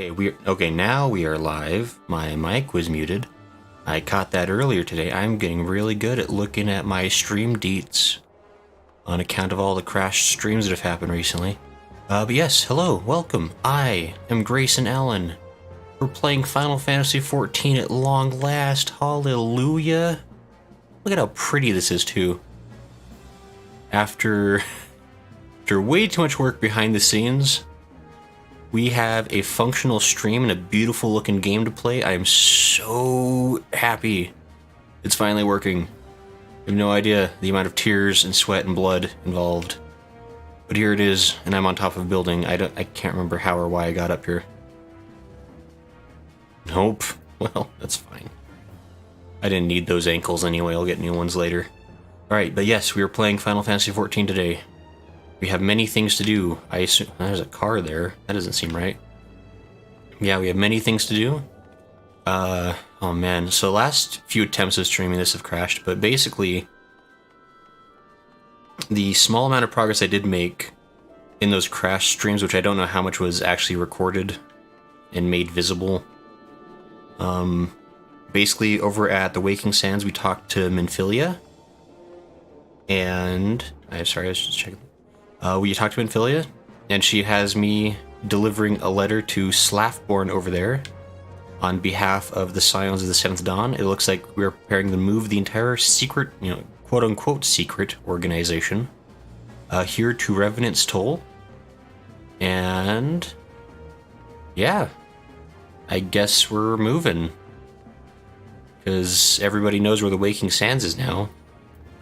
Okay, now we are live. My mic was muted. I caught that earlier today. I'm getting really good at looking at my stream deets on account of all the crashed streams that have happened recently. But yes, hello, welcome. I am Grayson Allen. We're playing Final Fantasy XIV at long last. Hallelujah. Look at how pretty this is too. After way too much work behind the scenes, we have a functional stream and a beautiful looking game to play. I am so happy it's finally working. I have no idea the amount of tears and sweat and blood involved. But here it is, and I'm on top of a building. I can't remember how or why I got up here. Nope. Well, that's fine. I didn't need those ankles anyway. I'll get new ones later. Alright, but yes, we are playing Final Fantasy XIV today. We have many things to do. I assume there's a car there. That doesn't seem right. Yeah, we have many things to do. Oh man. So last few attempts of streaming this have crashed, but basically the small amount of progress I did make in those crash streams, which I don't know how much was actually recorded and made visible. Basically over at the Waking Sands we talked to Minfilia. And I was just checking. We talked to Minfilia, and she has me delivering a letter to Slaffborn over there on behalf of the Scions of the Seventh Dawn. It looks like we're preparing to move the entire secret, quote-unquote secret organization here to Revenant's Toll. And yeah, I guess we're moving. Because everybody knows where the Waking Sands is now.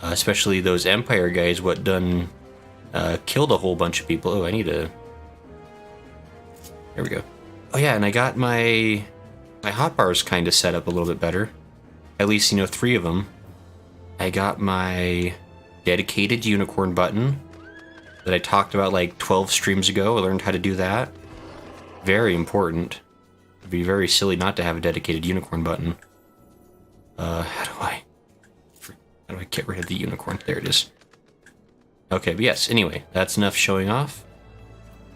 Especially those Empire guys, what done... killed a whole bunch of people. Oh, I need to... There we go. Oh yeah, and I got my hotbars kind of set up a little bit better. At least, 3 of them. I got my dedicated unicorn button that I talked about like 12 streams ago. I learned how to do that. Very important. It'd be very silly not to have a dedicated unicorn button. How do I get rid of the unicorn? There it is. Okay, but yes, anyway, that's enough showing off.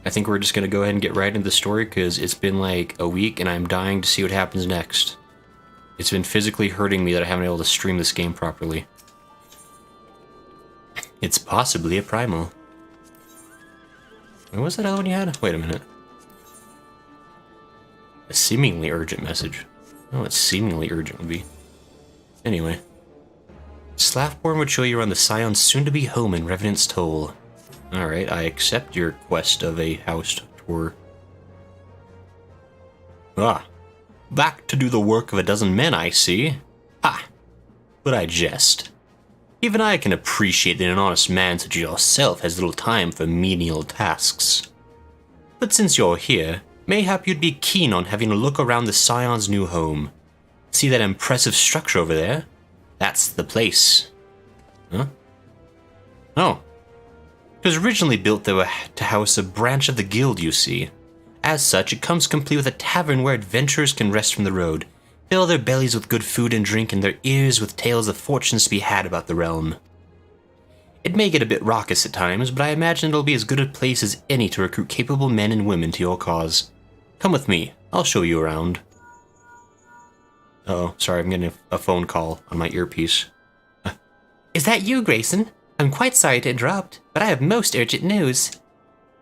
I think we're just going to go ahead and get right into the story, because it's been like a week and I'm dying to see what happens next. It's been physically hurting me that I haven't been able to stream this game properly. It's possibly a Primal. What was that other one you had? Wait a minute. A seemingly urgent message. Oh, what seemingly urgent would be. Anyway. Slaffborn would show you around the Scion's soon-to-be home in Revenant's Toll. Alright, I accept your quest of a house tour. Ah, back to do the work of a dozen men, I see. Ha! But I jest. Even I can appreciate that an honest man such as yourself has little time for menial tasks. But since you're here, mayhap you'd be keen on having a look around the Scion's new home. See that impressive structure over there? That's the place. Huh? Oh. It was originally built to house a branch of the guild, you see. As such, it comes complete with a tavern where adventurers can rest from the road, fill their bellies with good food and drink, and their ears with tales of fortunes to be had about the realm. It may get a bit raucous at times, but I imagine it'll be as good a place as any to recruit capable men and women to your cause. Come with me. I'll show you around. Oh, sorry, I'm getting a phone call on my earpiece. Is that you, Grayson? I'm quite sorry to interrupt, but I have most urgent news.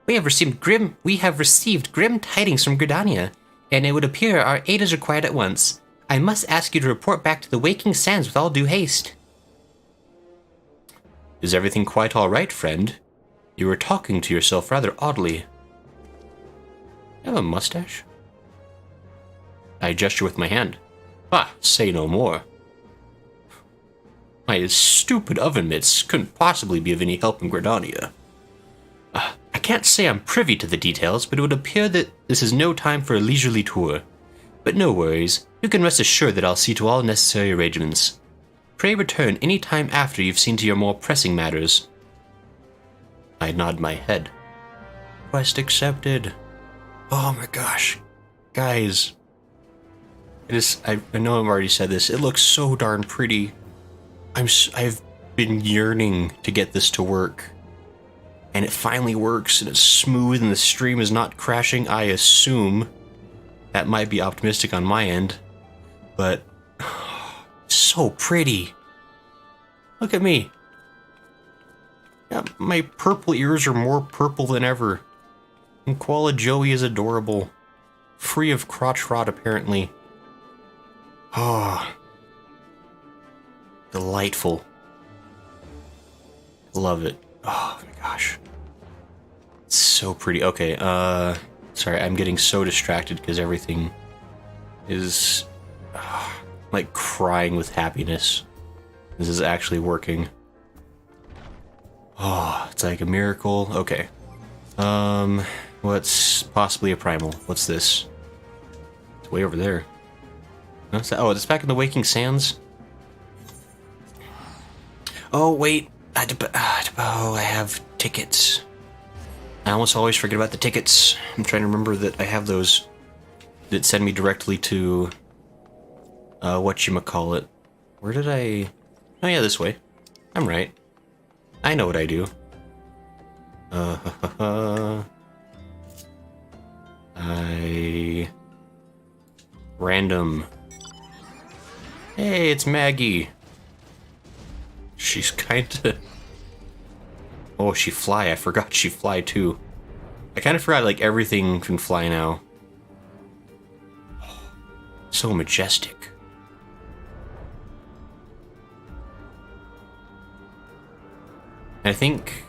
We have received grim tidings from Gridania, and it would appear our aid is required at once. I must ask you to report back to the Waking Sands with all due haste. Is everything quite all right, friend? You were talking to yourself rather oddly. You have a mustache? I gesture with my hand. Ah, say no more. My stupid oven mitts couldn't possibly be of any help in Gridania. I can't say I'm privy to the details, but it would appear that this is no time for a leisurely tour. But no worries, you can rest assured that I'll see to all necessary arrangements. Pray return any time after you've seen to your more pressing matters. I nod my head. Quest accepted. Oh my gosh. Guys. I know I've already said this. It looks so darn pretty. I've been yearning to get this to work. And it finally works, and it's smooth, and the stream is not crashing, I assume. That might be optimistic on my end, but so pretty. Look at me. Yeah, my purple ears are more purple than ever. And Koala Joey is adorable. Free of crotch rot, apparently. Ah. Delightful. Love it. Oh my gosh. It's so pretty. Okay, sorry, I'm getting so distracted because everything is like crying with happiness. This is actually working. Oh, it's like a miracle. Okay. What's possibly a primal? What's this? It's way over there. What's that? Oh, it's back in the Waking Sands? Oh, wait. Oh, I have tickets. I almost always forget about the tickets. I'm trying to remember that I have those that send me directly to whatchamacallit. Where did I... Oh yeah, this way. I'm right. I know what I do. Random. Hey, it's Maggie. She's kinda... Oh, she fly. I forgot she fly too. I kind of forgot, like, everything can fly now. So majestic. I think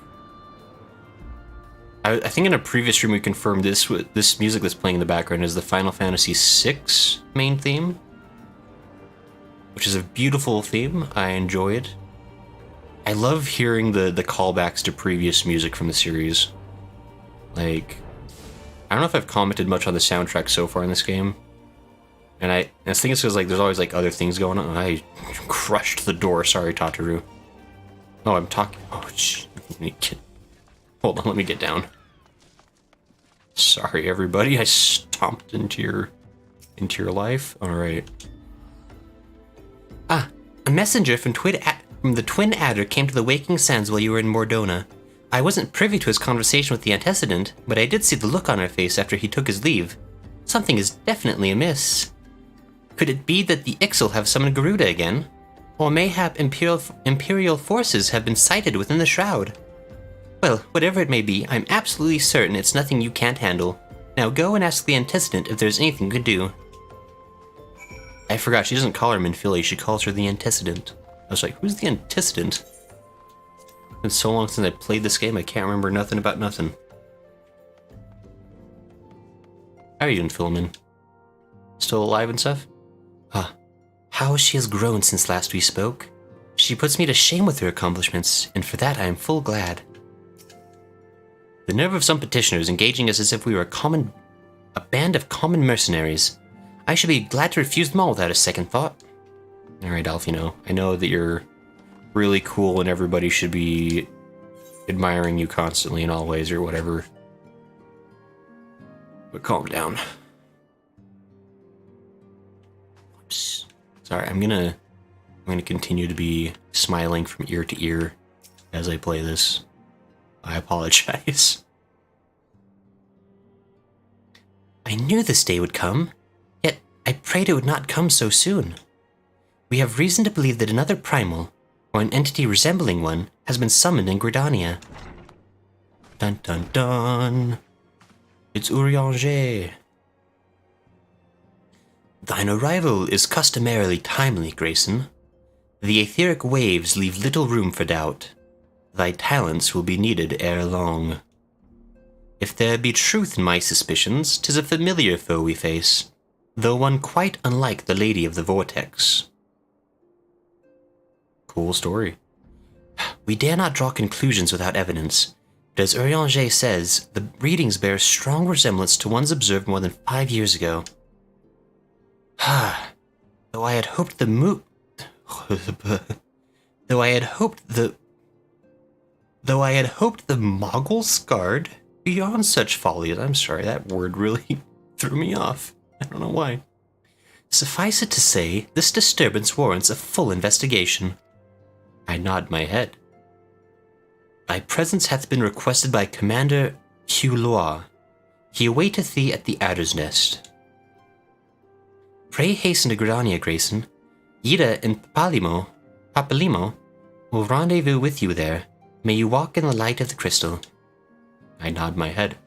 in a previous stream we confirmed this music that's playing in the background is the Final Fantasy VI main theme, which is a beautiful theme. I enjoy it. I love hearing the callbacks to previous music from the series. Like, I don't know if I've commented much on the soundtrack so far in this game, and I think it's because like there's always like other things going on. I crushed the door. Sorry, Tataru. Oh, I'm talking. Oh, hold on, let me get down. Sorry, everybody. I stomped into your life. All right. Ah, a messenger from the Twin Adder came to the Waking Sands while you were in Mordona. I wasn't privy to his conversation with the antecedent, but I did see the look on her face after he took his leave. Something is definitely amiss. Could it be that the Ixal have summoned Garuda again? Or mayhap Imperial forces have been sighted within the Shroud? Well, whatever it may be, I'm absolutely certain it's nothing you can't handle. Now go and ask the antecedent if there's anything you can do. I forgot, she doesn't call her Minfili, she calls her the antecedent. I was like, who's the antecedent? It's been so long since I played this game, I can't remember nothing about nothing. How are you doing, Philemon? Still alive and stuff? How she has grown since last we spoke. She puts me to shame with her accomplishments, and for that I am full glad. The nerve of some petitioners engaging us as if we were a band of common mercenaries. I should be glad to refuse them all without a second thought. Alright, Alfino, I know that you're really cool and everybody should be admiring you constantly in all ways or whatever. But calm down. Oops. Sorry, I'm gonna continue to be smiling from ear to ear as I play this. I apologize. I knew this day would come, yet I prayed it would not come so soon. We have reason to believe that another Primal, or an entity resembling one, has been summoned in Gridania. Dun dun dun! It's Eorzea. Thine arrival is customarily timely, Grayson. The etheric waves leave little room for doubt. Thy talents will be needed ere long. If there be truth in my suspicions, 'tis a familiar foe we face, though one quite unlike the Lady of the Vortex. Cool story. We dare not draw conclusions without evidence, but as Eorzea says, the readings bear strong resemblance to ones observed more than 5 years ago. Though I had hoped the Moggle scarred beyond such follies. I'm sorry, that word really threw me off. I don't know why. Suffice it to say, this disturbance warrants a full investigation. I nod my head. Thy presence hath been requested by Commander Hugh Loire. He awaiteth thee at the Adder's Nest. Pray hasten to Gridania, Grayson. Ida and Papalimo will rendezvous with you there. May you walk in the light of the crystal. I nod my head.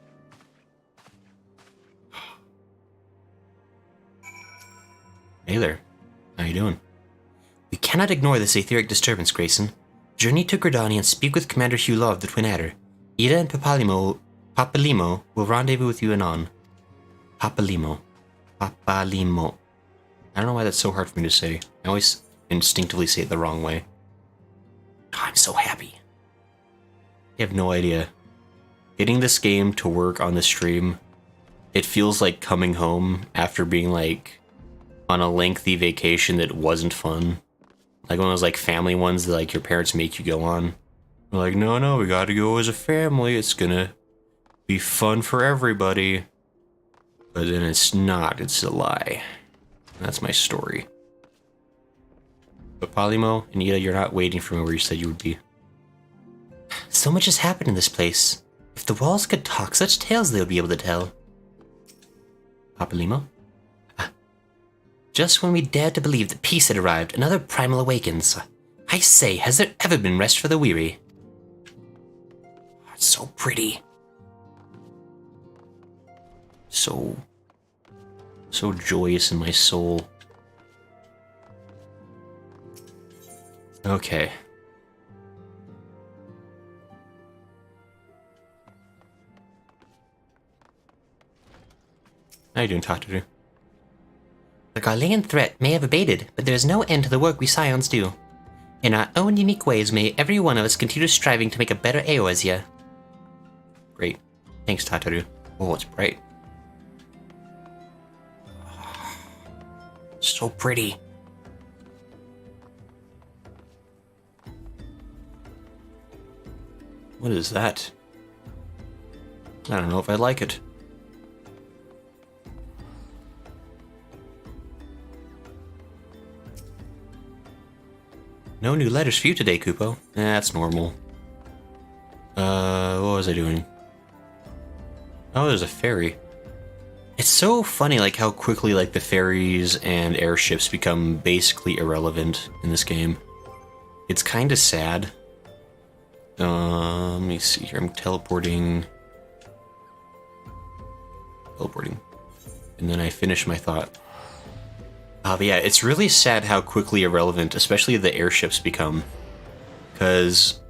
Hey there. How you doing? We cannot ignore this etheric disturbance, Grayson. Journey to Gridania and speak with Commander Hugh of the Twin Adder. Ida and Papalimo will rendezvous with you anon. Papalimo. I don't know why that's so hard for me to say. I always instinctively say it the wrong way. Oh, I'm so happy. You have no idea. Getting this game to work on the stream, it feels like coming home after being like on a lengthy vacation that wasn't fun. Like one of those like family ones that like your parents make you go on. They're like, no, we gotta go as a family. It's gonna be fun for everybody. But then it's not, it's a lie. That's my story. But Polimo and Ida, you're not waiting for me where you said you would be. So much has happened in this place. If the walls could talk, such tales they would be able to tell. Papalimo? Just when we dared to believe that peace had arrived, another primal awakens. I say, has there ever been rest for the weary? It's so pretty. So joyous in my soul. Okay. How you doing, Tataru? The Garlean threat may have abated, but there is no end to the work we Scions do. In our own unique ways, may every one of us continue striving to make a better Eorzea. Great. Thanks, Tataru. Oh, it's bright. So pretty. What is that? I don't know if I like it. No new letters for you today, Kupo. That's normal. What was I doing? Oh, there's a ferry. It's so funny, like, how quickly, like, the ferries and airships become basically irrelevant in this game. It's kind of sad. Let me see here. I'm teleporting. And then I finish my thought. But yeah, it's really sad how quickly irrelevant, especially the airships, become. Because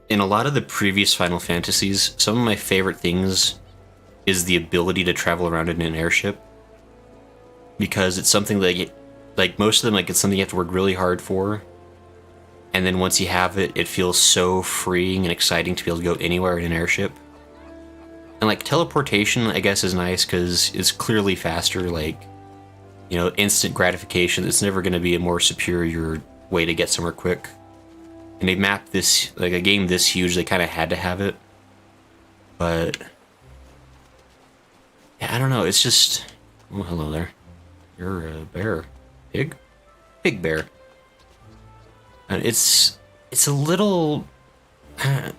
in a lot of the previous Final Fantasies, some of my favorite things is the ability to travel around in an airship. Because it's something that, like most of them, like it's something you have to work really hard for. And then once you have it, it feels so freeing and exciting to be able to go anywhere in an airship. And like teleportation, I guess, is nice because it's clearly faster, like, you know, instant gratification. It's never going to be a more superior way to get somewhere quick. And they mapped this, like a game this huge, they kind of had to have it. But yeah, I don't know, it's just... Oh, hello there. You're a bear. Pig? Pig bear. And it's a little... I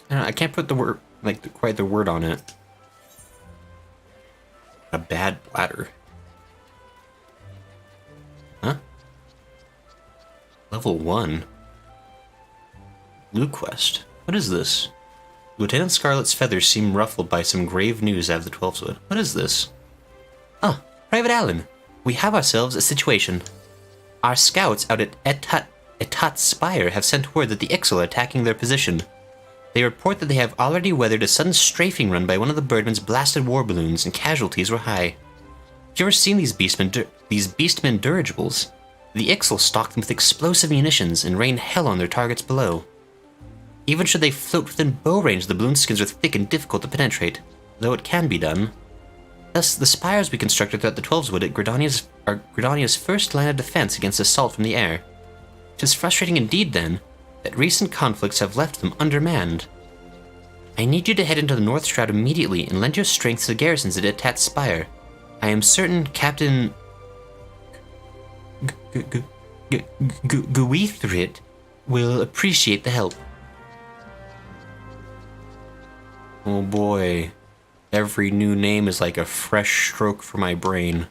don't know, I can't put the word, like, quite the word on it. A bad bladder. Huh? Level 1? Blue quest. What is this? Lieutenant Scarlet's feathers seem ruffled by some grave news out of the 12th. What is this? Ah, Private Allen. We have ourselves a situation. Our scouts out at Etat's Spire have sent word that the Ixal are attacking their position. They report that they have already weathered a sudden strafing run by one of the Birdmen's blasted war balloons, and casualties were high. Have you ever seen these Beastmen dirigibles? The Ixal stock them with explosive munitions and rain hell on their targets below. Even should they float within bow range, the balloon skins are thick and difficult to penetrate, though it can be done. Thus, the spires we constructed throughout the Twelveswood are Gridania's first line of defense against assault from the air. It is frustrating indeed, then, that recent conflicts have left them undermanned. I need you to head into the North Shroud immediately and lend your strength to the garrisons at Etat's Spire. I am certain Captain Guithrit will appreciate the help. Oh boy, every new name is like a fresh stroke for my brain.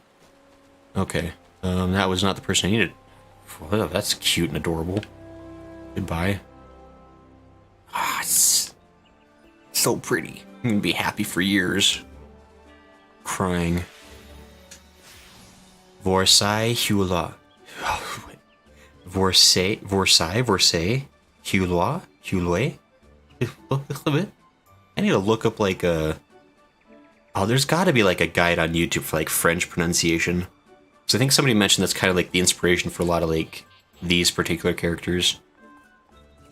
Okay, That was not the person I needed. Well, that's cute and adorable. Goodbye. Ah, it's so pretty. I'm gonna be happy for years. Crying. Vorsai Hula. Vorsai, Huloi, Huloi. I need to look up like a. Oh, there's got to be like a guide on YouTube for like French pronunciation. So I think somebody mentioned that's kind of like the inspiration for a lot of like these particular characters.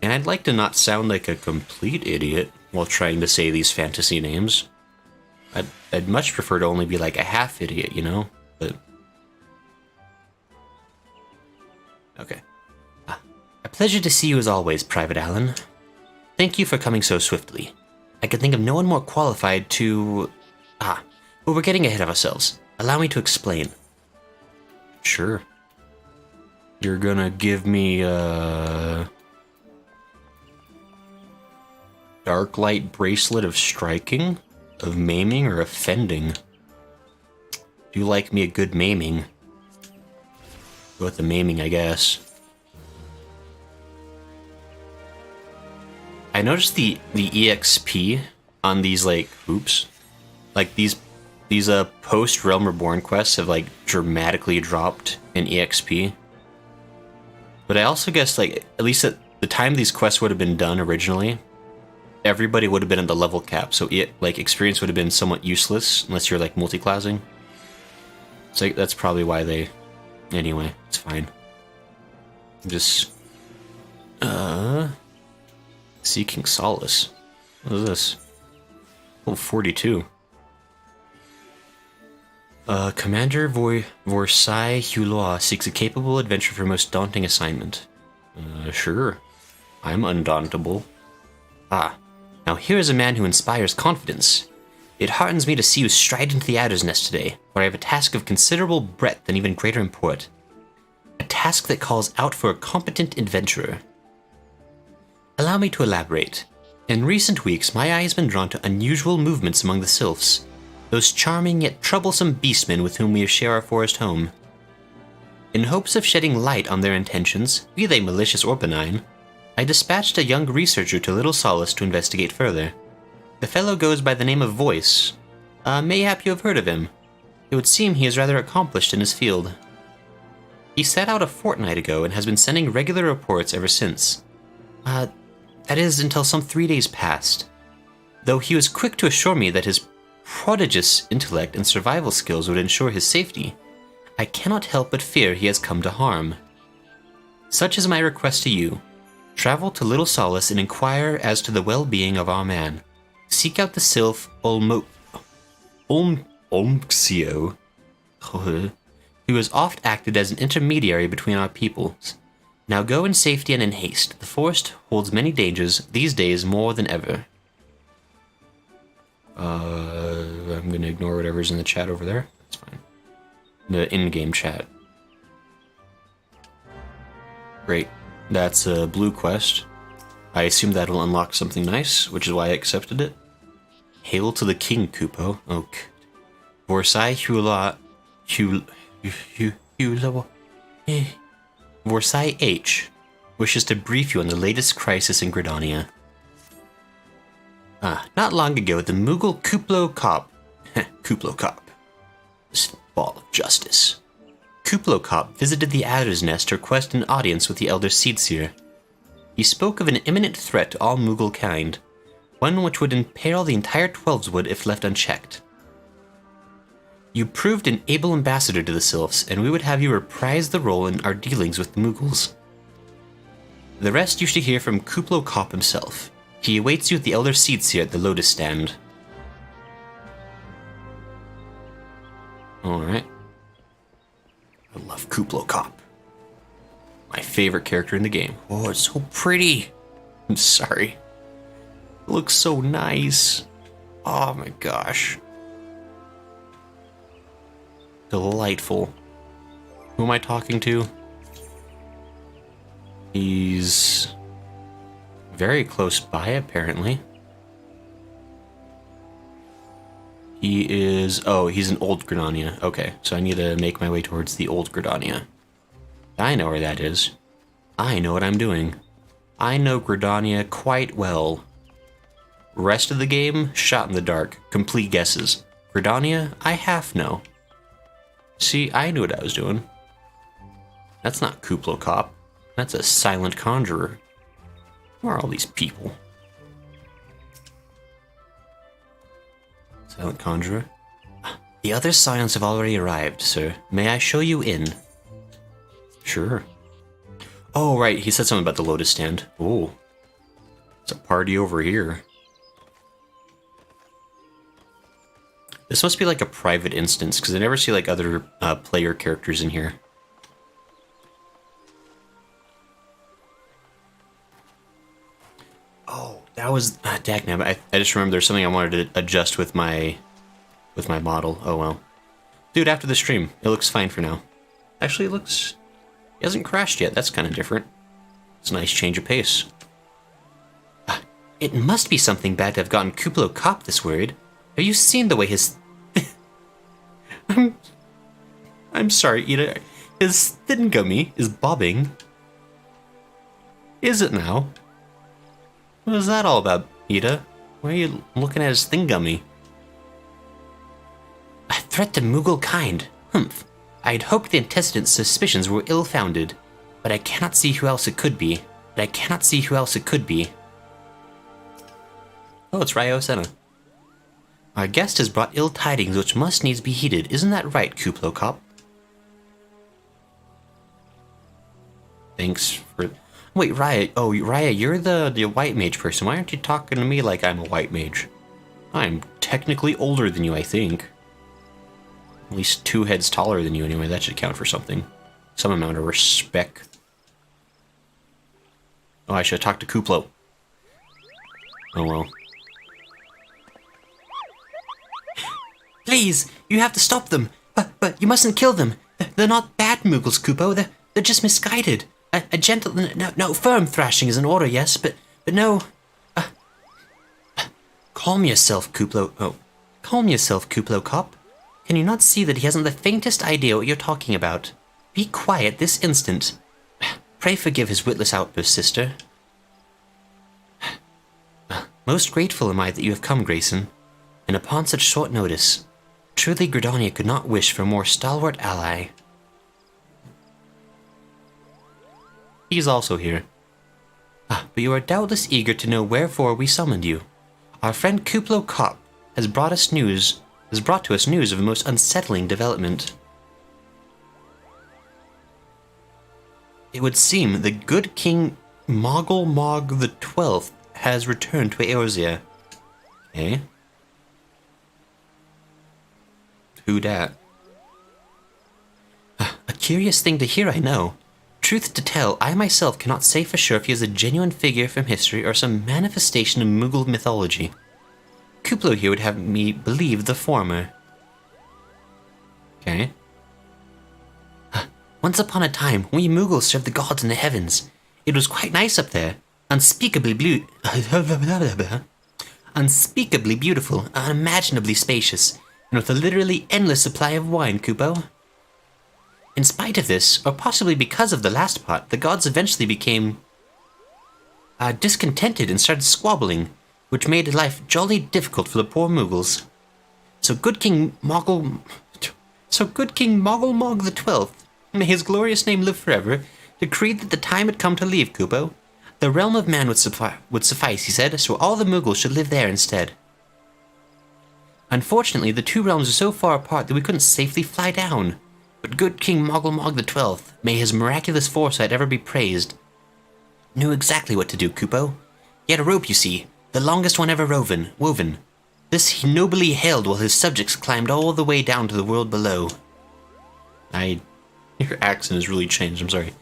And I'd like to not sound like a complete idiot while trying to say these fantasy names. I'd much prefer to only be like a half idiot, you know? But okay. A pleasure to see you as always, Private Allen. Thank you for coming so swiftly. I can think of no one more qualified to... but we're getting ahead of ourselves. Allow me to explain. Sure. You're gonna give me a... Dark Light Bracelet of Striking? Of Maiming or Offending? Do you like me a good maiming? Go with the maiming, I guess. I noticed the EXP on these like these post Realm Reborn quests have like dramatically dropped in EXP. But I also guess like at least at the time these quests would have been done originally, everybody would have been at the level cap, so like experience would have been somewhat useless unless you're like multi-classing. So that's probably why they. Anyway, it's fine. Just Seeking Solace. What is this? Oh, 42. Commander Vorsai Huloi seeks a capable adventurer for most daunting assignment. Sure. I'm undauntable. Now here is a man who inspires confidence. It heartens me to see you stride into the Adder's Nest today, where I have a task of considerable breadth and even greater import. A task that calls out for a competent adventurer. Allow me to elaborate. In recent weeks, my eye has been drawn to unusual movements among the sylphs, those charming yet troublesome beastmen with whom we share our forest home. In hopes of shedding light on their intentions, be they malicious or benign, I dispatched a young researcher to Little Solace to investigate further. The fellow goes by the name of Voice. Mayhap you have heard of him. It would seem he is rather accomplished in his field. He set out a fortnight ago and has been sending regular reports ever since. That is, until some 3 days past. Though he was quick to assure me that his prodigious intellect and survival skills would ensure his safety, I cannot help but fear he has come to harm. Such is my request to you. Travel to Little Solace and inquire as to the well-being of our man. Seek out the sylph Olmxio, who has oft acted as an intermediary between our peoples. Now go in safety and in haste. The forest holds many dangers, these days more than ever. I'm going to ignore whatever's in the chat over there. That's fine. The in-game chat. Great. That's a blue quest. I assume that'll unlock something nice, which is why I accepted it. Hail to the King, Kupo. Oh, good. Vorsai Vorsai H wishes to brief you on the latest crisis in Gridania. Not long ago, the Moggle Kuplo Cop. This ball of justice. Kuplo Cop visited the Adder's Nest to request an audience with the Elder Seedseer. He spoke of an imminent threat to all Moggle kind, one which would imperil the entire Twelveswood if left unchecked. You proved an able ambassador to the Sylphs, and we would have you reprise the role in our dealings with the Moogles. The rest you should hear from Kuplo Cop himself. He awaits you at the Elder Seedseer at the Lotus Stand. Alright. I love Kuplo Cop. My favorite character in the game. Oh, it's so pretty. I'm sorry. It looks so nice. Oh my gosh. Delightful. Who am I talking to? He's very close by, apparently. He is... Oh, he's an old Gridania. Okay, so I need to make my way towards the old Gridania. I know where that is. I know what I'm doing. I know Gridania quite well. Rest of the game, shot in the dark. Complete guesses. Gridania, I half know. See, I knew what I was doing. That's not Kuplo Cop. That's a silent conjurer. Where are all these people? Silent conjurer. The other scions have already arrived, sir. May I show you in? Sure. Oh, right, he said something about the Lotus stand. Oh. It's a party over here. This must be like a private instance, because I never see like other player characters in here. Oh, that was... Dagnab, I just remember there's something I wanted to adjust with my model. Oh well. Dude, after the stream, it looks fine for now. Actually, it looks... It hasn't crashed yet, that's kind of different. It's a nice change of pace. It must be something bad to have gotten Kuplo Cop this worried. Have you seen the way his... I'm sorry, Ida. His thin gummy is bobbing. Is it now? What is that all about, Ida? Why are you looking at his thin gummy? A threat to Moggle kind. Humph. I had hoped the antecedent's suspicions were ill-founded, but I cannot see who else it could be. Oh, it's Eorzea. Our guest has brought ill tidings which must needs be heeded. Isn't that right, Kuplo Cop? Thanks for... Wait, Raya. Oh, Raya, you're the white mage person. Why aren't you talking to me like I'm a white mage? I'm technically older than you, I think. At least 2 heads taller than you anyway. That should count for something. Some amount of respect. Oh, I should have talked to Kuplo. Oh well. Please, you have to stop them. But you mustn't kill them. They're not bad Moogles, Kupo. They're just misguided. A gentle, no, firm thrashing is in order, yes, but no. Calm yourself, Kuplo. Oh, calm yourself, Kuplo Cop. Can you not see that he hasn't the faintest idea what you're talking about? Be quiet this instant. Pray forgive his witless outburst, sister. Most grateful am I that you have come, Grayson, and upon such short notice. Truly, Gridania could not wish for a more stalwart ally. He's also here. But you are doubtless eager to know wherefore we summoned you. Our friend Kuplo Cop has brought to us news of a most unsettling development. It would seem the good King Moggle Mog the 12th has returned to Eorzea. Okay. Who dat? A curious thing to hear, I know. Truth to tell, I myself cannot say for sure if he is a genuine figure from history or some manifestation of Moogle mythology. Kuplo here would have me believe the former. Okay. Once upon a time, we Moogles served the gods in the heavens. It was quite nice up there. Unspeakably beautiful, unimaginably spacious, and with a literally endless supply of wine, Kupo. In spite of this, or possibly because of the last part, the gods eventually became discontented and started squabbling, which made life jolly difficult for the poor Moogles. So good King Moggle Mog the 12th, may his glorious name live forever, decreed that the time had come to leave Kupo. The realm of man would suffice, he said, so all the Moogles should live there instead. Unfortunately, the two realms are so far apart that we couldn't safely fly down. But good King Moggle Mog the 12th, may his miraculous foresight ever be praised, knew exactly what to do, Kupo. He had a rope, you see, the longest one ever woven. This he nobly held while his subjects climbed all the way down to the world below. Your accent has really changed, I'm sorry.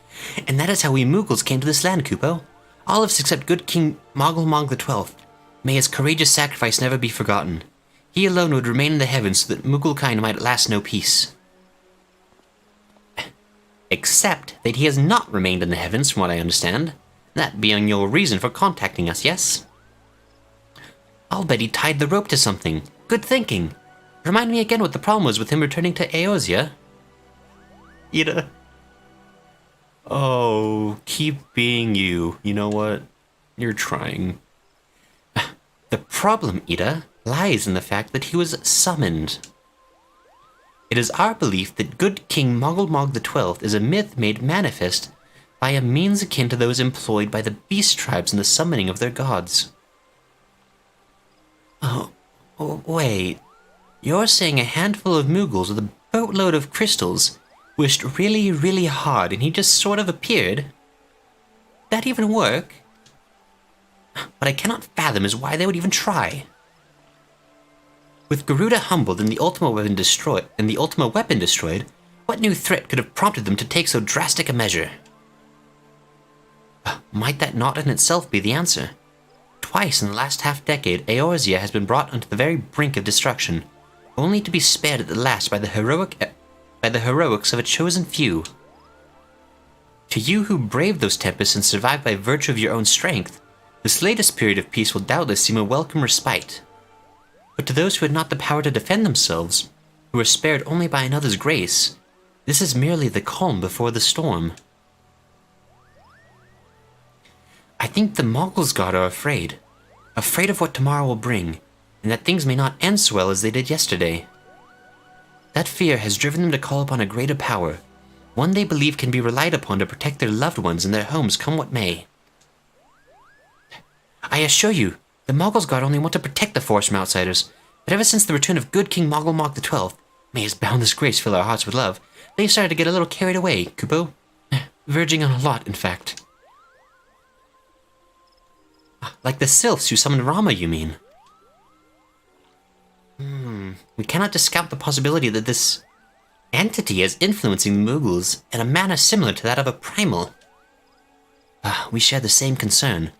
And that is how we Moogles came to this land, Kupo. All of us except good King Moggle Mog the 12th. May his courageous sacrifice never be forgotten. He alone would remain in the heavens so that Moogle kind might at last know peace. Except that he has not remained in the heavens, from what I understand. That being your reason for contacting us, yes? I'll bet he tied the rope to something. Good thinking. Remind me again what the problem was with him returning to Eorzea. Ida. Oh, keep being you. You know what? You're trying. The problem, Ida, lies in the fact that he was summoned. It is our belief that good King Moggle Mog XII is a myth made manifest by a means akin to those employed by the beast tribes in the summoning of their gods. Oh, wait. You're saying a handful of Moogles with a boatload of crystals wished really, really hard and he just sort of appeared? That even work? What I cannot fathom is why they would even try. With Garuda humbled and the Ultima weapon destroyed, what new threat could have prompted them to take so drastic a measure? Might that not in itself be the answer? Twice in the last half-decade, Eorzea has been brought onto the very brink of destruction, only to be spared at the last by the heroics of a chosen few. To you who braved those tempests and survived by virtue of your own strength, this latest period of peace will doubtless seem a welcome respite. But to those who had not the power to defend themselves, who were spared only by another's grace, this is merely the calm before the storm. I think the Moggle's God are afraid of what tomorrow will bring, and that things may not end so well as they did yesterday. That fear has driven them to call upon a greater power, one they believe can be relied upon to protect their loved ones and their homes come what may. I assure you, the Moggle's God only want to protect the forest from outsiders, but ever since the return of good King Moggle Mog XII, may his boundless grace fill our hearts with love, they've started to get a little carried away, Kupo. Verging on a lot, in fact. Like the sylphs who summoned Rama, you mean? We cannot discount the possibility that this entity is influencing the Moogles in a manner similar to that of a Primal. We share the same concern.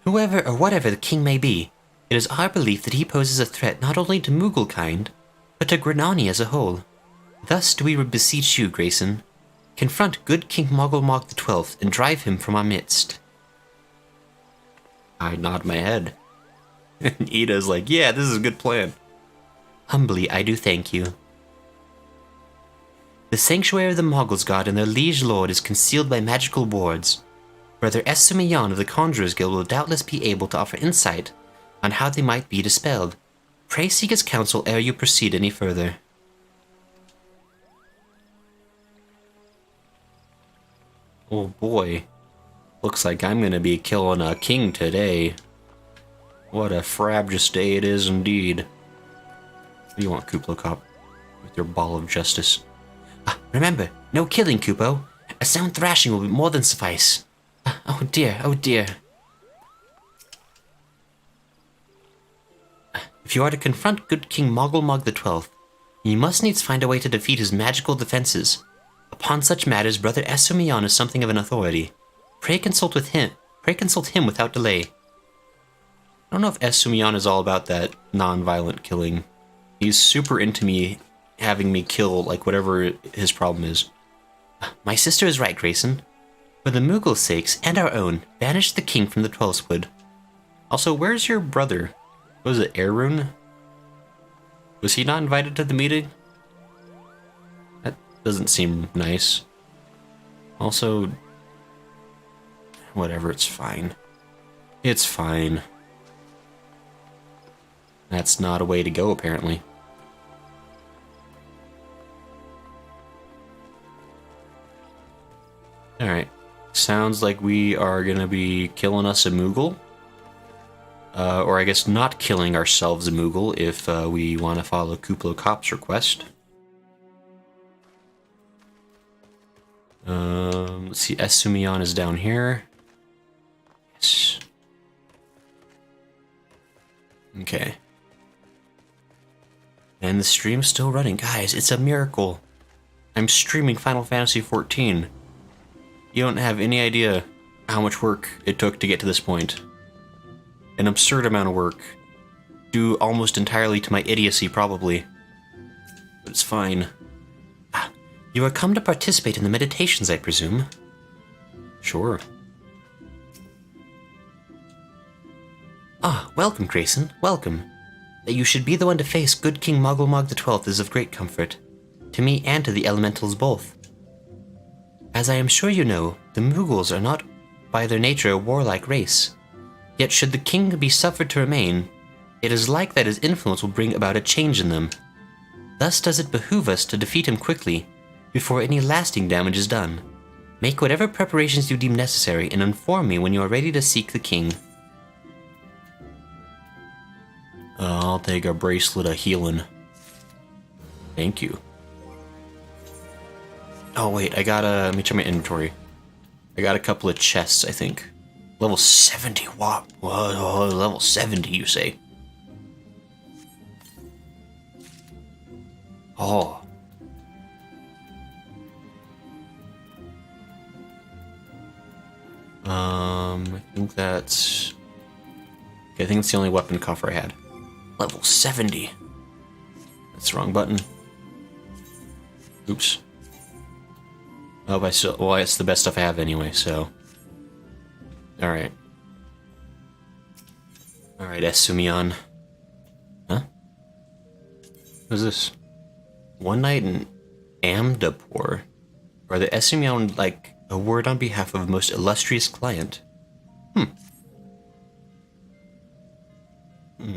Whoever or whatever the king may be, it is our belief that he poses a threat not only to Moogle kind, but to Granani as a whole. Thus do we beseech you, Grayson, confront good King Moggle Mog XII and drive him from our midst. I nod my head. And Ida's like, yeah, this is a good plan. Humbly, I do thank you. The sanctuary of the Moggle's God and their liege lord is concealed by magical wards. Brother Essumiyan of the Conjurer's Guild will doubtless be able to offer insight on how they might be dispelled. Pray seek his counsel ere you proceed any further. Oh boy. Looks like I'm gonna be killing a king today. What a frabjous day it is indeed. What do you want, Kuplokop? With your ball of justice. Remember, no killing, Kupo. A sound thrashing will be more than suffice. Oh dear, oh dear. If you are to confront good King Moggle Mog XII, you must needs find a way to defeat his magical defenses. Upon such matters, Brother Essumiyan is something of an authority. Pray consult him without delay. I don't know if Essumiyan is all about that non-violent killing. He's super into me having me kill, like, whatever his problem is. My sister is right, Grayson. For the Moogle's sakes, and our own, banish the king from the Twelfthwood. Also, where's your brother? Was it Erun? Was he not invited to the meeting? That doesn't seem nice. Also, whatever, it's fine. It's fine. That's not a way to go, apparently. Alright. Sounds like we are gonna be killing us a Moogle. Or I guess not killing ourselves a Moogle if we want to follow Kuplokop's request. Let's see, Essumiyan is down here. Yes. Okay. And the stream's still running. Guys, it's a miracle. I'm streaming Final Fantasy XIV. You don't have any idea how much work it took to get to this point. An absurd amount of work. Due almost entirely to my idiocy, probably. But it's fine. You are come to participate in the meditations, I presume? Sure. Welcome, Grayson. Welcome. That you should be the one to face good King Moggle Mog XII is of great comfort, to me and to the elementals both. As I am sure you know, the Moogles are not by their nature a warlike race. Yet should the king be suffered to remain, it is like that his influence will bring about a change in them. Thus does it behoove us to defeat him quickly, before any lasting damage is done. Make whatever preparations you deem necessary and inform me when you are ready to seek the king. I'll take a bracelet of healing. Thank you. Oh wait, let me check my inventory. I got a couple of chests, I think. Level 70, what? Whoa, level 70, you say? Oh. I think that's... Okay, I think it's the only weapon coffer I had. Level 70. That's the wrong button. Oops. Oh, well, it's the best stuff I have anyway, so... Alright. Alright, Esumion. Huh? Who's this? One night in Amdapor. Or the Esumion, like, a word on behalf of a most illustrious client.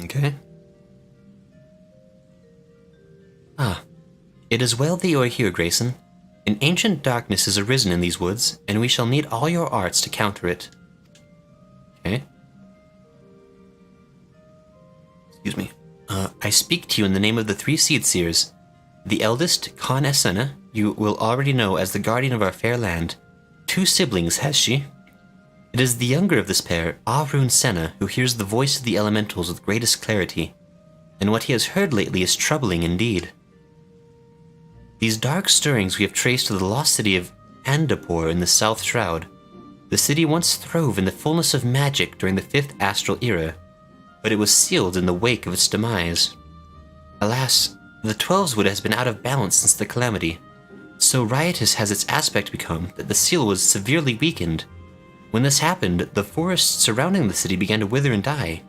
Okay. Ah. It is well that you are here, Grayson. An ancient darkness has arisen in these woods, and we shall need all your arts to counter it. Okay. Excuse me. I speak to you in the name of the three Seedseers. The eldest, Con Essenna, you will already know as the guardian of our fair land. 2 siblings has she. It is the younger of this pair, Arun Senna, who hears the voice of the elementals with greatest clarity, and what he has heard lately is troubling indeed. These dark stirrings we have traced to the lost city of Andapur in the South Shroud. The city once throve in the fullness of magic during the 5th Astral Era, but it was sealed in the wake of its demise. Alas, the Twelveswood has been out of balance since the calamity. So riotous has its aspect become that the seal was severely weakened. When this happened, the forests surrounding the city began to wither and die.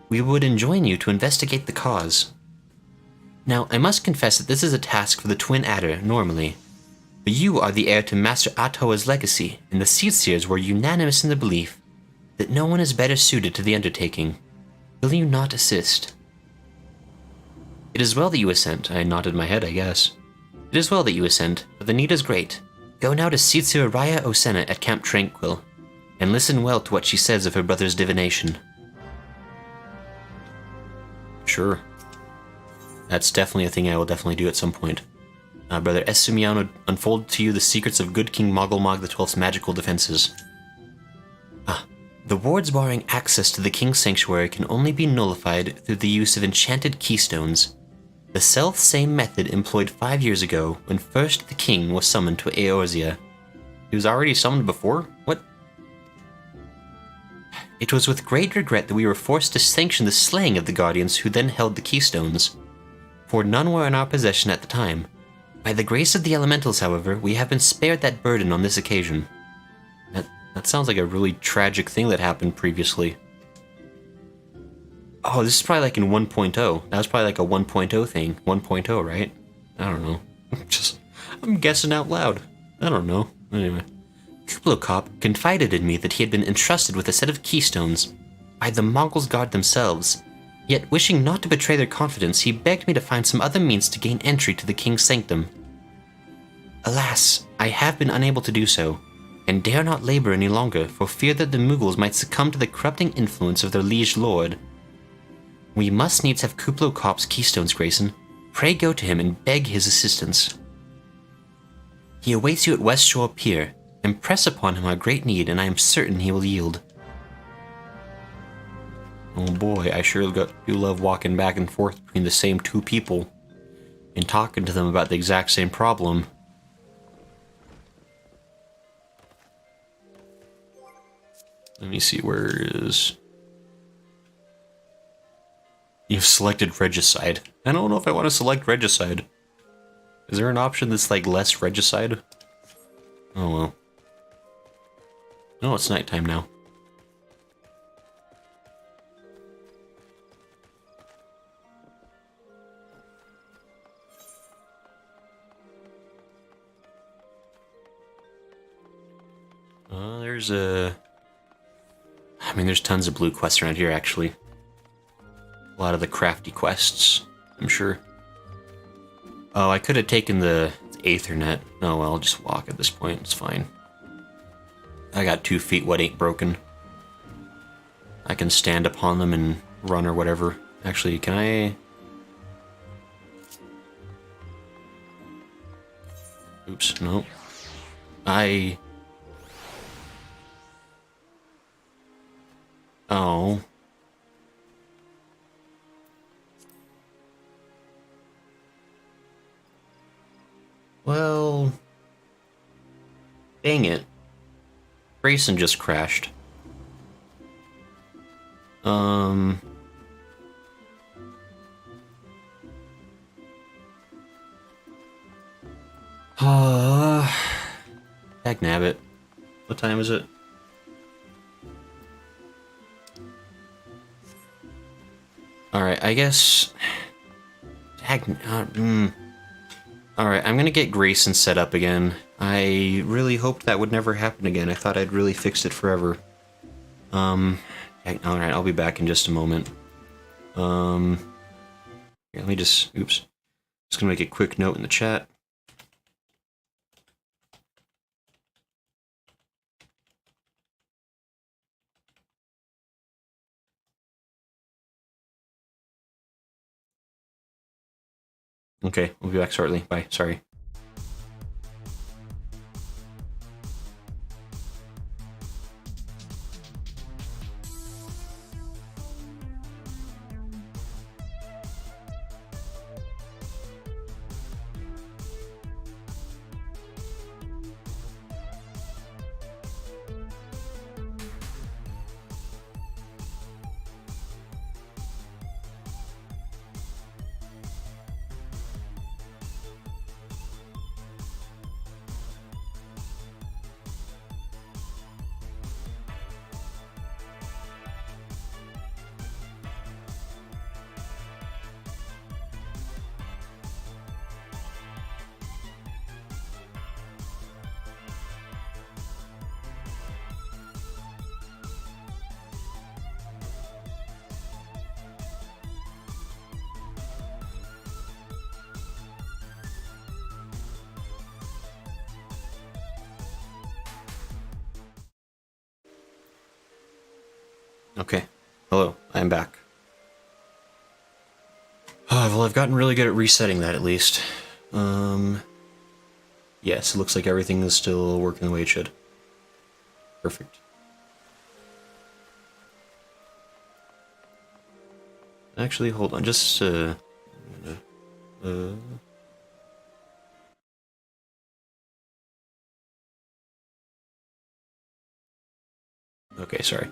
We would enjoin you to investigate the cause. Now, I must confess that this is a task for the Twin Adder, normally. But you are the heir to Master Atoa's legacy, and the Seedseers were unanimous in the belief that no one is better suited to the undertaking. Will you not assist? It is well that you assent. I nodded my head, I guess. It is well that you assent, but the need is great. Go now to Seedseer Raya Osenna at Camp Tranquil, and listen well to what she says of her brother's divination. Sure. That's definitely a thing I will definitely do at some point. Brother Esumion would unfold to you the secrets of good King Moggle Mog XII's magical defenses. The wards barring access to the King's Sanctuary can only be nullified through the use of enchanted keystones. The self-same method employed 5 years ago when first the King was summoned to Eorzea. He was already summoned before? What? It was with great regret that we were forced to sanction the slaying of the Guardians who then held the keystones, for none were in our possession at the time. By the grace of the Elementals, however, we have been spared that burden on this occasion. That sounds like a really tragic thing that happened previously. Oh, this is probably like in 1.0. That was probably like a 1.0 thing. 1.0, right? I don't know. I'm guessing out loud. I don't know. Anyway. Kublokop confided in me that he had been entrusted with a set of keystones by the Mongols Guard themselves. Yet, wishing not to betray their confidence, he begged me to find some other means to gain entry to the King's Sanctum. Alas, I have been unable to do so, and dare not labor any longer for fear that the Moogles might succumb to the corrupting influence of their liege lord. We must needs have Kublokop's keystones, Grayson. Pray go to him and beg his assistance. He awaits you at West Shore Pier. Impress upon him our great need, and I am certain he will yield. Oh boy, I sure do love walking back and forth between the same 2 people and talking to them about the exact same problem. Let me see, where is... You've selected Regicide. I don't know if I want to select Regicide. Is there an option that's like less Regicide? Oh well. No, it's nighttime now. There's a... I mean, there's tons of blue quests around here, actually. A lot of the crafty quests, I'm sure. Oh, I could have taken the Aethernet. Oh, well, I'll just walk at this point. It's fine. I got 2 feet, what ain't broken. I can stand upon them and run or whatever. Actually, can I... Oops, no. Oh. Well... Dang it. Grayson just crashed. Dagnabbit. What time is it? Alright, I guess... Alright, I'm gonna get Grayson set up again. I really hoped that would never happen again. I thought I'd really fixed it forever. Alright, I'll be back in just a moment. Here, let me just... Oops. Just gonna make a quick note in the chat. Okay, we'll be back shortly. Bye. Sorry. Okay. Hello, I'm back. Well, I've gotten really good at resetting that, at least. Yes, it looks like everything is still working the way it should. Perfect. Actually, hold on, just, Okay, sorry.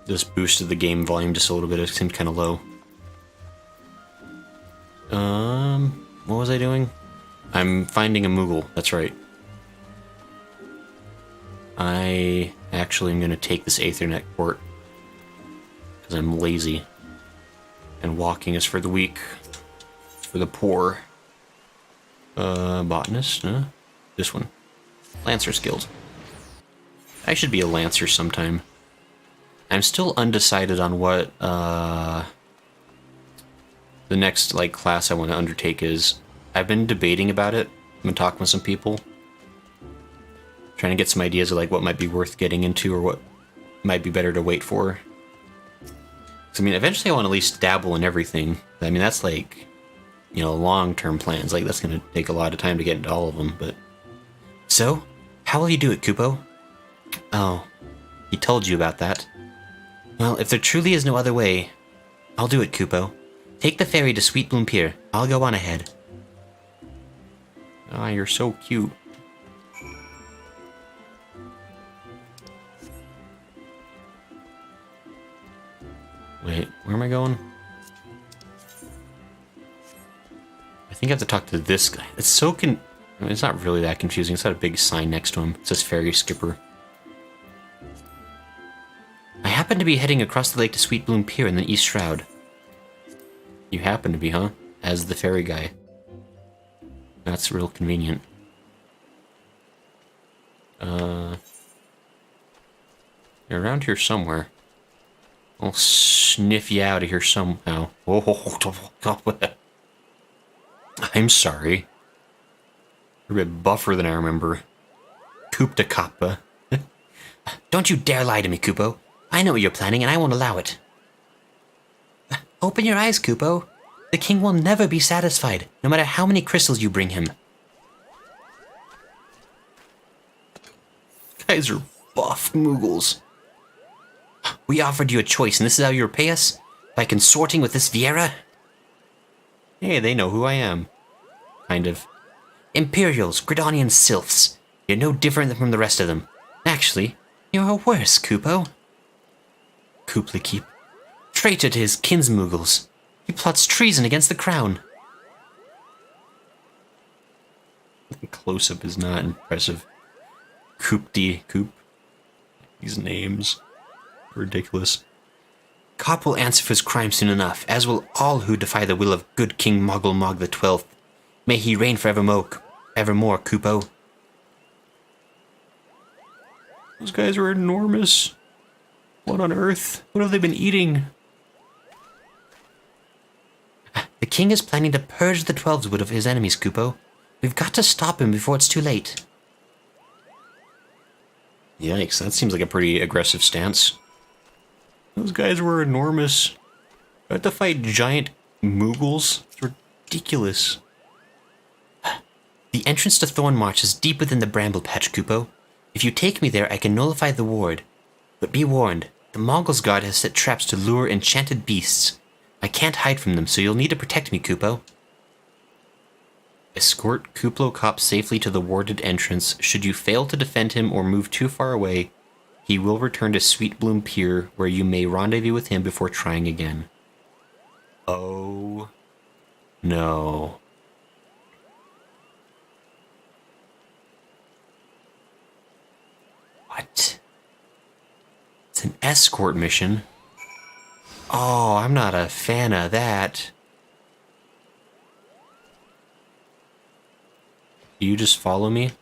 Just boosted the game volume just a little bit, it seemed kind of low. What was I doing? I'm finding a Moggle, that's right. I actually am going to take this Aethernet port. Because I'm lazy. And walking is for the weak. It's for the poor. Botanist, huh? This one. Lancer's Guild. I should be a Lancer sometime. I'm still undecided on what, the next, like, class I want to undertake is. I've been debating about it. I've been talking with some people. Trying to get some ideas of, like, what might be worth getting into or what might be better to wait for. So, I mean, eventually I want to at least dabble in everything. I mean, that's, like, you know, long-term plans. Like, that's going to take a lot of time to get into all of them, but... So, how will you do it, Kupo? Oh, he told you about that. Well, if there truly is no other way, I'll do it, Kupo. Take the ferry to Sweet Bloom Pier. I'll go on ahead. Ah, you're so cute. Wait, where am I going? I think I have to talk to this guy. It's so I mean, it's not really that confusing. It's got a big sign next to him. It says Ferry Skipper. I happen to be heading across the lake to Sweet Bloom Pier in the East Shroud. You happen to be, huh? As the ferry guy. That's real convenient. You're around here somewhere. I'll sniff you out of here somehow. I'm sorry. You're a bit buffer than I remember. Coop de Kappa. Don't you dare lie to me, Kupo. I know what you're planning, and I won't allow it. Open your eyes, Kupo. The king will never be satisfied, no matter how many crystals you bring him. Guys are buff Moogles. We offered you a choice, and this is how you repay us? By consorting with this Viera? Hey, they know who I am. Kind of. Imperials, Gridonian sylphs. You're no different from the rest of them. Actually, you're worse, Kupo. Koopli-Keep. Traitor to his kinsmoogles. He plots treason against the crown. The close-up is not impressive. Koop. These names. Ridiculous. Cop will answer for his crime soon enough, as will all who defy the will of good King Moggle Mog the 12th. May he reign forevermore, Kupo. Those guys are enormous. What on earth? What have they been eating? The king is planning to purge the Twelveswood of his enemies, Kupo. We've got to stop him before it's too late. Yikes, that seems like a pretty aggressive stance. Those guys were enormous. I had to fight giant Moogles? It's ridiculous. The entrance to Thornmarch is deep within the bramble patch, Kupo. If you take me there, I can nullify the ward. But be warned, the Mongols' guard has set traps to lure enchanted beasts. I can't hide from them, so you'll need to protect me, Kupo. Escort Kuplo-Kop safely to the warded entrance. Should you fail to defend him or move too far away, he will return to Sweetbloom Pier, where you may rendezvous with him before trying again. Oh, no. What? It's an escort mission. Oh, I'm not a fan of that. Do you just follow me?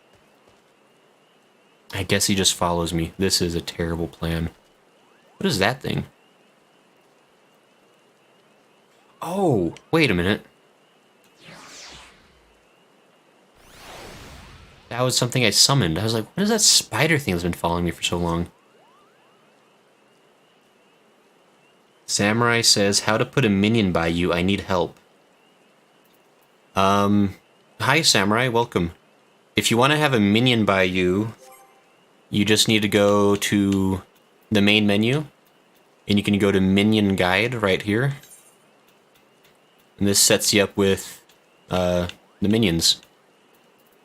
I guess he just follows me. This is a terrible plan. What is that thing? Oh, wait a minute. That was something I summoned. I was like, what is that spider thing that's been following me for so long? Samurai says, how to put a minion by you, I need help. Hi Samurai, welcome. If you want to have a minion by you, you just need to go to the main menu, and you can go to Minion Guide right here. And this sets you up with the minions.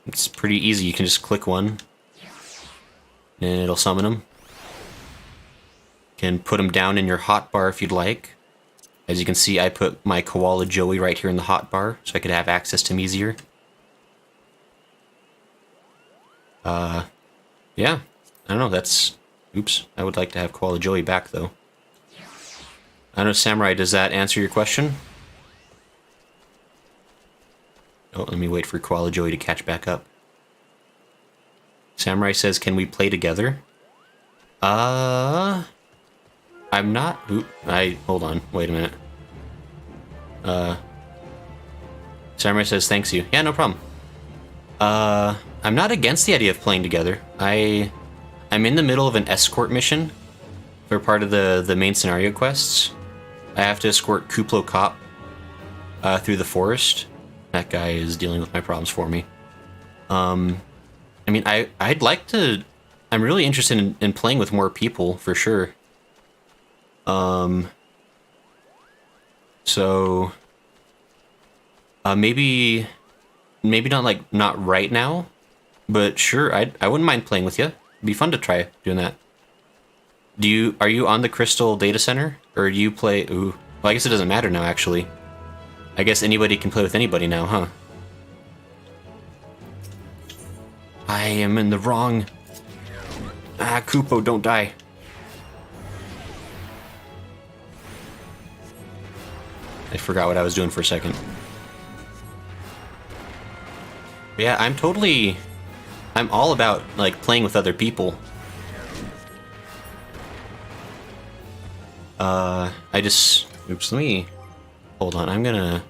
It's pretty easy, you can just click one, and it'll summon them. You can put them down in your hotbar if you'd like. As you can see, I put my Koala Joey right here in the hotbar, so I could have access to him easier. Yeah. I don't know, that's... Oops, I would like to have Koala Joey back, though. I don't know, Samurai, does that answer your question? Oh, let me wait for Koala Joey to catch back up. Samurai says, can we play together? I'm not... Oop, hold on, wait a minute. Samurai says, thanks you. Yeah, no problem. I'm not against the idea of playing together. I'm in the middle of an escort mission for part of the main scenario quests. I have to escort Kuplo-Kop through the forest. That guy is dealing with my problems for me. I mean, I'd like to... I'm really interested in playing with more people, for sure. So... maybe not right now, but sure, I wouldn't mind playing with you. It'd be fun to try doing that. Are you on the Crystal Data Center, or do you play? Ooh, well, I guess it doesn't matter now. Actually, I guess anybody can play with anybody now, huh? I am in the wrong. Ah, Kupo, don't die. I forgot what I was doing for a second. Yeah, I'm totally I'm all about, like, playing with other people. Oops, let me... Hold on, I'm gonna...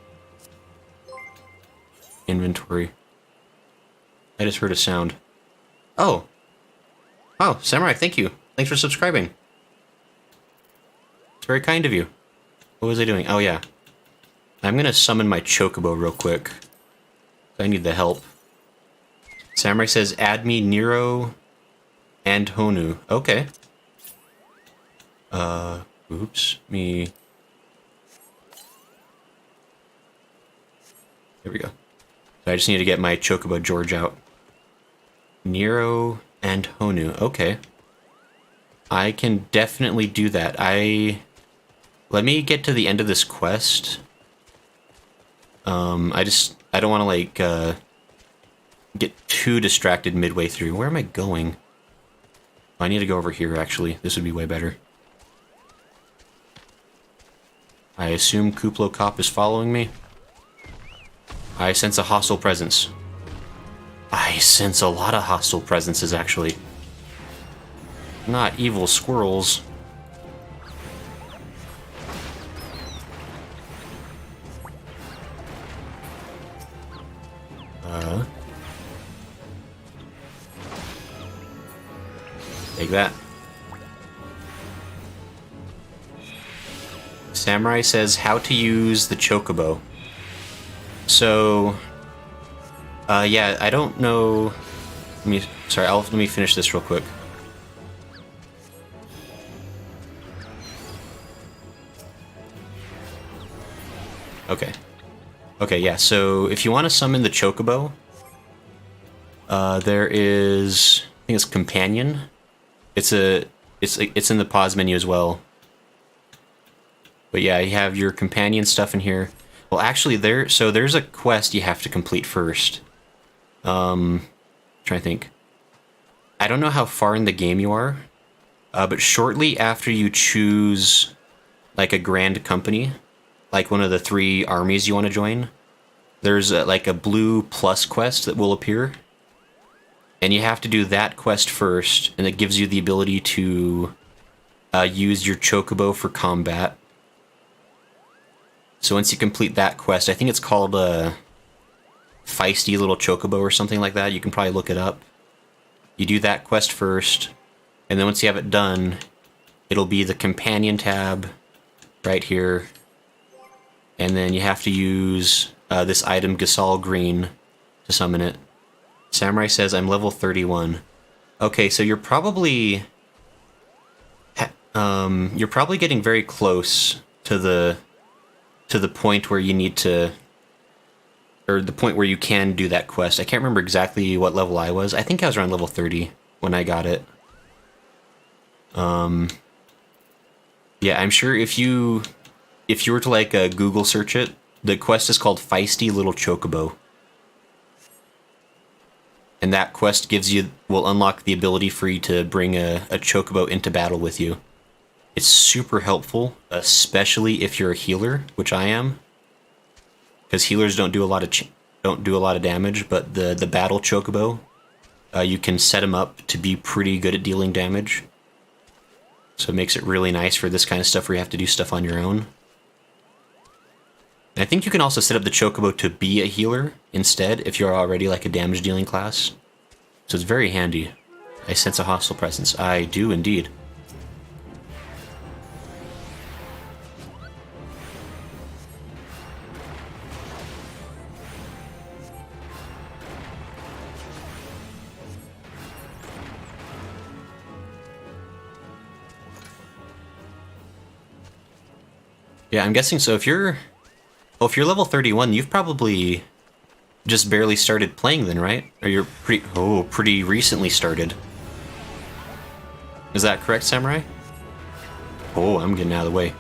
Inventory. I just heard a sound. Oh! Oh, Samurai, thank you. Thanks for subscribing. It's very kind of you. What was I doing? Oh, yeah. I'm gonna summon my Chocobo real quick. I need the help. Samurai says, add me Nero and Honu. Okay. Oops. Me... There we go. So I just need to get my Chocobo George out. Nero and Honu. Okay. I can definitely do that. Let me get to the end of this quest. I don't want to, like, get too distracted midway through. Where am I going? I need to go over here, actually. This would be way better. I assume Kuplo Cop is following me. I sense a hostile presence. I sense a lot of hostile presences, actually. Not evil squirrels. Take that. Samurai says how to use the Chocobo. So, yeah, I don't know. Let me finish this real quick. Okay. Okay, yeah, so if you want to summon the Chocobo, there is, I think it's Companion. It's in the pause menu as well. But yeah, you have your companion stuff in here. Well, actually, there's a quest you have to complete first. Trying to think. I don't know how far in the game you are, but shortly after you choose, like, a grand company, like one of the 3 armies you want to join, there's like a blue plus quest that will appear. And you have to do that quest first, and it gives you the ability to use your Chocobo for combat. So once you complete that quest, I think it's called a Feisty Little Chocobo or something like that. You can probably look it up. You do that quest first, and then once you have it done, it'll be the companion tab right here. And then you have to use this item, Ixal Green, to summon it. Samurai says, I'm level 31. Okay, so you're probably getting very close to the point where you need to, or the point where you can do that quest. I can't remember exactly what level I was. I think I was around level 30 when I got it. Yeah, I'm sure if you were to, like, Google search it, the quest is called Feisty Little Chocobo. And that quest will unlock the ability for you to bring a Chocobo into battle with you. It's super helpful, especially if you're a healer, which I am. Because healers don't do a lot of damage, but the battle Chocobo, you can set him up to be pretty good at dealing damage. So it makes it really nice for this kind of stuff where you have to do stuff on your own. And I think you can also set up the Chocobo to be a healer instead, if you're already, like, a damage dealing class. So it's very handy. I sense a hostile presence. I do indeed. Yeah, I'm guessing so. If you're level 31, you've probably just barely started playing then, right? Or you're pretty recently started. Is that correct, Samurai? Oh, I'm getting out of the way.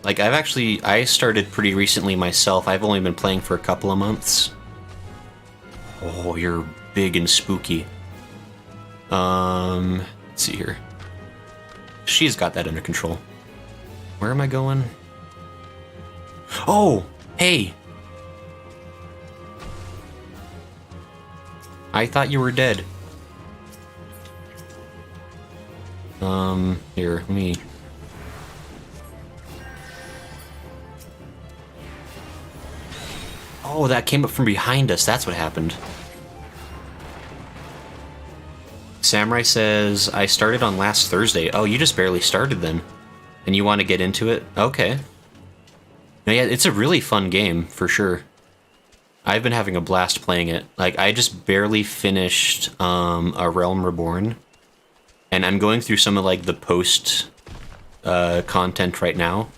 Like I started pretty recently myself. I've only been playing for a couple of months. Oh, you're big and spooky. Let's see here. She's got that under control. Where am I going? Oh, hey. I thought you were dead. Here, let me... Oh, that came up from behind us. That's what happened. Samurai says, I started on last Thursday. Oh, you just barely started then. And you want to get into it? Okay. No, yeah, it's a really fun game, for sure. I've been having a blast playing it. Like, I just barely finished A Realm Reborn. And I'm going through some of, like, the post content right now.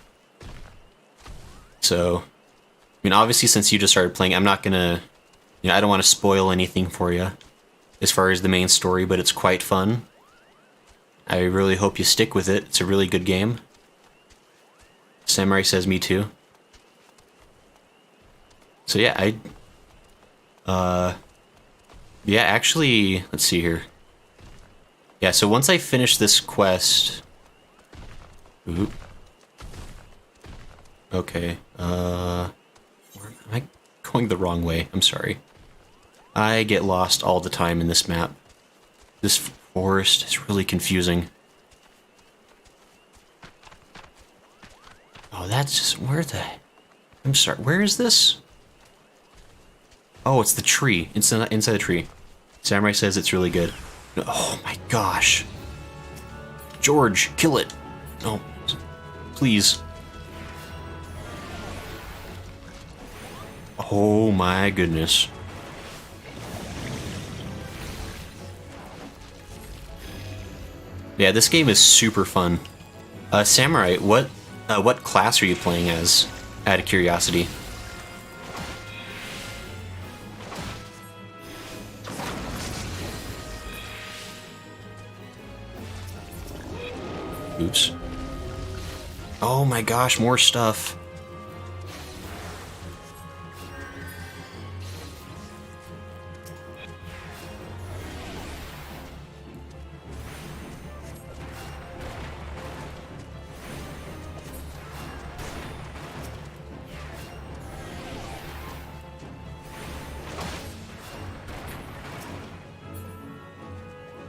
So, I mean, obviously, since you just started playing, I'm not gonna... You know, I don't want to spoil anything for you as far as the main story, but it's quite fun. I really hope you stick with it. It's a really good game. Samurai says me too. So yeah, yeah, actually, let's see here. Yeah, so once I finish this quest... Oop. Okay, am I going the wrong way? I'm sorry. I get lost all the time in this map. This forest is really confusing. Oh, that's just... Where the... I'm sorry, where is this? Oh, it's the tree. Inside the tree. Samurai says it's really good. Oh my gosh. George, kill it. No, please. Oh my goodness. Yeah, this game is super fun. Samurai, what class are you playing as? Out of curiosity. Oops. Oh my gosh, more stuff.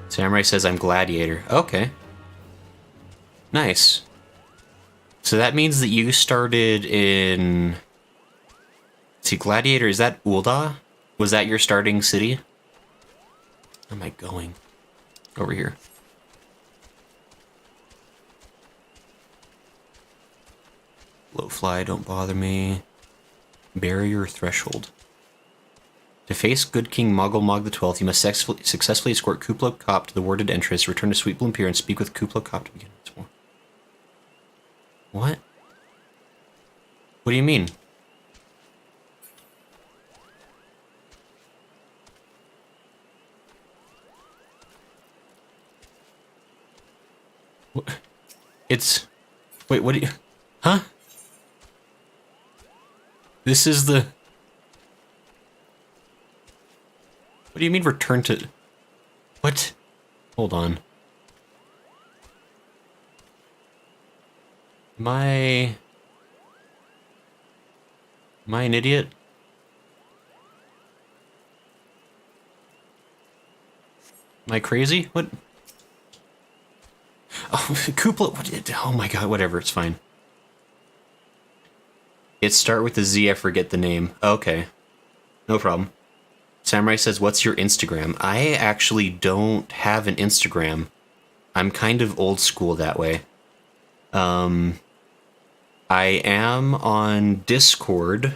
Samurai says I'm Gladiator. Okay. Nice. So that means that you started in... See, Gladiator, is that Ul'dah? Was that your starting city? Where am I going? Over here. Low fly, don't bother me. Barrier threshold. To face Good King Moggle Mog the 12th, you must successfully escort Kuplo Kop to the warded entrance, return to Sweet Bloom Pier, and speak with Kuplo Kop to begin once more. What? What do you mean? It's... Wait, what do you... Huh? This is the... What do you mean return to... What? Hold on. Am I an idiot? Am I crazy? What? Oh, Kuplo... Oh my god, whatever, it's fine. It start with a Z, I forget the name. Okay. No problem. Samurai says, what's your Instagram? I actually don't have an Instagram. I'm kind of old school that way. I am on Discord.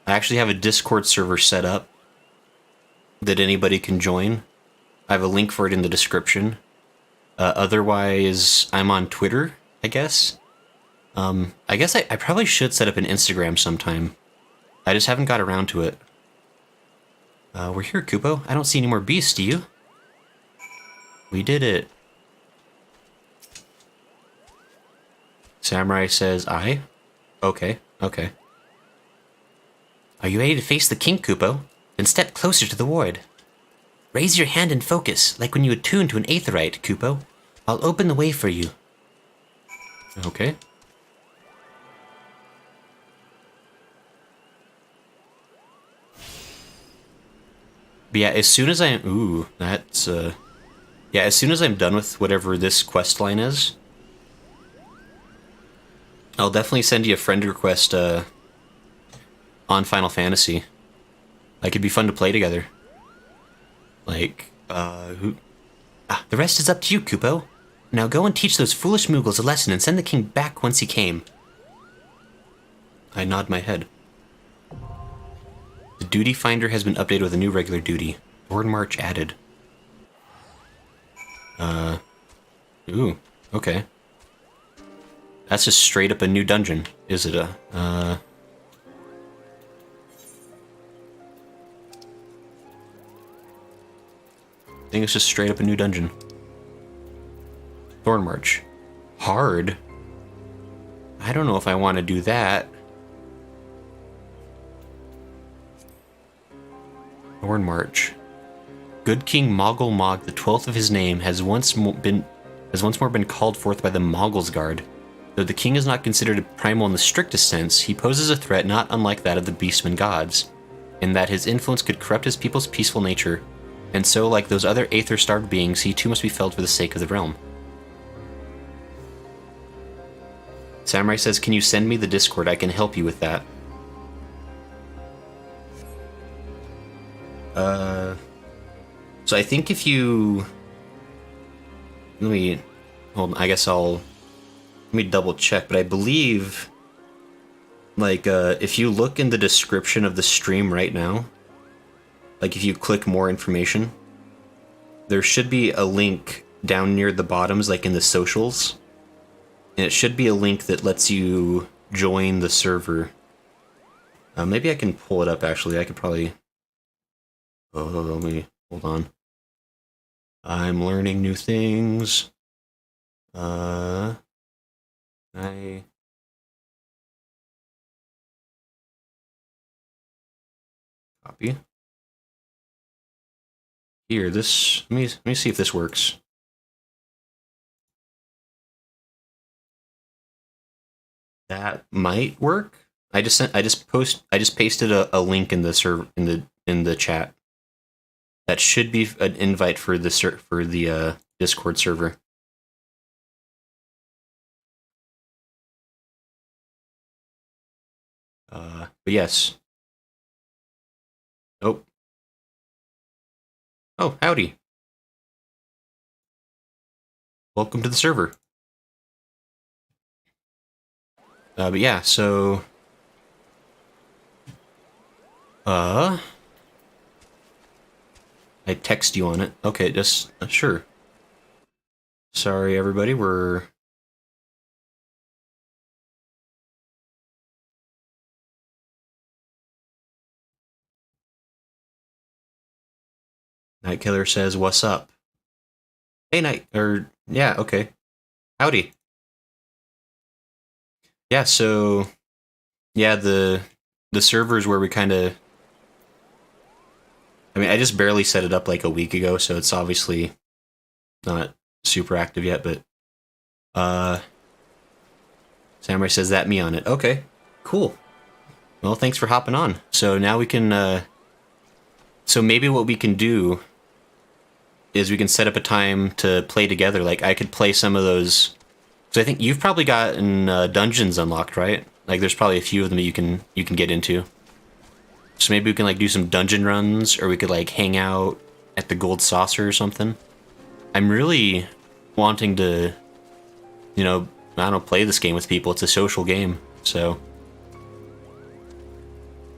I actually have a Discord server set up that anybody can join. I have a link for it in the description. Otherwise, I'm on Twitter, I guess. I guess I probably should set up an Instagram sometime. I just haven't got around to it. We're here, Kupo. I don't see any more beasts, do you? We did it. Samurai says, aye. Okay, okay. Are you ready to face the king, Kupo? Then step closer to the ward. Raise your hand and focus, like when you attune to an aetheryte, Kupo. I'll open the way for you. Okay. But yeah, as soon as I'm... Ooh, that's... Yeah, as soon as I'm done with whatever this quest line is, I'll definitely send you a friend request on Final Fantasy. Like, it'd be fun to play together. Like, who... The rest is up to you, Kupo. Now go and teach those foolish Moogles a lesson and send the king back whence he came. I nod my head. The duty finder has been updated with a new regular duty. Board march added. Ooh, okay. That's just straight up a new dungeon, is it I think it's just straight up a new dungeon. Thorn March. Hard? I don't know if I want to do that. Thorn March. Good King Moggle Mog, the 12th of his name, has once more been called forth by the Moggle's Guard. Though the king is not considered a primal in the strictest sense, he poses a threat not unlike that of the Beastmen gods, in that his influence could corrupt his people's peaceful nature, and so, like those other aether-starved beings, he too must be felled for the sake of the realm. Samurai says, can you send me the Discord? I can help you with that. So I think if you... Let me... Hold on, I guess let me double check, but I believe... Like, if you look in the description of the stream right now, like if you click more information, there should be a link down near the bottoms, like in the socials, and it should be a link that lets you join the server. Maybe I can pull it up, actually. I could probably... Oh, let me... Hold on. I'm learning new things. I... Copy. Here, this... Let me see if this works. That might work. I just pasted a link in the chat. That should be an invite for the Discord server. But yes. Oh. Oh, howdy. Welcome to the server. But yeah, so... I text you on it. Okay, just... sure. Sorry, everybody, we're... Nightkiller says, what's up? Hey, yeah, okay. Howdy. Yeah, so... Yeah, the servers where we kind of... I mean, I just barely set it up like a week ago, so it's obviously not super active yet, but... Samurai says, that me on it. Okay, cool. Well, thanks for hopping on. So now we can... So maybe what we can do is we can set up a time to play together. Like, I could play some of those... So I think you've probably gotten dungeons unlocked, right? Like, there's probably a few of them that you can get into. So maybe we can, like, do some dungeon runs, or we could, like, hang out at the Gold Saucer or something. I'm really wanting to, you know, I don't know, play this game with people. It's a social game, so...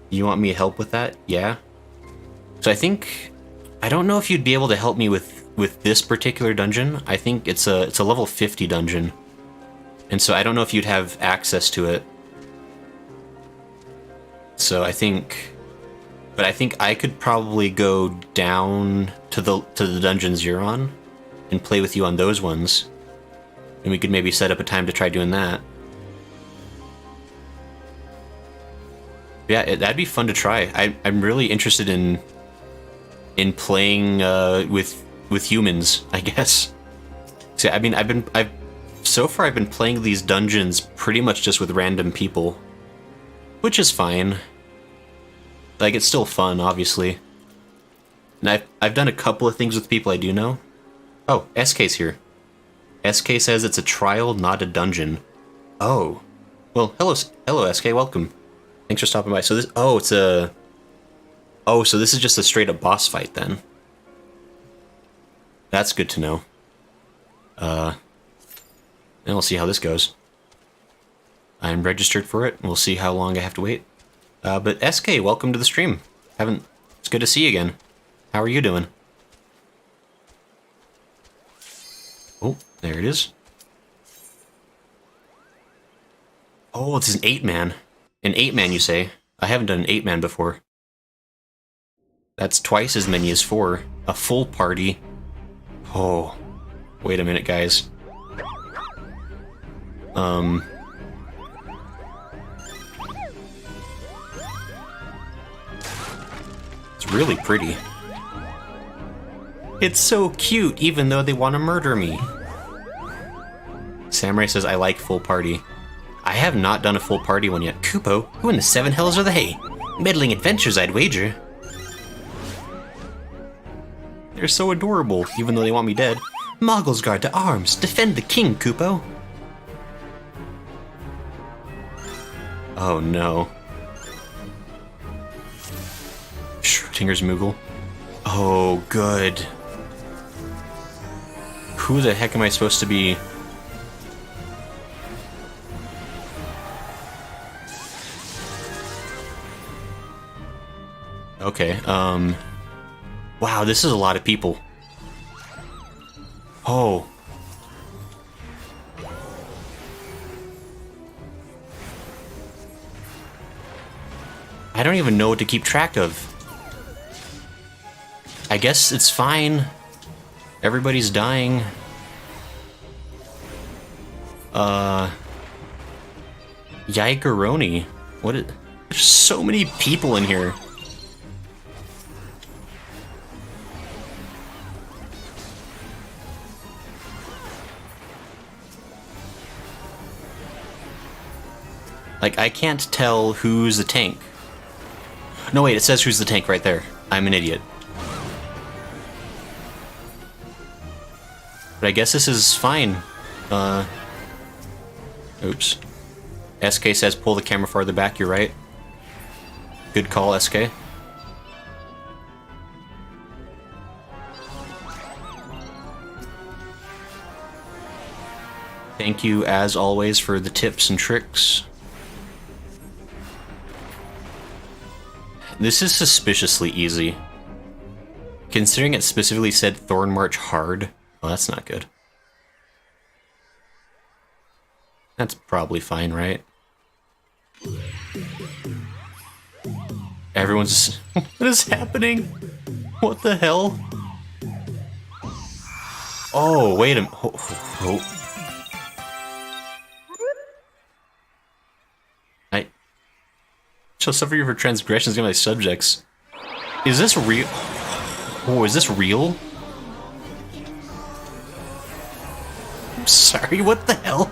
You want me to help with that? Yeah? So I think... I don't know if you'd be able to help me with this particular dungeon. I think it's a level 50 dungeon. And so I don't know if you'd have access to it. So I think... But I think I could probably go down to the dungeons you're on and play with you on those ones. And we could maybe set up a time to try doing that. Yeah, that'd be fun to try. I'm really interested in playing with humans, I guess. See, I mean, so far I've been playing these dungeons pretty much just with random people, which is fine. Like, it's still fun, obviously. And I've done a couple of things with people I do know. Oh, SK's here. SK says it's a trial, not a dungeon. Oh. Well, hello SK, welcome. Thanks for stopping by. So this, so this is just a straight up boss fight then. That's good to know. And we'll see how this goes. I'm registered for it. We'll see how long I have to wait. But SK, welcome to the stream. It's good to see you again. How are you doing? Oh, there it is. Oh, it's an 8-man. An 8-man, you say? I haven't done an 8-man before. That's twice as many as 4. A full party. Oh. Wait a minute, guys. It's really pretty. It's so cute, even though they want to murder me. Samurai says, I like full party. I have not done a full party one yet. Kupo, who in the 7 hells are they? Meddling adventures, I'd wager. They're so adorable, even though they want me dead. Moggle's guard to arms. Defend the king, Kupo. Oh no. Schrodinger's Moogle. Oh, good. Who the heck am I supposed to be? Okay, wow, this is a lot of people. Oh. I don't even know what to keep track of. I guess it's fine. Everybody's dying. Yigaroni. There's so many people in here. Like, I can't tell who's the tank. No, wait, it says who's the tank right there. I'm an idiot. But I guess this is fine. Oops. SK says pull the camera farther back, you're right. Good call, SK. Thank you, as always, for the tips and tricks. This is suspiciously easy. Considering it specifically said Thorn March hard. Well, that's not good. That's probably fine, right? Everyone's... What is happening? What the hell? Oh, wait a minute. Oh. I shall suffer you for transgressions against my subjects. Is this real? Oh, is this real? I'm sorry, what the hell?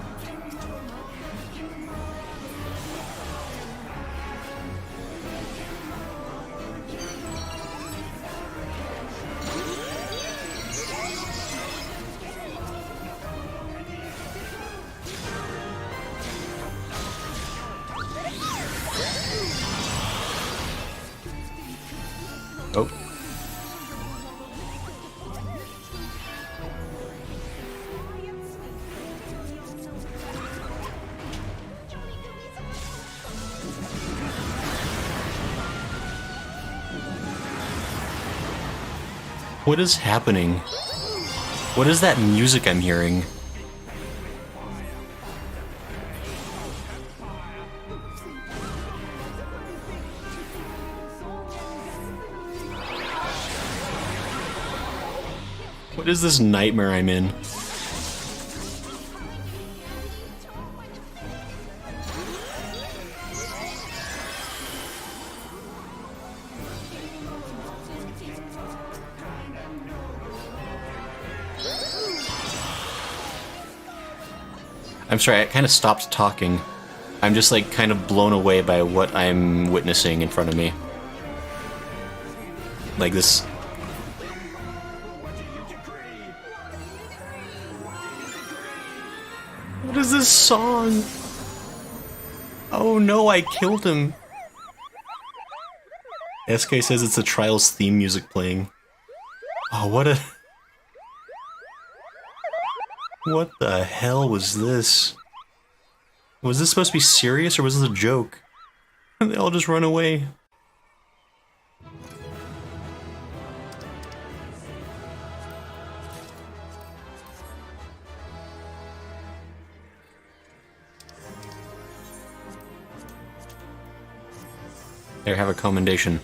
Oh. What is happening? What is that music I'm hearing? What is this nightmare I'm in? I'm sorry, I kind of stopped talking. I'm just like kind of blown away by what I'm witnessing in front of me. Like this. What is this song? Oh no, I killed him. SK says it's the Trials theme music playing. Oh, what a... What the hell was this? Was this supposed to be serious or was this a joke? They all just run away. There, have a commendation.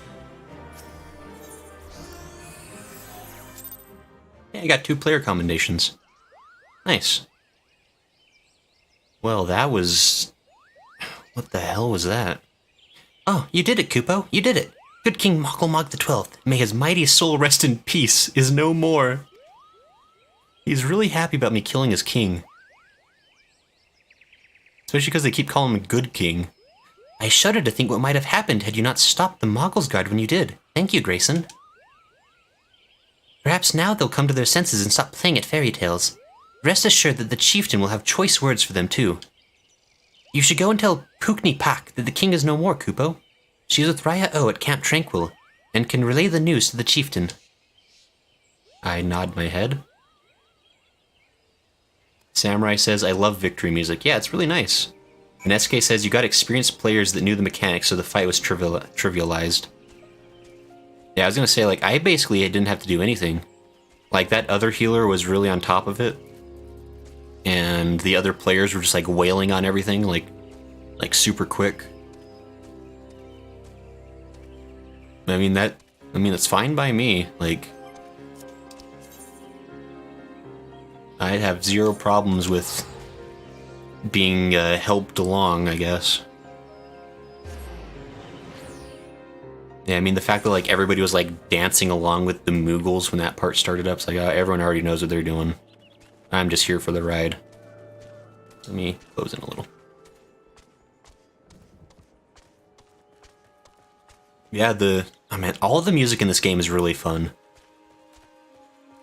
Yeah, I got 2 player commendations. Nice. Well, that was... What the hell was that? Oh, you did it, Kupo. You did it. Good King Moggle the 12th, may his mighty soul rest in peace, is no more. He's really happy about me killing his king. Especially because they keep calling him Good King. I shudder to think what might have happened had you not stopped the Moggle's Guard when you did. Thank you, Grayson. Perhaps now they'll come to their senses and stop playing at fairy tales. Rest assured that the chieftain will have choice words for them, too. You should go and tell Pookney Pak that the king is no more, Kupo. She is with Raya O at Camp Tranquil, and can relay the news to the chieftain. I nod my head. Samurai says, I love victory music. Yeah, it's really nice. And SK says, you got experienced players that knew the mechanics, so the fight was trivialized. Yeah, I was gonna say, like, I basically didn't have to do anything. Like, that other healer was really on top of it. And the other players were just, like, wailing on everything, like super quick. I mean, that's fine by me. Like, I'd have 0 problems with being helped along, I guess. Yeah, I mean, the fact that, like, everybody was, like, dancing along with the Moogles when that part started up, it's like, everyone already knows what they're doing. I'm just here for the ride. Let me close in a little. Yeah, I mean, all the music in this game is really fun.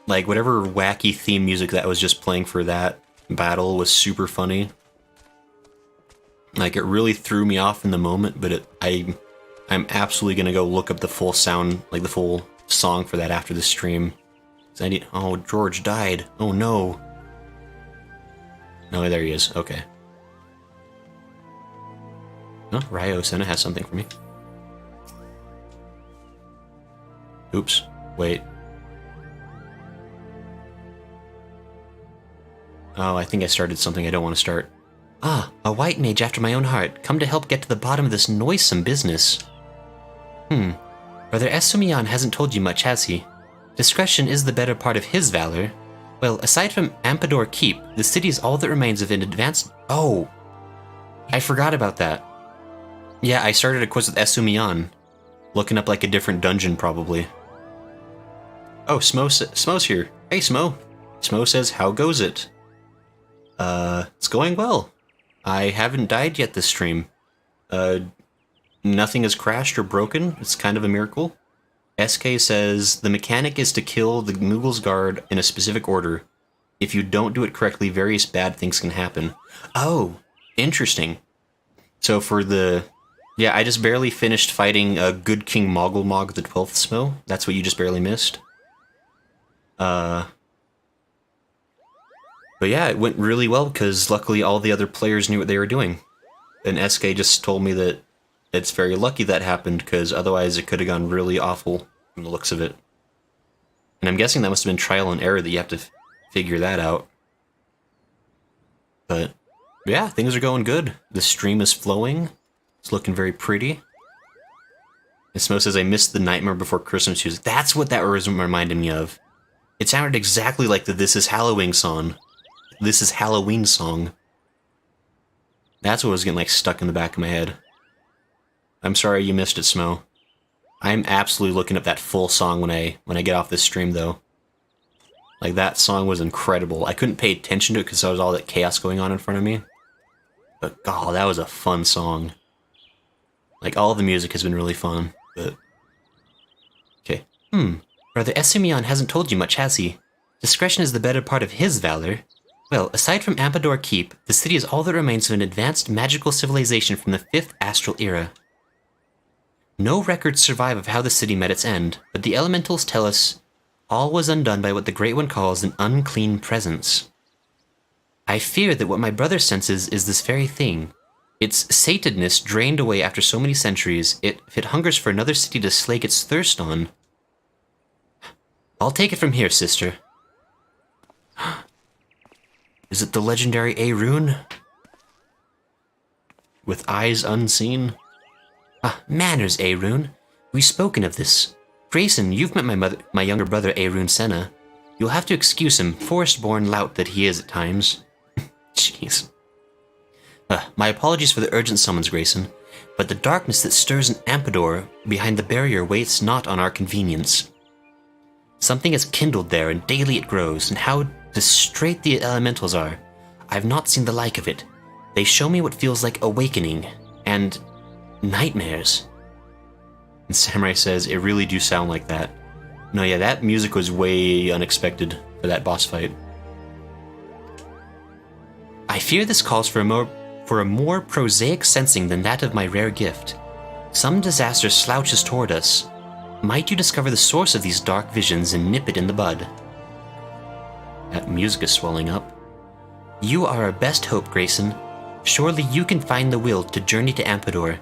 Like, whatever wacky theme music that was just playing for that battle was super funny. Like, it really threw me off in the moment, but I'm absolutely gonna go look up the full sound, like the full song for that after the stream. Oh, George died. Oh no. No, there he is. Okay. Oh, Ryo Senna has something for me. Oops. Wait. Oh, I think I started something I don't want to start. Ah, a white mage after my own heart, come to help get to the bottom of this noisome business. Brother Esumian hasn't told you much, has he? Discretion is the better part of his valor. Well, aside from Ampador Keep, the city is all that remains of an advanced... Oh! I forgot about that. Yeah, I started a quiz with Esumian. Looking up like a different dungeon, probably. Oh, Smo's here. Hey, Smo. Smo says, how goes it? It's going well. I haven't died yet this stream. Nothing has crashed or broken. It's kind of a miracle. SK says, the mechanic is to kill the Moogle's Guard in a specific order. If you don't do it correctly, various bad things can happen. Oh, interesting. So for the... Yeah, I just barely finished fighting Good King Moggle the 12th, Smo. That's what you just barely missed. But yeah, it went really well because luckily all the other players knew what they were doing. And SK just told me that it's very lucky that happened because otherwise it could have gone really awful from the looks of it. And I'm guessing that must have been trial and error that you have to figure that out. But yeah, things are going good. The stream is flowing. It's looking very pretty. And Smo says, I missed the Nightmare Before Christmas music. That's what that reminded me of. It sounded exactly like the This Is Halloween song. This Is Halloween song. That's what was getting like stuck in the back of my head. I'm sorry you missed it, Smo. I'm absolutely looking up that full song when I get off this stream, though. Like, that song was incredible. I couldn't pay attention to it because there was all that chaos going on in front of me. But god, that was a fun song. Like, all the music has been really fun, but... Okay. Brother Esimion hasn't told you much, has he? Discretion is the better part of his valor. Well, aside from Ampador Keep, the city is all that remains of an advanced magical civilization from the 5th Astral Era. No records survive of how the city met its end, but the elementals tell us all was undone by what the Great One calls an unclean presence. I fear that what my brother senses is this very thing. Its satedness drained away after so many centuries, if it hungers for another city to slake its thirst on. I'll take it from here, sister. Is it the legendary Arun? With eyes unseen? Manners, Arun. We've spoken of this. Grayson, you've met my younger brother, Arun Senna. You'll have to excuse him, forest-born lout that he is at times. Jeez. My apologies for the urgent summons, Grayson, but the darkness that stirs in Ampador behind the barrier waits not on our convenience. Something is kindled there, and daily it grows, and how distrait the elementals are. I've not seen the like of it. They show me what feels like awakening, and nightmares. And Samurai says, it really do sound like that. No, yeah, that music was way unexpected for that boss fight. I fear this calls for a more prosaic sensing than that of my rare gift. Some disaster slouches toward us. Might you discover the source of these dark visions and nip it in the bud? That music is swelling up. You are our best hope, Grayson. Surely you can find the will to journey to Ampador.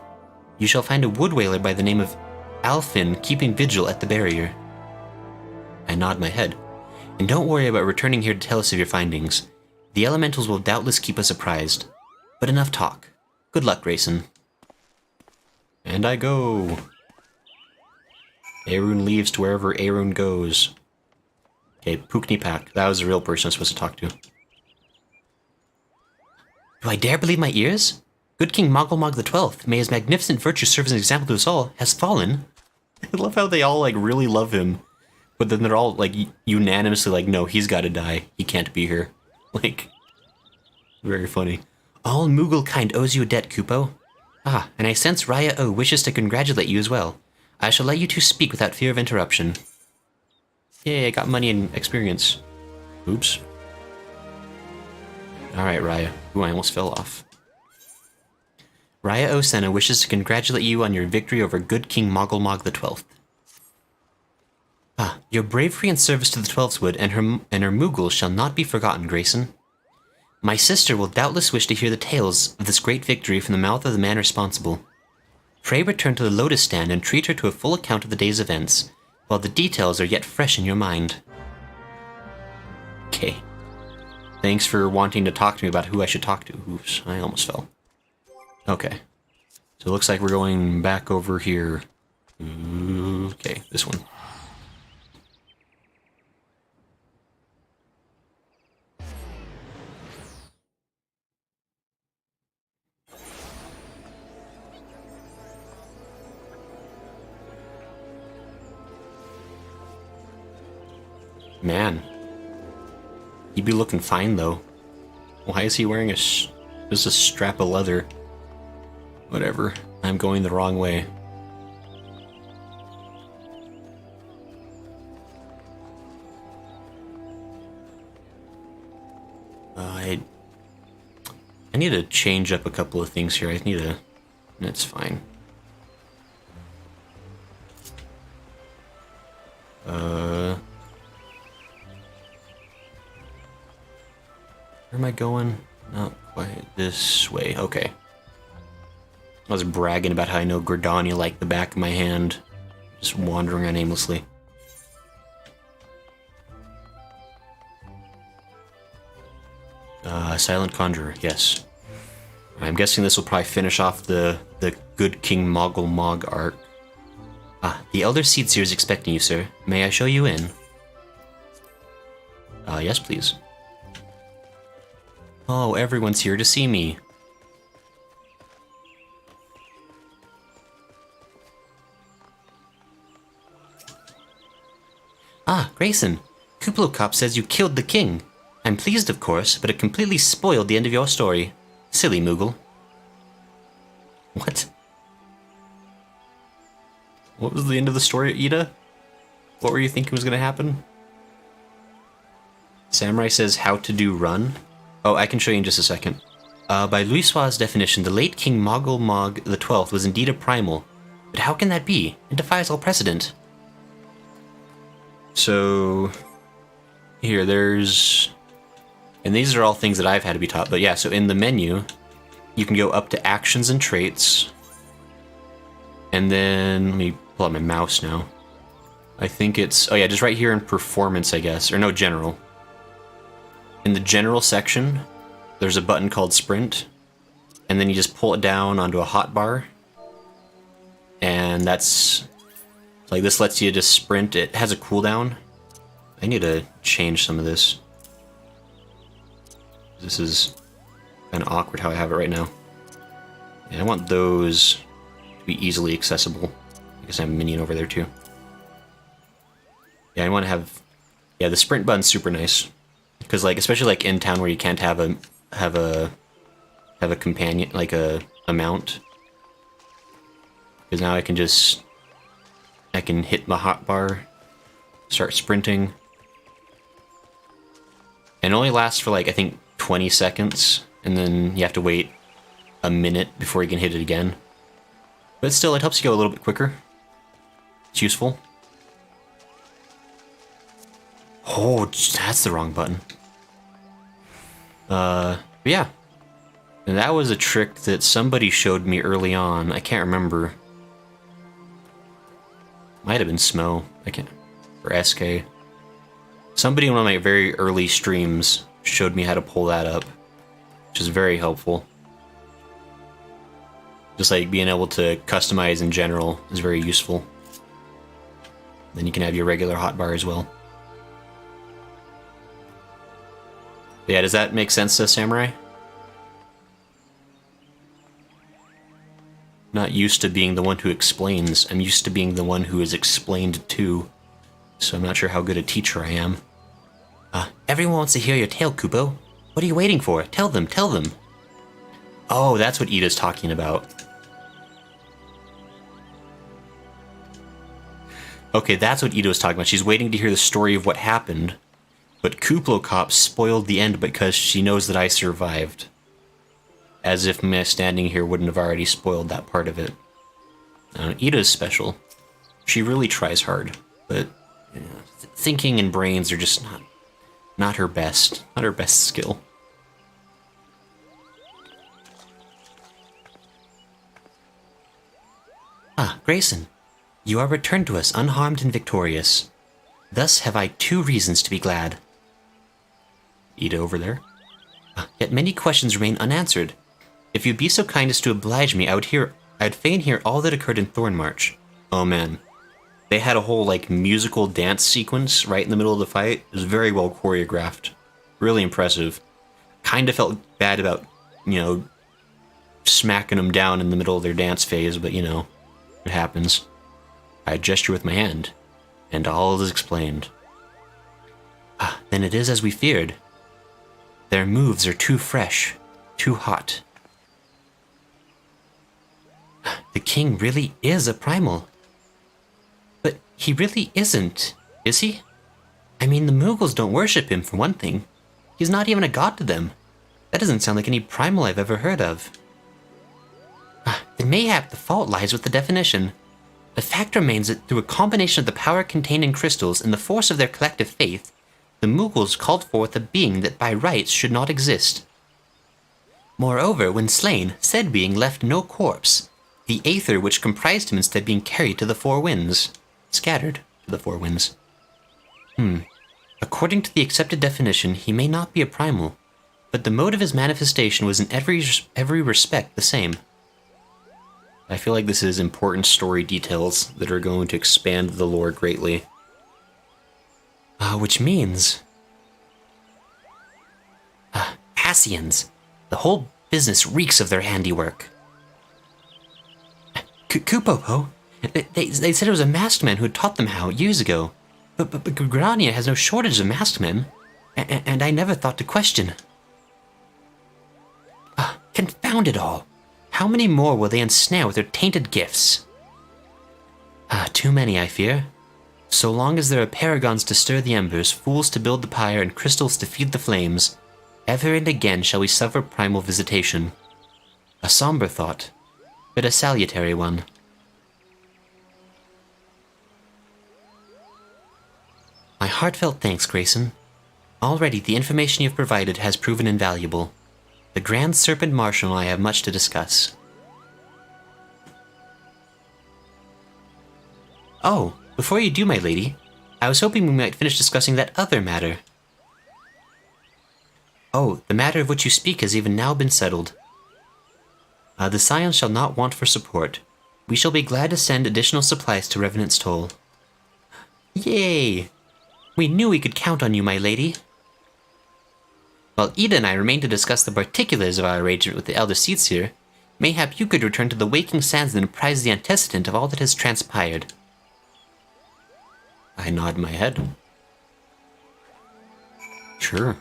You shall find a wood whaler by the name of Alfin keeping vigil at the barrier. I nod my head. And don't worry about returning here to tell us of your findings. The elementals will doubtless keep us apprised. But enough talk. Good luck, Grayson. And I go. Arun leaves to wherever Arun goes. Okay, Puknipak. That was the real person I was supposed to talk to. Do I dare believe my ears? Good King Moggle the 12th, may his magnificent virtue serve as an example to us all, has fallen. I love how they all, like, really love him. But then they're all, like, unanimously like, no, he's gotta die. He can't be here. Like, very funny. All Moogle kind owes you a debt, Kupo. And I sense Raya O wishes to congratulate you as well. I shall let you two speak without fear of interruption. Yay, I got money and experience. Oops. Alright, Raya. Ooh, I almost fell off. Raya O Senna wishes to congratulate you on your victory over good King Moggle the 12th. Your bravery and service to the Twelfthwood and her Moogle shall not be forgotten, Grayson. My sister will doubtless wish to hear the tales of this great victory from the mouth of the man responsible. Pray return to the Lotus Stand and treat her to a full account of the day's events, while the details are yet fresh in your mind. Okay. Thanks for wanting to talk to me about who I should talk to. Oops, I almost fell. Okay. So it looks like we're going back over here. Okay, this one. Man. He'd be looking fine, though. Why is he wearing just a strap of leather? Whatever. I'm going the wrong way. I need to change up a couple of things here. I need to... That's fine. Where am I going? Not quite this way. Okay. I was bragging about how I know Gridania like the back of my hand. Just wandering around aimlessly. Silent Conjurer, yes. I'm guessing this will probably finish off the Good King Moggle Mog arc. The Elder Seedseer is expecting you, sir. May I show you in? Yes, please. Oh, everyone's here to see me. Grayson. Kuplokop says you killed the king. I'm pleased, of course, but it completely spoiled the end of your story. Silly Moogle. What? What was the end of the story, Ida? What were you thinking was going to happen? Samurai says how to do run. Oh, I can show you in just a second. By Louisoix's definition, the late King Moggle Mog the 12th was indeed a primal. But how can that be? It defies all precedent. So, here, there's... And these are all things that I've had to be taught. But yeah, so in the menu, you can go up to actions and traits. And then, let me pull out my mouse now. I think it's... Oh yeah, just right here in performance, I guess. Or no, general. In the general section, there's a button called sprint. And then you just pull it down onto a hotbar. And that's... Like, this lets you just sprint. It has a cooldown. I need to change some of this. This is kind of awkward how I have it right now. Yeah, I want those to be easily accessible. I guess I have a minion over there too. Yeah, I want to have... Yeah, the sprint button's super nice. Because, like, especially like in town where you can't have a companion, like a mount. Because now I can just... I can hit my hotbar, start sprinting. And it only lasts for, like, I think 20 seconds. And then you have to wait a minute before you can hit it again. But still, it helps you go a little bit quicker. It's useful. Oh, that's the wrong button. But yeah. And that was a trick that somebody showed me early on. I can't remember. Might have been Smo. I can't. Or SK. Somebody in one of my very early streams showed me how to pull that up. Which is very helpful. Just like being able to customize in general is very useful. Then you can have your regular hotbar as well. But yeah, does that make sense to Samurai? Not used to being the one who explains. I'm used to being the one who is explained to. So I'm not sure how good a teacher I am. Everyone wants to hear your tale, Kupo. What are you waiting for? Tell them, tell them. Oh, that's what Ida's talking about. Okay, that's what Ida was talking about. She's waiting to hear the story of what happened. But Kuplo Cop spoiled the end because she knows that I survived. As if me standing here wouldn't have already spoiled that part of it. Ida's special. She really tries hard, but you know, thinking and brains are just not her best. Not her best skill. Ah, Grayson. You are returned to us unharmed and victorious. Thus have I 2 reasons to be glad. Ida over there. Yet many questions remain unanswered. If you'd be so kind as to oblige me, I'd fain hear all that occurred in Thornmarch. Oh man. They had a whole, like, musical dance sequence right in the middle of the fight. It was very well choreographed. Really impressive. Kinda felt bad about, you know, smacking them down in the middle of their dance phase, but you know, it happens. I gesture with my hand, and all is explained. Then it is as we feared. Their moves are too fresh, too hot. The king really is a primal. But he really isn't, is he? I mean, the Moogles don't worship him, for one thing. He's not even a god to them. That doesn't sound like any primal I've ever heard of. Then mayhap the fault lies with the definition. The fact remains that through a combination of the power contained in crystals and the force of their collective faith, the Moogles called forth a being that by rights should not exist. Moreover, when slain, said being left no corpse, the aether which comprised him instead being carried to the 4 winds. Scattered to the 4 winds. According to the accepted definition, he may not be a primal, but the mode of his manifestation was in every respect the same. I feel like this is important story details that are going to expand the lore greatly. Which means... Asians. The whole business reeks of their handiwork. Kupopo? They said it was a masked man who had taught them how years ago. But Grania has no shortage of masked men. And I never thought to question. Confound it all. How many more will they ensnare with their tainted gifts? Too many, I fear. So long as there are paragons to stir the embers, fools to build the pyre, and crystals to feed the flames, ever and again shall we suffer primal visitation. A somber thought, but a salutary one. My heartfelt thanks, Grayson. Already the information you've provided has proven invaluable. The Grand Serpent Marshal and I have much to discuss. Oh, before you do, my lady, I was hoping we might finish discussing that other matter. Oh, the matter of which you speak has even now been settled. The Scions shall not want for support. We shall be glad to send additional supplies to Revenant's Toll. Yay! We knew we could count on you, my lady. While Ida and I remain to discuss the particulars of our arrangement with the Elder Seatseer, mayhap you could return to the Waking Sands and apprise the antecedent of all that has transpired. I nod my head. Sure.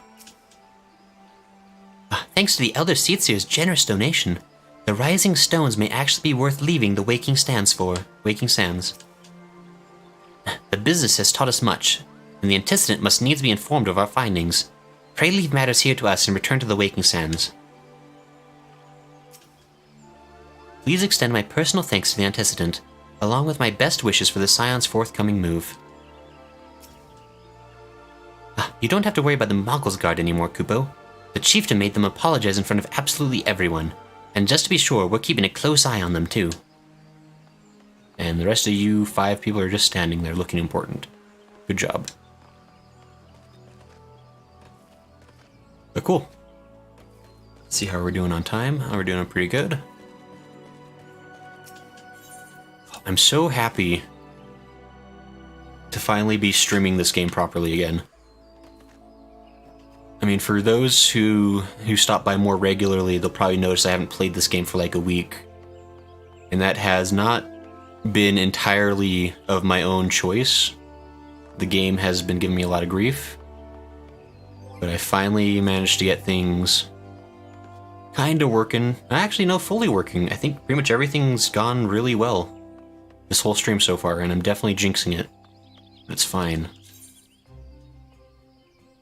Thanks to the Elder Seatseer's generous donation, the Rising Stones may actually be worth leaving the Waking Sands for. Waking Sands. The business has taught us much, and the antecedent must needs be informed of our findings. Pray leave matters here to us and return to the Waking Sands. Please extend my personal thanks to the antecedent, along with my best wishes for the Scion's forthcoming move. You don't have to worry about the Moggle's Guard anymore, Kupo. The chieftain made them apologize in front of absolutely everyone, and just to be sure, we're keeping a close eye on them too. And the rest of you 5 people are just standing there looking important. Good job. But cool. Let's see how we're doing on time. We're doing pretty good. I'm so happy to finally be streaming this game properly again. I mean, for those who stop by more regularly, they'll probably notice I haven't played this game for like a week. And that has not been entirely of my own choice. The game has been giving me a lot of grief. But I finally managed to get things kind of working. Actually, no, fully working. I think pretty much everything's gone really well this whole stream so far, and I'm definitely jinxing it. But it's fine.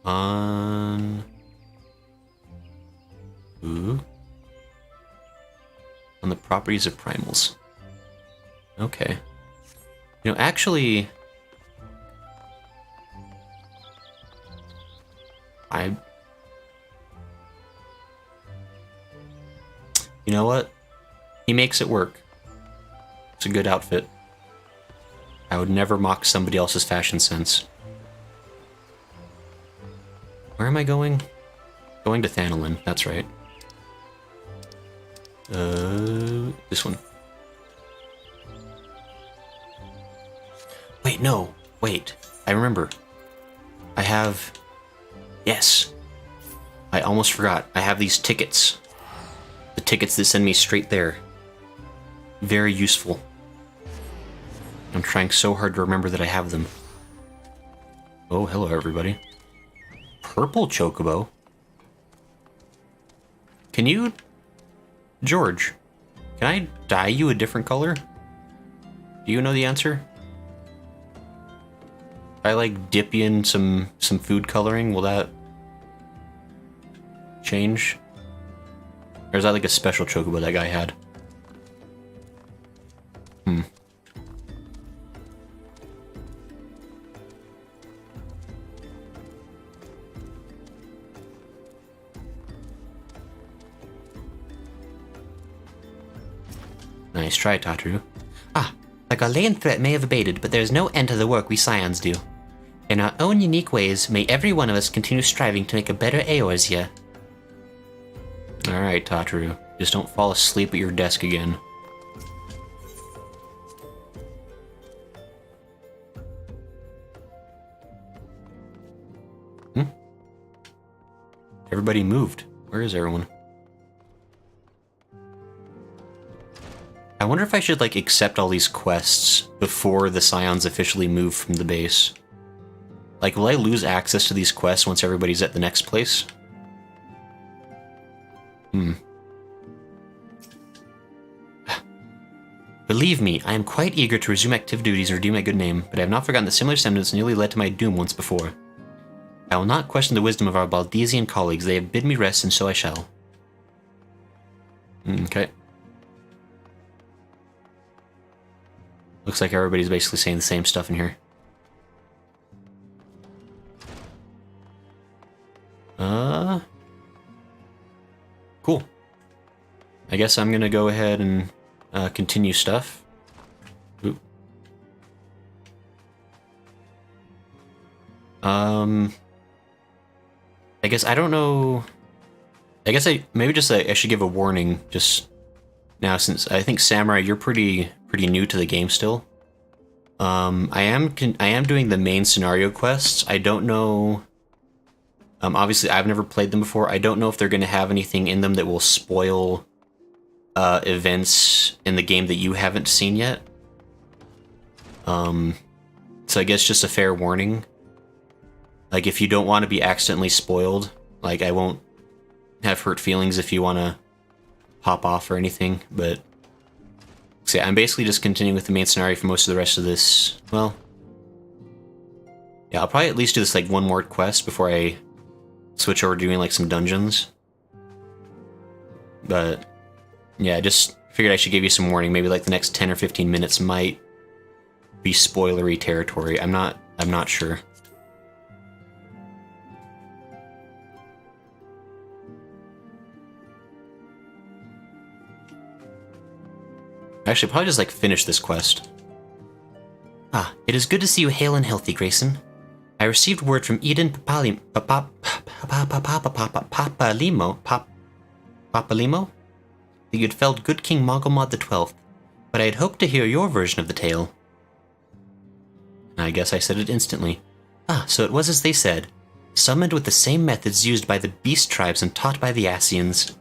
On the properties of primals. Okay. You know, actually, you know what? He makes it work. It's a good outfit. I would never mock somebody else's fashion sense. Where am I going? Going to Thanolin, that's right. This one. Wait, no. Wait. I remember. I have... Yes. I almost forgot. I have these tickets. The tickets that send me straight there. Very useful. I'm trying so hard to remember that I have them. Oh, hello everybody. Purple chocobo? Can you... George, can I dye you a different color? Do you know the answer? If I like dip you in some food coloring, will that change? Or is that like a special chocobo that guy had? Nice try, Tatru. The Gaulean threat may have abated, but there is no end to the work we Scions do. In our own unique ways, may every one of us continue striving to make a better Eorzea. Alright, Tatru. Just don't fall asleep at your desk again. Everybody moved. Where is everyone? I wonder if I should, like, accept all these quests before the Scions officially move from the base. Like, will I lose access to these quests once everybody's at the next place? Believe me, I am quite eager to resume active duties and redeem my good name, but I have not forgotten that similar sentiments nearly led to my doom once before. I will not question the wisdom of our Baldesian colleagues. They have bid me rest, and so I shall. Okay. Looks like everybody's basically saying the same stuff in here. Cool. I guess I'm gonna go ahead and continue stuff. Oop. I guess I don't know. I guess I should give a warning just now, since I think Samurai, you're pretty new to the game still. I am doing the main scenario quests. I don't know. Obviously, I've never played them before. I don't know if they're going to have anything in them that will spoil events in the game that you haven't seen yet. So I guess just a fair warning. Like, if you don't want to be accidentally spoiled, like, I won't have hurt feelings if you want to hop off or anything, but see, I'm basically just continuing with the main scenario for most of the rest of this. Well, yeah, I'll probably at least do this like one more quest before I switch over to doing like some dungeons. But yeah, just figured I should give you some warning. Maybe like the next 10 or 15 minutes might be spoilery territory. I'm not sure. Actually, probably just like finish this quest. Ah, it is good to see you hale and healthy, Grayson. I received word from Eden Papalimo that you'd felled good King Moggle the 12th, but I had hoped to hear your version of the tale. I guess I said it instantly. Ah, so it was as they said, summoned with the same methods used by the beast tribes and taught by the Asians.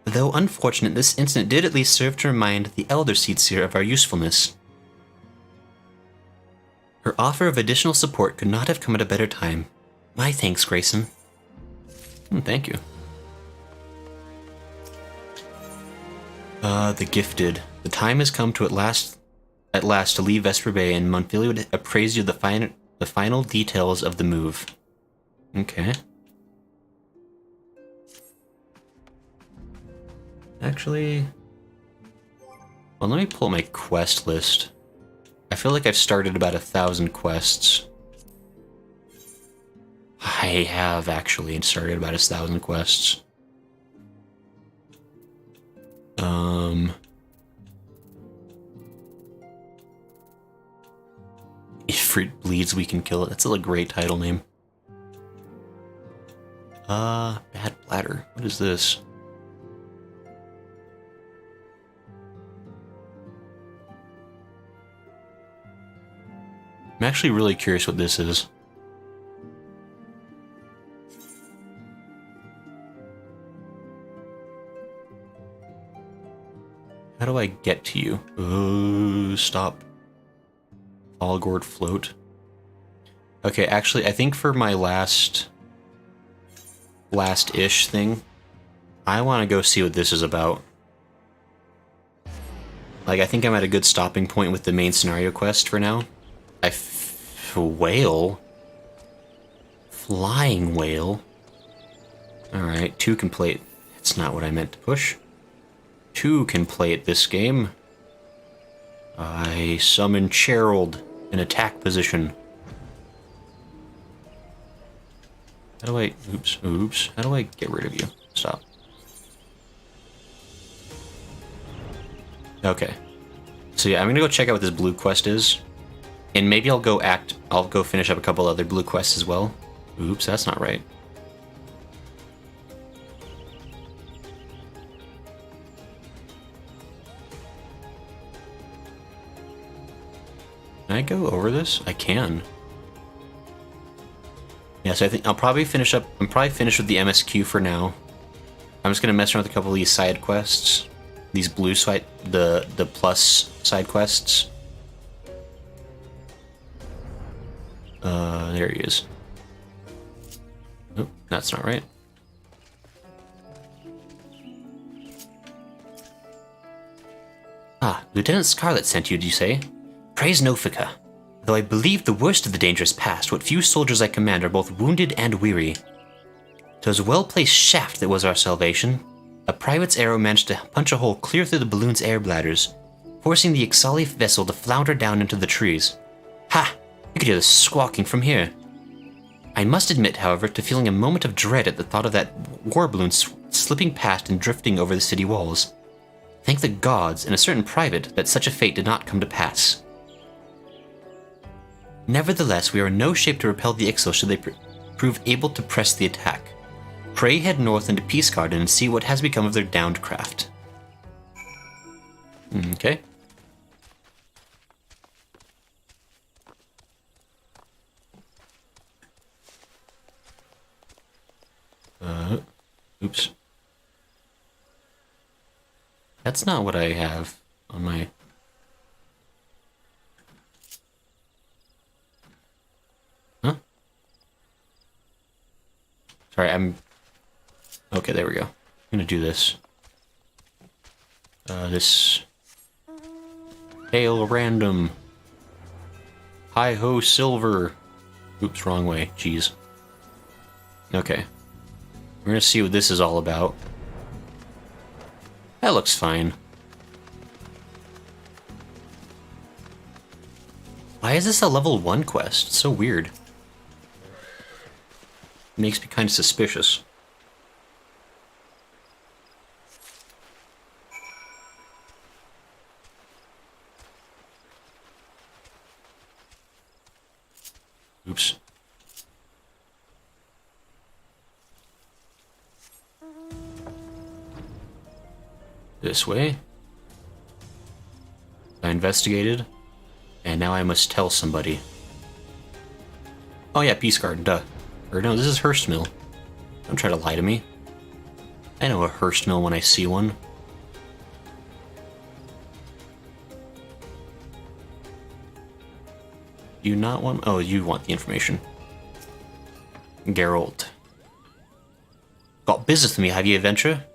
Though unfortunate, this incident did at least serve to remind the Elder Seedseer of our usefulness. Her offer of additional support could not have come at a better time. My thanks, Grayson. Thank you. The Gifted. The time has come to at last to leave Vesper Bay, and Monfili would appraise you of the final details of the move. Okay. Actually, well, let me pull my quest list. I feel like I've started about 1,000 quests. I have actually started about 1,000 quests. If it bleeds, we can kill it. That's a great title name. Mad Bladder. What is this? I'm actually really curious what this is. How do I get to you? Oh, stop. Allgourd float. Okay, actually, I think for my last-ish thing, I want to go see what this is about. Like, I think I'm at a good stopping point with the main scenario quest for now. Whale? Flying whale? Alright, 2 can play it. That's not what I meant to push. 2 can play it this game. I summon Gerald in attack position. How do I... Oops. How do I get rid of you? Stop. Okay. So yeah, I'm gonna go check out what this blue quest is. And maybe I'll go finish up a couple other blue quests as well. Oops, that's not right. Can I go over this? I can. Yeah, so I think I'll probably finish up. I'm probably finished with the MSQ for now. I'm just gonna mess around with a couple of these side quests. These blue side, the plus side quests. There he is. Oh, that's not right. Ah, Lieutenant Scarlet sent you, did you say? Praise Nofika. Though I believe the worst of the danger is past, what few soldiers I command are both wounded and weary. 'Twas a well-placed shaft that was our salvation. A private's arrow managed to punch a hole clear through the balloon's air bladders, forcing the Ixal vessel to flounder down into the trees. Ha! You could hear the squawking from here. I must admit, however, to feeling a moment of dread at the thought of that war balloon slipping past and drifting over the city walls. Thank the gods and a certain private that such a fate did not come to pass. Nevertheless, we are in no shape to repel the Ixal should they prove able to press the attack. Pray head north into Peace Garden and see what has become of their downed craft. Okay. Oops. That's not what I have on my... Huh? Sorry, Okay, there we go. I'm gonna do this. This... Hail random. Hi-ho silver. Oops, wrong way. Jeez. Okay. We're gonna see what this is all about. That looks fine. Why is this a level 1 quest? It's so weird. Makes me kind of suspicious. Oops. This way. I investigated, and now I must tell somebody. Oh yeah, Peace Garden, duh. Or no, this is Hearst Mill. Don't try to lie to me. I know a Hearst Mill when I see one. You not want... Oh, you want the information. Geralt. Got business with me, have you, adventure?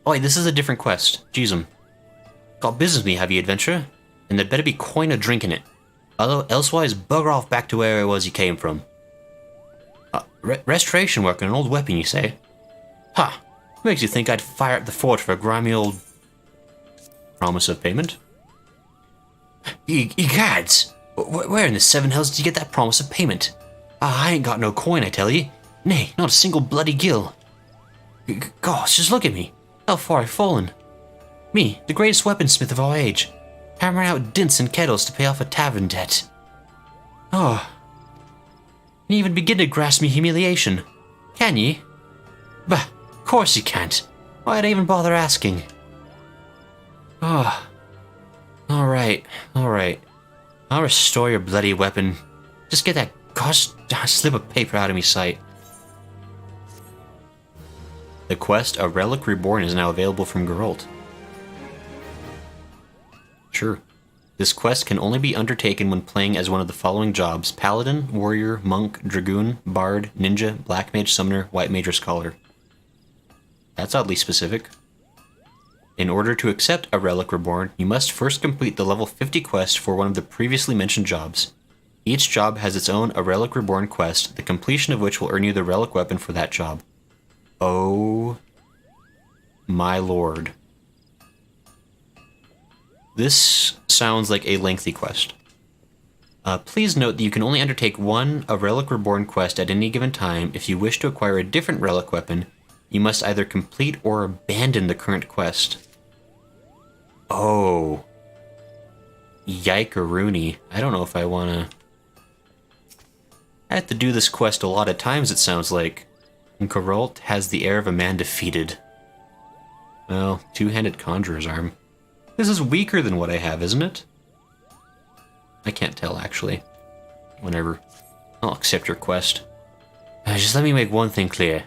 Oh wait, this is a different quest. Jeezum. Got business with me, have you, adventure? And there better be coin or drink in it. Elsewise, bugger off back to where it was you came from. Restoration work on an old weapon, you say? Ha! Makes you think I'd fire up the fort for a grimy old... promise of payment? Egads! Where in the seven hells did you get that promise of payment? I ain't got no coin, I tell ye. Nay, not a single bloody gill. Gosh, just look at me. How far I've fallen. Me, the greatest weaponsmith of our age, hammering out dints and kettles to pay off a tavern debt. Oh. Can't even begin to grasp me humiliation. Can ye? Bah, of course you can't. Why'd I even bother asking? Oh. Alright. I'll restore your bloody weapon. Just get that gosh slip of paper out of me sight. The quest, A Relic Reborn, is now available from Geralt. Sure. This quest can only be undertaken when playing as one of the following jobs: Paladin, Warrior, Monk, Dragoon, Bard, Ninja, Black Mage, Summoner, White Mage, or Scholar. That's oddly specific. In order to accept A Relic Reborn, you must first complete the level 50 quest for one of the previously mentioned jobs. Each job has its own A Relic Reborn quest, the completion of which will earn you the relic weapon for that job. Oh my lord. This sounds like a lengthy quest. Please note that you can only undertake one A Relic Reborn quest at any given time. If you wish to acquire a different relic weapon, you must either complete or abandon the current quest. Oh. Yike-a-rooney. I don't know if I wanna... I have to do this quest a lot of times, it sounds like. Geralt has the air of a man defeated. Well, two-handed conjurer's arm. This is weaker than what I have, isn't it? I can't tell, actually. Whatever. I'll accept your quest. Just let me make one thing clear.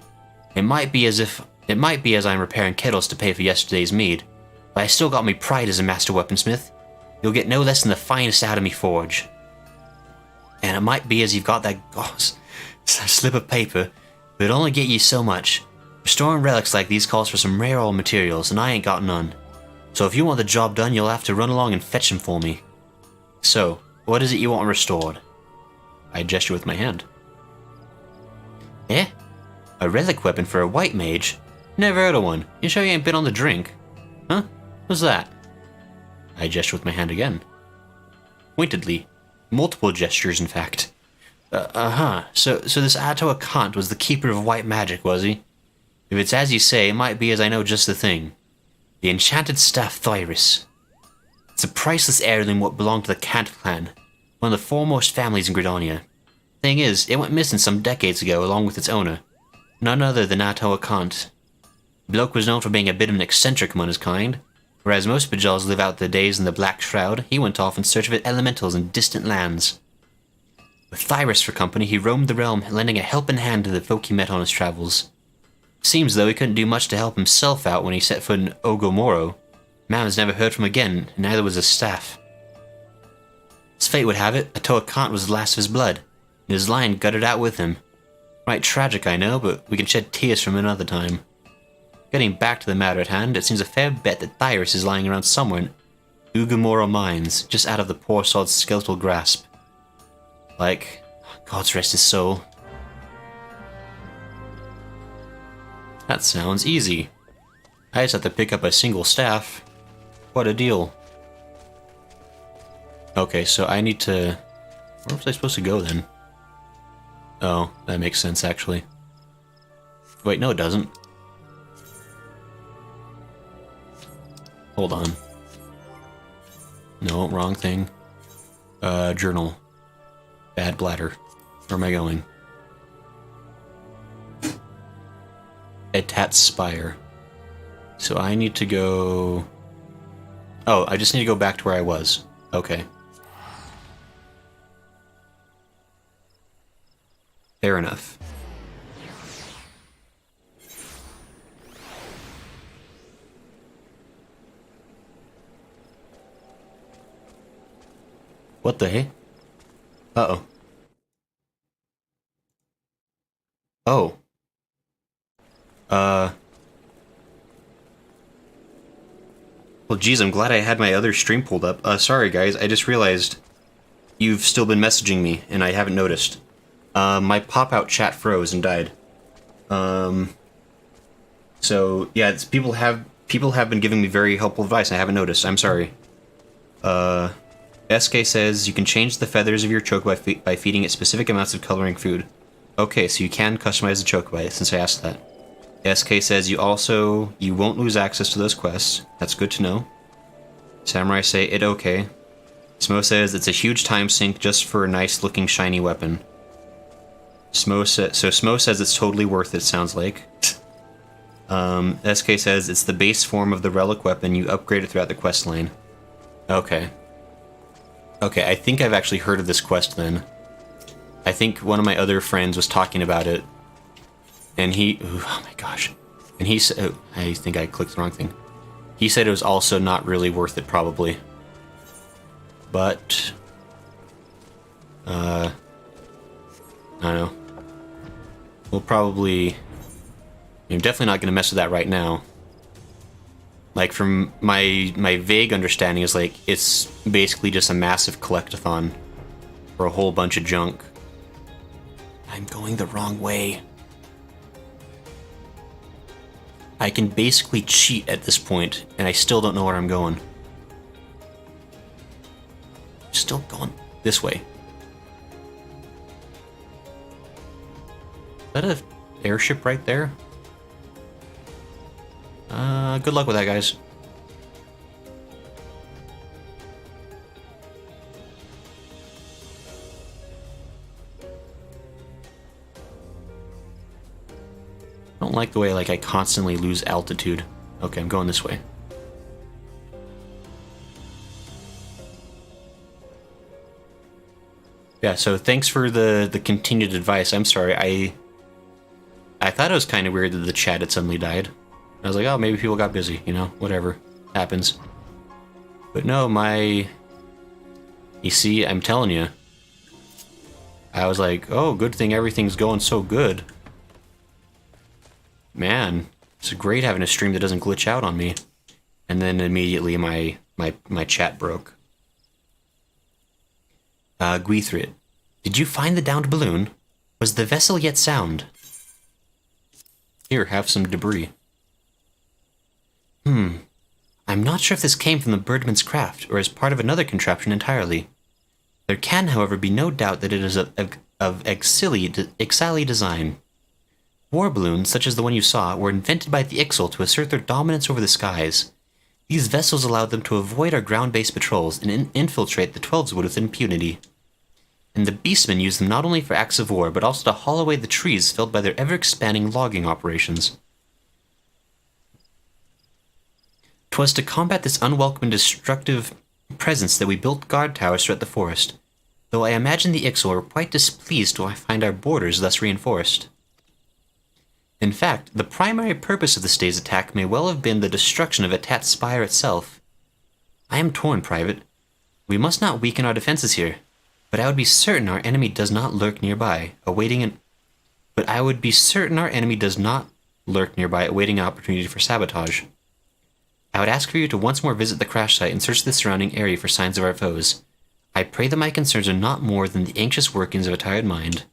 It might be as I'm repairing kettles to pay for yesterday's mead, but I still got me pride as a master weaponsmith. You'll get no less than the finest out of me forge. And it might be as you've got that slip of paper, but it'll only get you so much. Restoring relics like these calls for some rare old materials, and I ain't got none. So if you want the job done, you'll have to run along and fetch him for me. So, what is it you want restored? I gesture with my hand. Eh? A relic weapon for a white mage? Never heard of one. You sure you ain't been on the drink? Huh? What's that? I gesture with my hand again. Pointedly. Multiple gestures, in fact. So this Atoa Kant was the keeper of white magic, was he? If it's as you say, it might be, as I know just the thing. The enchanted staff Thyrus. It's a priceless heirloom what belonged to the Kant clan, one of the foremost families in Gredonia. Thing is, it went missing some decades ago along with its owner. None other than Atoa Kant. Bloke was known for being a bit of an eccentric among his kind. Whereas most Bajals live out their days in the Black Shroud, he went off in search of elementals in distant lands. With Thyrus for company, he roamed the realm, lending a helping hand to the folk he met on his travels. Seems though he couldn't do much to help himself out when he set foot in Ogomoro. Man was never heard from again, and neither was his staff. As fate would have it, Atoa Kant was the last of his blood, and his line gutted out with him. Right tragic, I know, but we can shed tears from another time. Getting back to the matter at hand, it seems a fair bet that Thyrus is lying around somewhere in Ugumoro Mines, just out of the poor sod's skeletal grasp. Like, God's rest his soul. That sounds easy. I just have to pick up a single staff. What a deal. Okay, so I need to... Where was I supposed to go then? Oh, that makes sense actually. Wait, no it doesn't. Hold on. No, wrong thing. Journal. Mad Bladder. Where am I going? Etat Spire. So I need to go... Oh, I just need to go back to where I was. Okay. Fair enough. What the heck? Uh-oh. Oh. Well, geez, I'm glad I had my other stream pulled up. Sorry, guys, I just realized you've still been messaging me, and I haven't noticed. My pop-out chat froze and died. So, yeah, people have been giving me very helpful advice, and I haven't noticed. I'm sorry. SK says you can change the feathers of your chocobo by feeding it specific amounts of coloring food. Okay, so you can customize the chocobo, since I asked that. SK says you won't lose access to those quests. That's good to know. Samurai say it okay. Smo says it's a huge time sink just for a nice looking shiny weapon. Smo says it's totally worth it, sounds like. SK says it's the base form of the relic weapon, you upgrade it throughout the quest line. Okay. Okay, I think I've actually heard of this quest then. I think one of my other friends was talking about it. And oh my gosh. And he said, oh, I think I clicked the wrong thing. He said it was also not really worth it, probably. But, I don't know. We'll probably, I'm definitely not going to mess with that right now. Like, from my vague understanding is, like, it's basically just a massive collectathon for a whole bunch of junk. I'm going the wrong way. I can basically cheat at this point, and I still don't know where I'm going. Still going this way. Is that an airship right there? Good luck with that, guys. I don't like the way, like, I constantly lose altitude. Okay, I'm going this way. Yeah, so thanks for the continued advice. I'm sorry, I thought it was kind of weird that the chat had suddenly died. I was like, oh, maybe people got busy, you know, whatever. Happens. But no, you see, I'm telling you. I was like, oh, good thing everything's going so good. Man, it's great having a stream that doesn't glitch out on me. And then immediately my chat broke. Gwythrit, did you find the downed balloon? Was the vessel yet sound? Here, have some debris. I'm not sure if this came from the birdman's craft, or is part of another contraption entirely. There can, however, be no doubt that it is of Ixali design. War balloons, such as the one you saw, were invented by the Ixal to assert their dominance over the skies. These vessels allowed them to avoid our ground-based patrols and infiltrate the Twelveswood with impunity. And the beastmen used them not only for acts of war, but also to haul away the trees felled by their ever-expanding logging operations. 'Twas to combat this unwelcome and destructive presence that we built guard towers throughout the forest, though I imagine the Ixal were quite displeased to find our borders thus reinforced. In fact, the primary purpose of this day's attack may well have been the destruction of Atat's spire itself. I am torn, Private. We must not weaken our defenses here, but I would be certain our enemy does not lurk nearby, awaiting an opportunity for sabotage. I would ask for you to once more visit the crash site and search the surrounding area for signs of our foes. I pray that my concerns are not more than the anxious workings of a tired mind.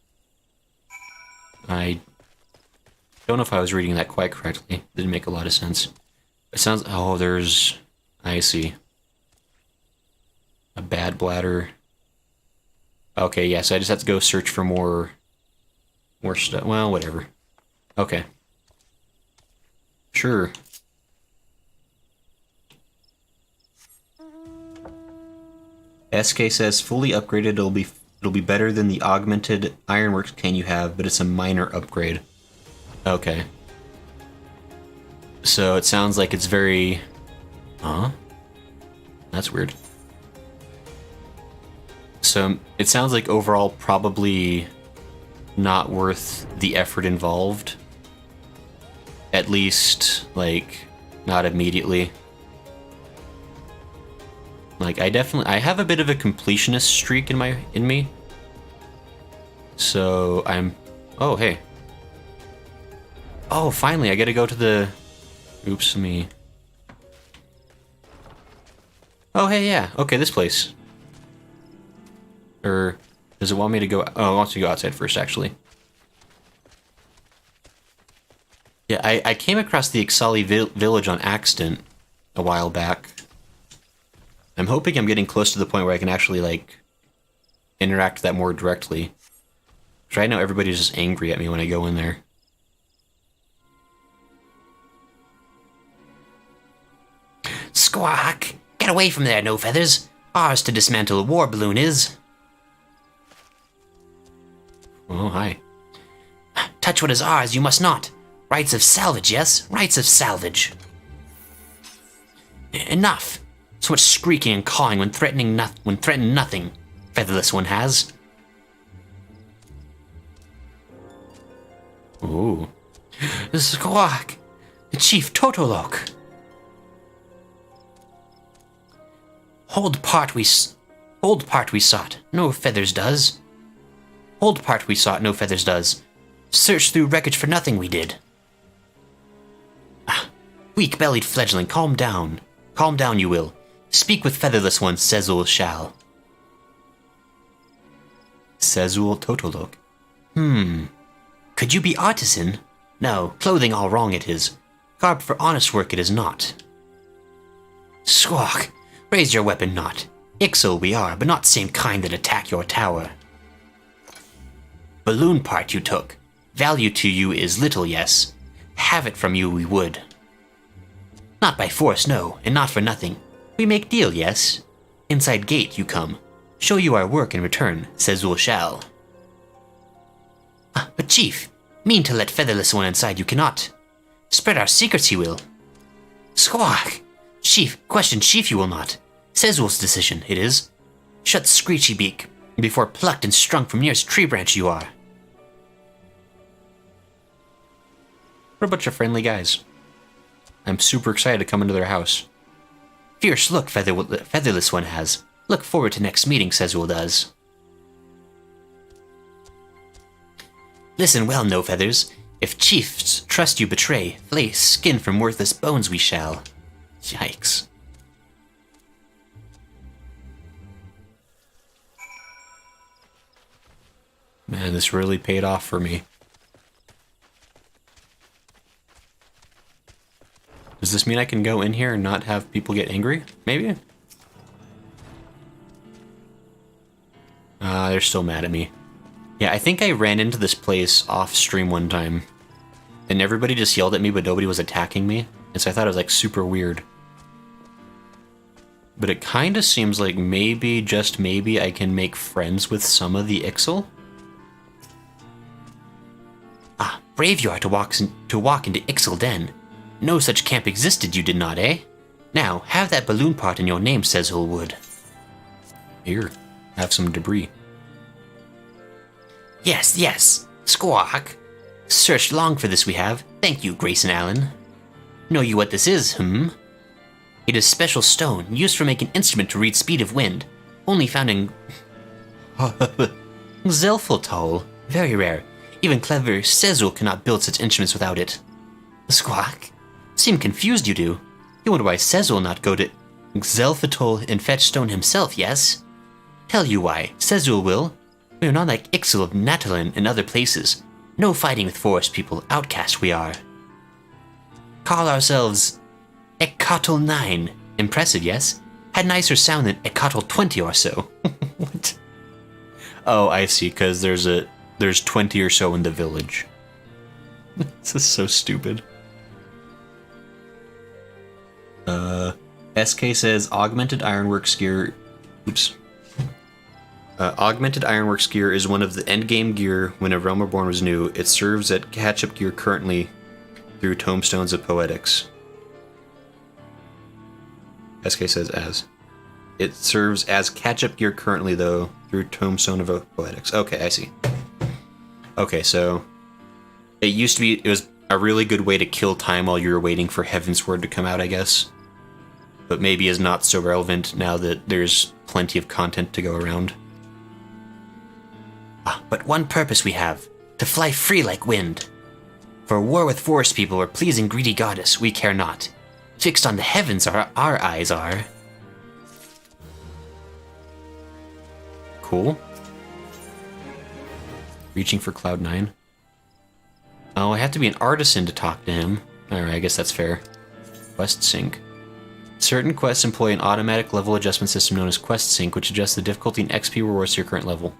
I don't know if I was reading that quite correctly. Didn't make a lot of sense. It sounds... Oh, there's... I see. A Mad Bladder. Okay, yeah, so I just have to go search for more stuff. Well, whatever. Okay. Sure. SK says, fully upgraded, it'll be better than the augmented ironworks can you have, but it's a minor upgrade. Okay. So it sounds like it's very... Huh? That's weird. So it sounds like overall probably not worth the effort involved. At least, like, not immediately. Like, I have a bit of a completionist streak in me. So I'm... Oh, hey. Oh, finally, I get to go to the... Oops, me. Oh, hey, yeah. Okay, this place. Or does it want me to go... Oh, it wants me to go outside first, actually. Yeah, I came across the Ixali village on accident a while back. I'm hoping I'm getting close to the point where I can actually, like, interact with that more directly. Because right now everybody's just angry at me when I go in there. Squawk! Get away from there, No Feathers. Ours to dismantle a war balloon is. Oh, hi. Touch what is ours, you must not. Rights of salvage, yes? Rights of salvage. Enough. So much squeaking and cawing when threatening nothing. Featherless one has. Ooh. Squawk! Chief Totolok! Hold part we sought, no feathers does. Hold part we sought, no feathers does. Search through wreckage for nothing we did. Weak-bellied fledgling, calm down. Calm down, you will. Speak with featherless one, Sezul shall. Sezul Totolok. Could you be artisan? No, clothing all wrong it is. Garb for honest work it is not. Squawk! Raise your weapon not. Ixal we are, but not same kind that attack your tower. Balloon part you took. Value to you is little, yes. Have it from you we would. Not by force, no, and not for nothing. We make deal, yes. Inside gate you come. Show you our work in return, Sezul shall. But chief, mean to let featherless one inside you cannot. Spread our secrets he will. Squawk! Chief, question chief you will not. Sezul's decision, it is. Shut screechy beak, before plucked and strung from nearest tree branch you are. What a bunch of friendly guys. I'm super excited to come into their house. Fierce look featherless one has. Look forward to next meeting, Sezul does. Listen well, No Feathers. If chiefs trust you betray, flay skin from worthless bones we shall. Yikes. Man, this really paid off for me. Does this mean I can go in here and not have people get angry? Maybe? They're still mad at me. Yeah, I think I ran into this place off stream one time. And everybody just yelled at me, but nobody was attacking me. And so I thought it was like super weird. But it kind of seems like maybe, just maybe, I can make friends with some of the Ixal. Ah, brave you are to walk into Ixal Den. No such camp existed, you did not, eh? Now, have that balloon part in your name, says Hulwood. Here, have some debris. Yes, yes. Squawk. Searched long for this we have. Thank you, Grayson Allen. Know you what this is, It is special stone, used for making instrument to read speed of wind. Only found in... Zelfotol. Very rare. Even clever Sezul cannot build such instruments without it. Squawk. Seem confused you do. You wonder why Sezul not go to Zelfotol and fetch stone himself, yes? Tell you why. Sezul will. We are not like Ixal of Natalin and other places. No fighting with forest people, outcast we are. Call ourselves Ekatl 9. Impressive, yes? Had nicer sound than Ekatl 20 or so. What? Oh, I see, because there's 20 or so in the village. This is so stupid. SK says augmented ironworks gear. Oops. Augmented Ironworks gear is one of the endgame gear when A Realm Reborn was new. It serves as catch-up gear currently through Tomestones of Poetics. SK says as. It serves as catch-up gear currently, though, through Tombstone of Poetics. Okay, I see. Okay, so it used to be, it was a really good way to kill time while you were waiting for Heavensward to come out, I guess. But maybe is not so relevant now that there's plenty of content to go around. Ah, but one purpose we have, to fly free like wind. For war with forest people or pleasing greedy goddess, we care not. Fixed on the heavens our eyes are. Cool. Reaching for Cloud 9. Oh, I have to be an artisan to talk to him. Alright, I guess that's fair. Quest sync. Certain quests employ an automatic level adjustment system known as Quest Sync, which adjusts the difficulty and XP rewards to your current level.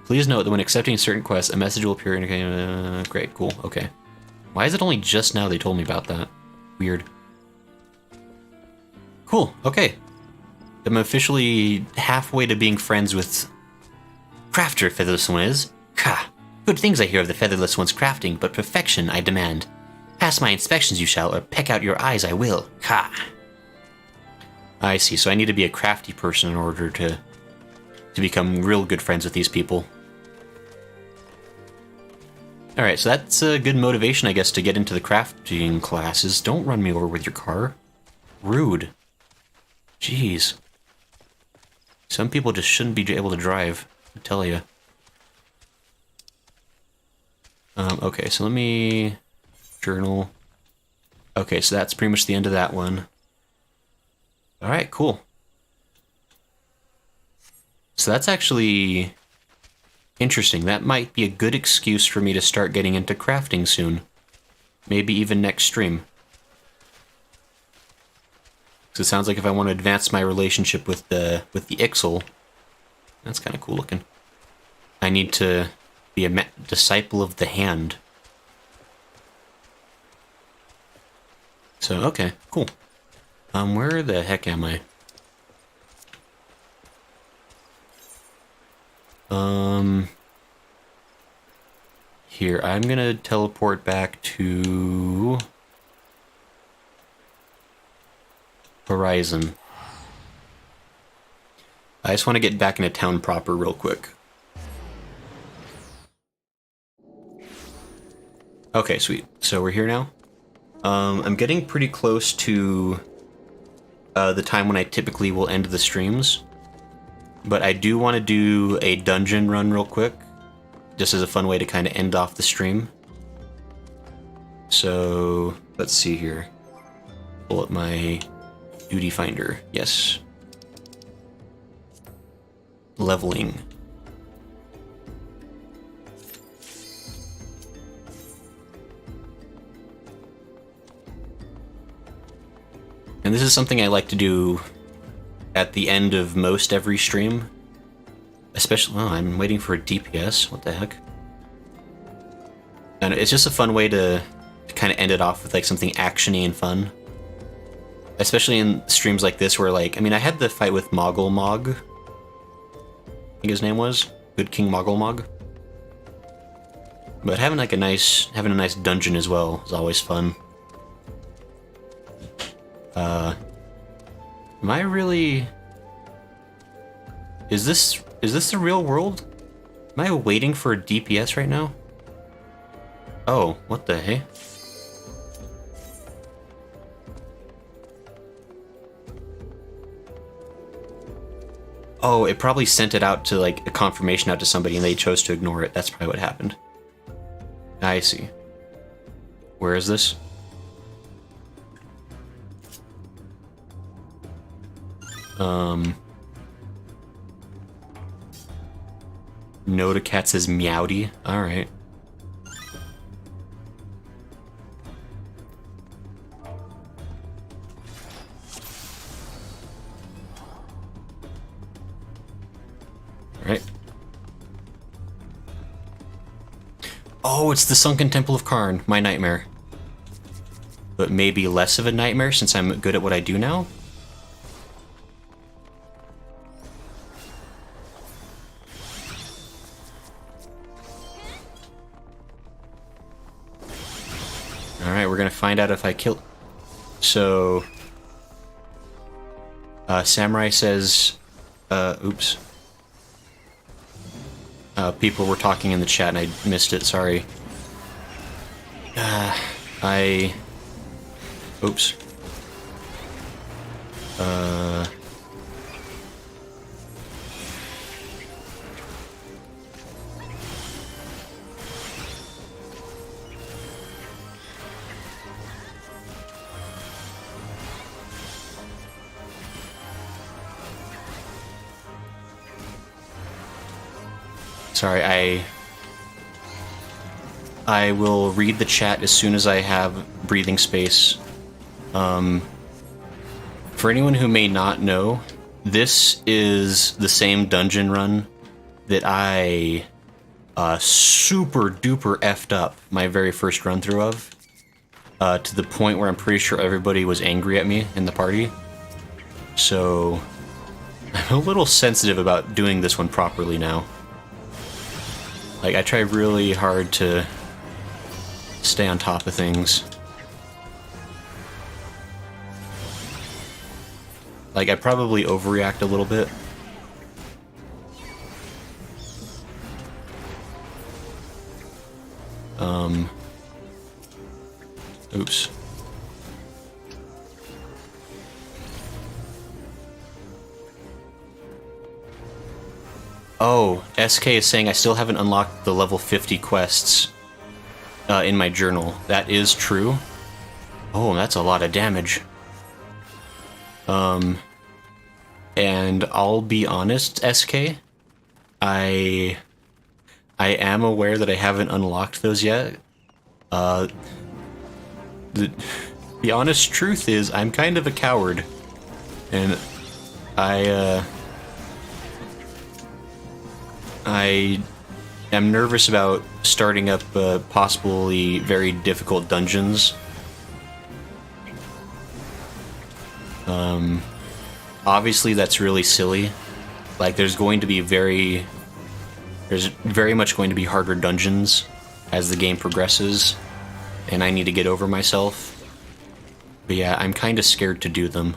Please note that when accepting certain quests, a message will appear indicating... great, cool, okay. Why is it only just now they told me about that? Weird. Cool, okay. I'm officially halfway to being friends with... Crafter, Featherless One is. Ha! Good things I hear of the Featherless One's crafting, but perfection I demand. Pass my inspections you shall, or peck out your eyes I will. Ha! I see, so I need to be a crafty person in order to become real good friends with these people. Alright, so that's a good motivation, I guess, to get into the crafting classes. Don't run me over with your car. Rude. Jeez. Some people just shouldn't be able to drive, I tell you. Okay, so let me... journal. Okay, so that's pretty much the end of that one. Alright, cool. So that's actually interesting. That might be a good excuse for me to start getting into crafting soon. Maybe even next stream. Because it sounds like if I want to advance my relationship with the Ixal, that's kind of cool looking. I need to be a disciple of the hand. So, okay, cool. Where the heck am I? Here, I'm gonna teleport back to Horizon. I just want to get back into town proper real quick. Okay, sweet. So we're here now. I'm getting pretty close to the time when I typically will end the streams. But I do want to do a dungeon run real quick, just as a fun way to kind of end off the stream. So, let's see here. pull up my duty finder. Yes. Leveling. And this is something I like to do at the end of most every stream. Especially, oh, I'm waiting for a DPS. What the heck? And it's just a fun way to kind of end it off with like something actiony and fun. Especially in streams like this where like, I mean, I had the fight with Moggle Mog. I think his name was Good King Moggle Mog. But having a nice dungeon as well is always fun. Am I really... Is this the real world? Am I waiting for a DPS right now? Oh, what the hey? Oh, it probably sent it out to like a confirmation out to somebody and they chose to ignore it. That's probably what happened. I see. Where is this? Noda Cat says meowdy. Alright. Alright. Oh, it's the Sunken Temple of Karn, my nightmare. But maybe less of a nightmare since I'm good at what I do now? Alright, we're gonna find out if I kill... So... Samurai says... oops. People were talking in the chat and I missed it, sorry. Oops. Sorry, I will read the chat as soon as I have breathing space. For anyone who may not know, this is the same dungeon run that I super duper effed up my very first run through of, to the point where I'm pretty sure everybody was angry at me in the party. So I'm a little sensitive about doing this one properly now. Like, I try really hard to stay on top of things. Like, I probably overreact a little bit. Oops. Oh, SK is saying I still haven't unlocked the level 50 quests in my journal. That is true. Oh, that's a lot of damage. And I'll be honest, SK, I am aware that I haven't unlocked those yet. The honest truth is I'm kind of a coward, and I am nervous about starting up possibly very difficult dungeons. Obviously that's really silly. Like, there's very much going to be harder dungeons as the game progresses, and I need to get over myself. But yeah, I'm kind of scared to do them.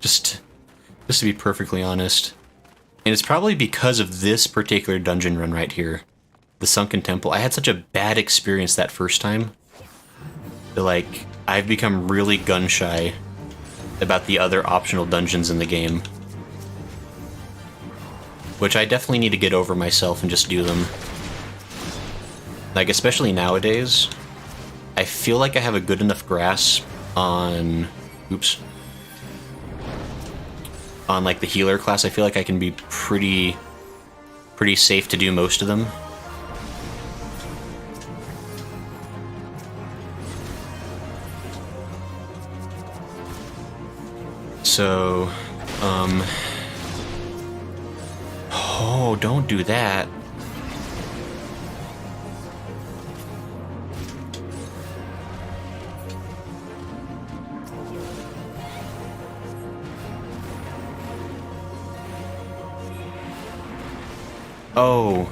just to be perfectly honest. And it's probably because of this particular dungeon run right here, the Sunken Temple. I had such a bad experience that first time that, like, I've become really gun-shy about the other optional dungeons in the game. Which I definitely need to get over myself and just do them. Like, especially nowadays, I feel like I have a good enough grasp on Oops. On like the healer class, I feel like I can be pretty safe to do most of them. So, oh, don't do that. Oh.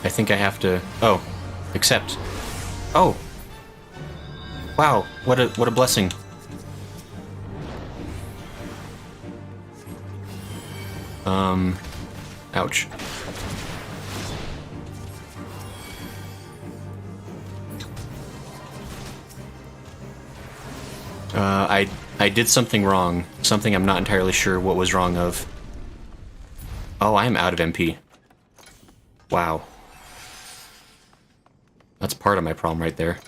I think I have to... Oh. Accept. Oh. Wow, what a blessing. Ouch. I did something wrong. Something I'm not entirely sure what was wrong of. Oh, I am out of MP. Wow. That's part of my problem right there.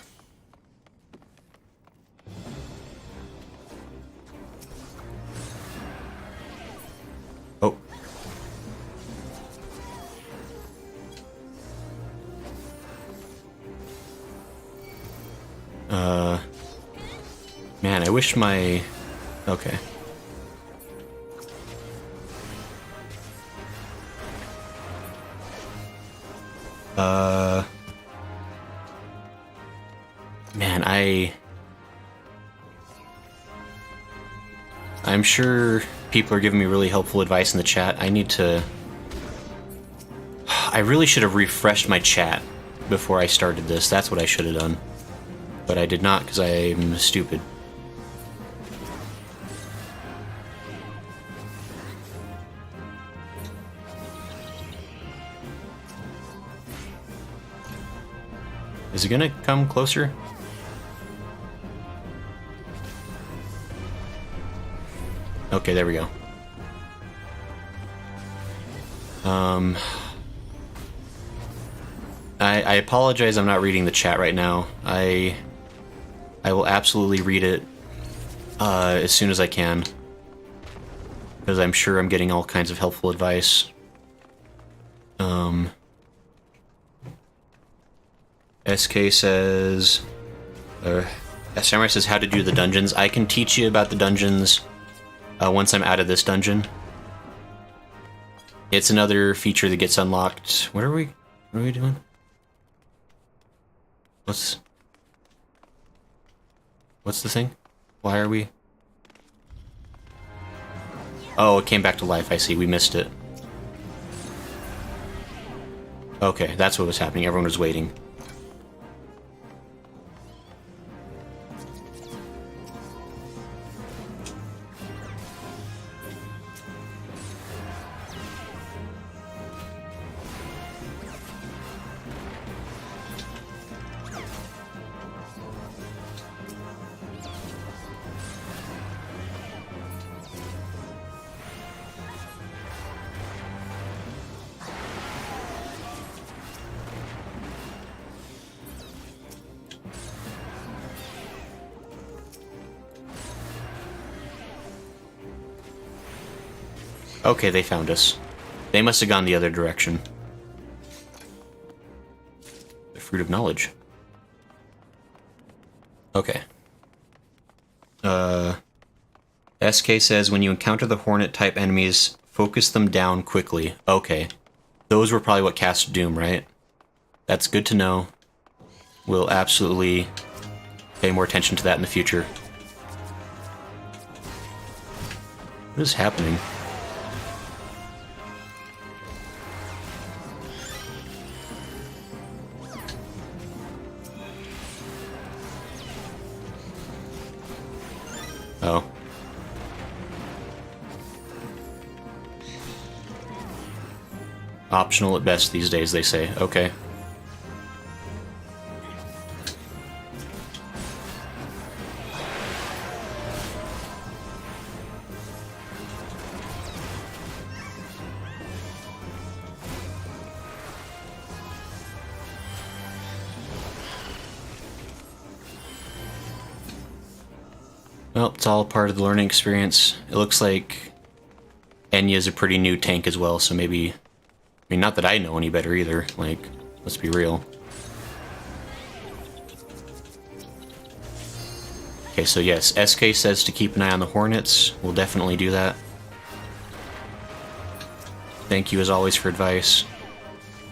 Oh. Man, I wish my... Okay. Man, I'm sure people are giving me really helpful advice in the chat. I need to... I really should have refreshed my chat before I started this. That's what I should have done. But I did not because I'm stupid. Is it gonna come closer? Okay, there we go. I apologize I'm not reading the chat right now. I will absolutely read it as soon as I can. Because I'm sure I'm getting all kinds of helpful advice. SK says... Samurai says how to do the dungeons. I can teach you about the dungeons once I'm out of this dungeon. It's another feature that gets unlocked. What are we doing? What's the thing? Why are we... Oh, it came back to life, I see. We missed it. Okay, that's what was happening. Everyone was waiting. Okay, they found us. They must have gone the other direction. The fruit of knowledge. Okay. SK says when you encounter the Hornet-type enemies, focus them down quickly. Okay. Those were probably what cast Doom, right? That's good to know. We'll absolutely pay more attention to that in the future. What is happening? Oh. Optional at best these days, they say. Okay. Well, it's all part of the learning experience. It looks like Enya's a pretty new tank as well, so maybe... I mean, not that I know any better either, like, let's be real. Okay, so yes, SK says to keep an eye on the Hornets. We'll definitely do that. Thank you as always for advice.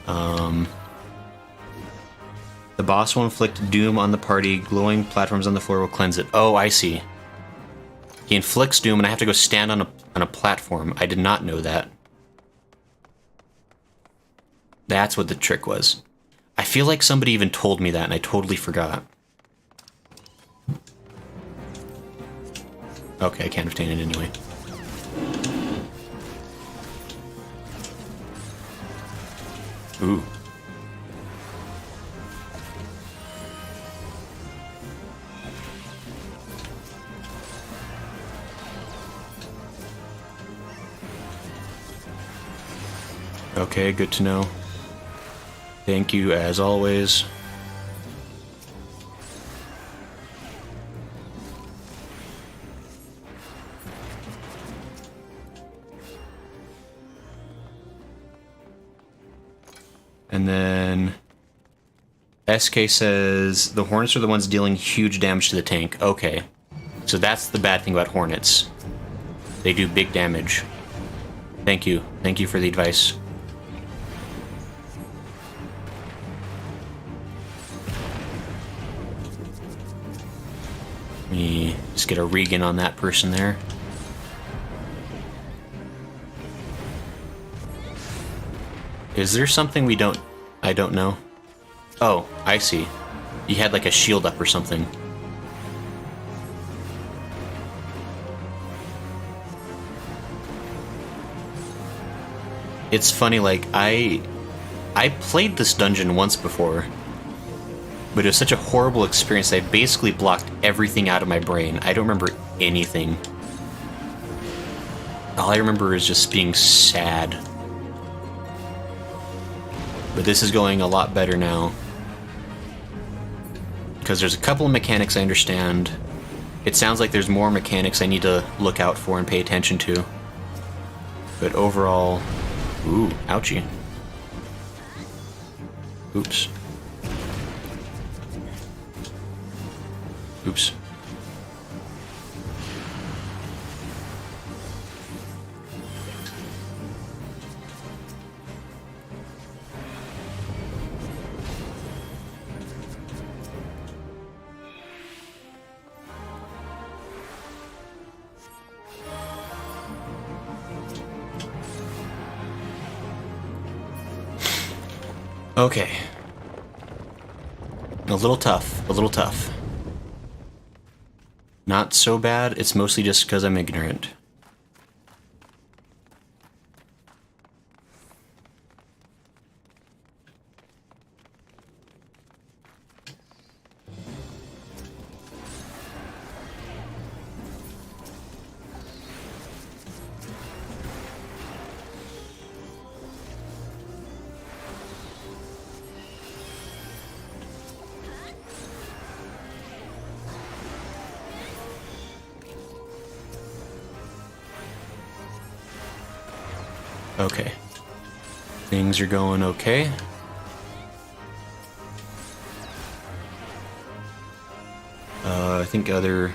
The boss will inflict doom on the party. Glowing platforms on the floor will cleanse it. Oh, I see. He inflicts doom and I have to go stand on a platform. I did not know that. That's what the trick was. I feel like somebody even told me that and I totally forgot. Okay, I can't obtain it anyway. Ooh. Okay, good to know. Thank you as always. And then SK says the Hornets are the ones dealing huge damage to the tank. Okay. So that's the bad thing about Hornets. They do big damage. Thank you. Thank you for the advice. Let me just get a Regan on that person there. Is there something I don't know? Oh, I see. You had like a shield up or something. It's funny, like, I played this dungeon once before, but it was such a horrible experience that I basically blocked everything out of my brain. I don't remember anything. All I remember is just being sad. But this is going a lot better now. Because there's a couple of mechanics I understand. It sounds like there's more mechanics I need to look out for and pay attention to. But overall... Ooh, ouchie. Oops. Oops. Okay. A little tough, a little tough. Not so bad, it's mostly just because I'm ignorant. Okay. Things are going okay. I think other...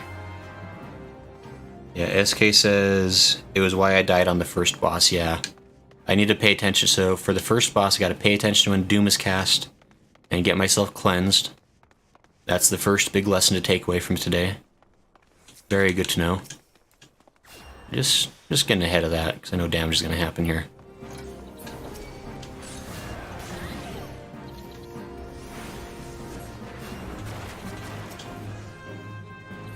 Yeah, SK says it was why I died on the first boss, yeah. I need to pay attention, so for the first boss I gotta pay attention to when Doom is cast and get myself cleansed. That's the first big lesson to take away from today. Very good to know. Just getting ahead of that, because I know damage is going to happen here.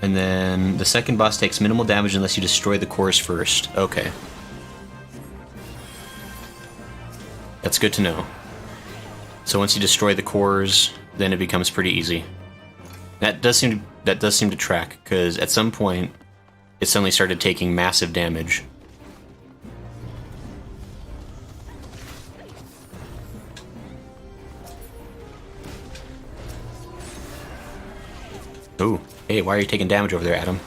And then the second boss takes minimal damage unless you destroy the cores first. Okay. That's good to know. So once you destroy the cores, then it becomes pretty easy. That does seem to track, because at some point it suddenly started taking massive damage. Ooh, hey, why are you taking damage over there, Adam?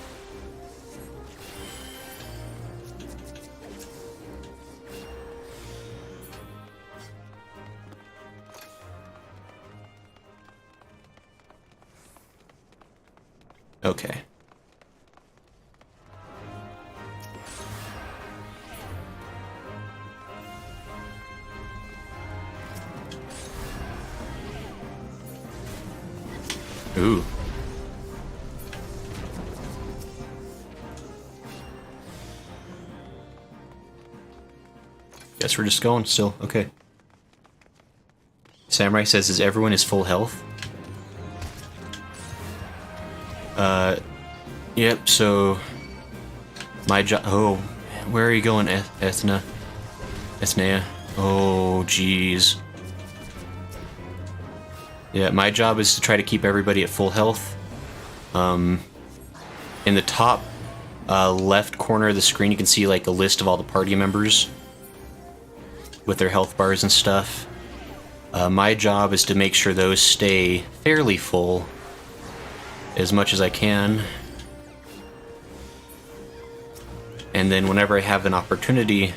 Okay. Ooh. Guess we're just going still. Okay. Samurai says, is everyone is full health? Yep, so... My job... Oh, where are you going, Ethnea? Oh, jeez. Yeah, my job is to try to keep everybody at full health. In the top left corner of the screen, you can see like a list of all the party members with their health bars and stuff. My job is to make sure those stay fairly full as much as I can. And then whenever I have an opportunity,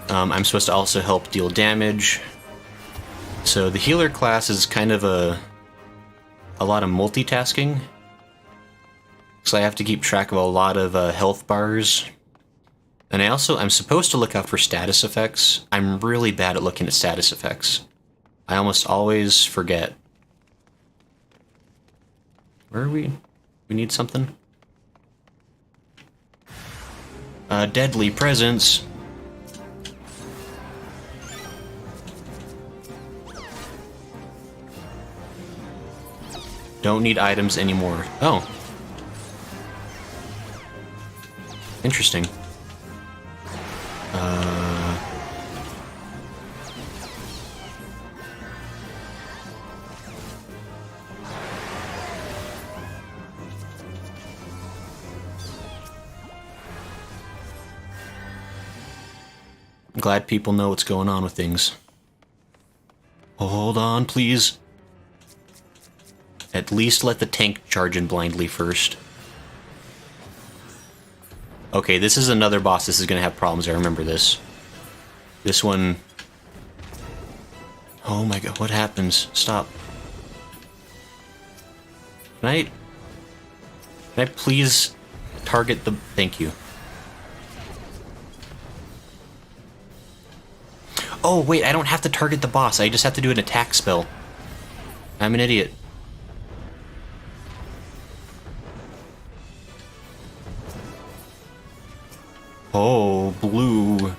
I'm supposed to also help deal damage. So the healer class is kind of a lot of multitasking. So I have to keep track of a lot of health bars. And I'm supposed to look out for status effects. I'm really bad at looking at status effects. I almost always forget. Where are we? We need something? Deadly presence. Don't need items anymore. Oh. Interesting. I'm glad people know what's going on with things. Hold on, please. At least let the tank charge in blindly first. Okay, this is another boss. This is going to have problems. I remember this. This one... Oh my god, what happens? Stop. Can I please target the... Thank you. Oh, wait, I don't have to target the boss. I just have to do an attack spell. I'm an idiot. Oh, blue.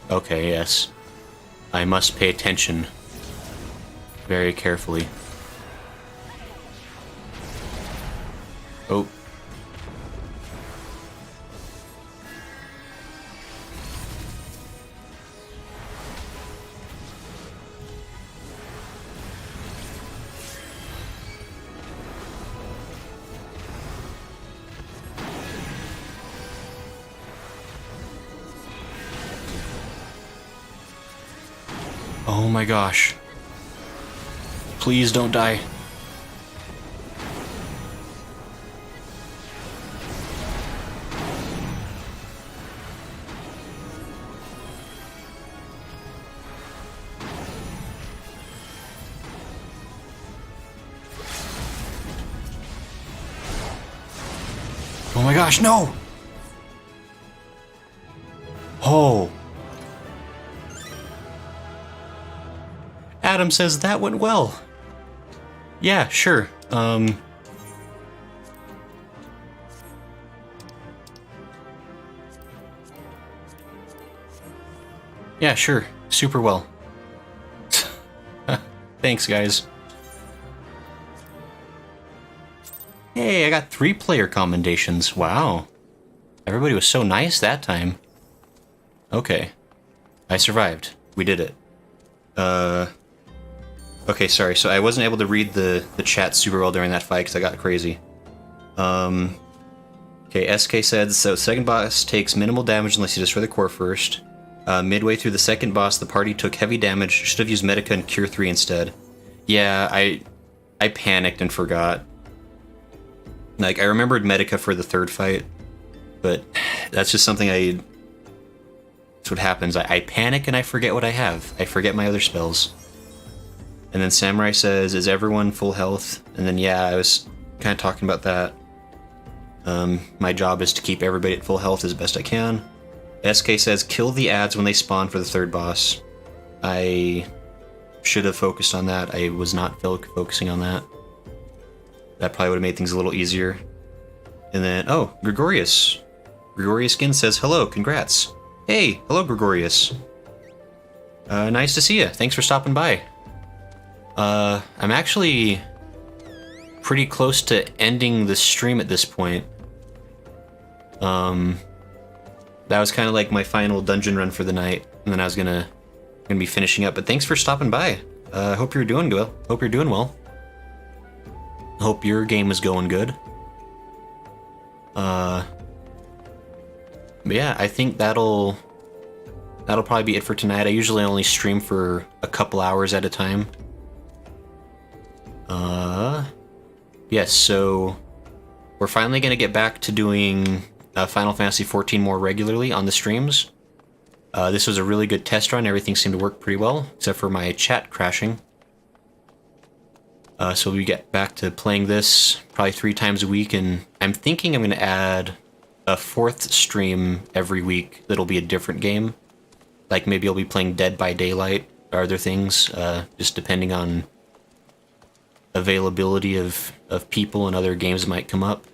Okay, yes. I must pay attention very carefully. Oh. Oh my gosh. Please don't die. Oh my gosh, no! Oh. Adam says that went well. Yeah, sure. Yeah, sure. Super well. Thanks, guys. Hey, I got 3 player commendations. Wow. Everybody was so nice that time. Okay. I survived. We did it. Okay, sorry. So I wasn't able to read the chat super well during that fight because I got crazy. Okay, SK said, so second boss takes minimal damage unless you destroy the core first. Midway through the second boss, the party took heavy damage. Should have used Medica and Cure 3 instead. Yeah, I I panicked and forgot. Like, I remembered Medica for the third fight, but that's just something that's what happens. I panic and I forget what I have. I forget my other spells. And then Samurai says, is everyone full health? And then, yeah, I was kind of talking about that. My job is to keep everybody at full health as best I can. SK says, kill the ads when they spawn for the third boss. I should have focused on that. I was not focusing on that. That probably would have made things a little easier. And then, oh, Gregorius. Gregorius Skin says, hello, congrats. Hey, hello, Gregorius. Nice to see you. Thanks for stopping by. I'm actually pretty close to ending the stream at this point. That was kind of like my final dungeon run for the night, and then I was gonna be finishing up. But thanks for stopping by. Hope you're doing well. Hope you're doing well. Hope your game is going good. But yeah, I think that'll probably be it for tonight. I usually only stream for a couple hours at a time. Yes, so we're finally gonna get back to doing Final Fantasy XIV more regularly on the streams. This was a really good test run. Everything seemed to work pretty well, except for my chat crashing. So we get back to playing this probably 3 times a week, and I'm thinking I'm going to add a 4th stream every week that'll be a different game. Like maybe I'll be playing Dead by Daylight or other things, just depending on availability of people and other games that might come up.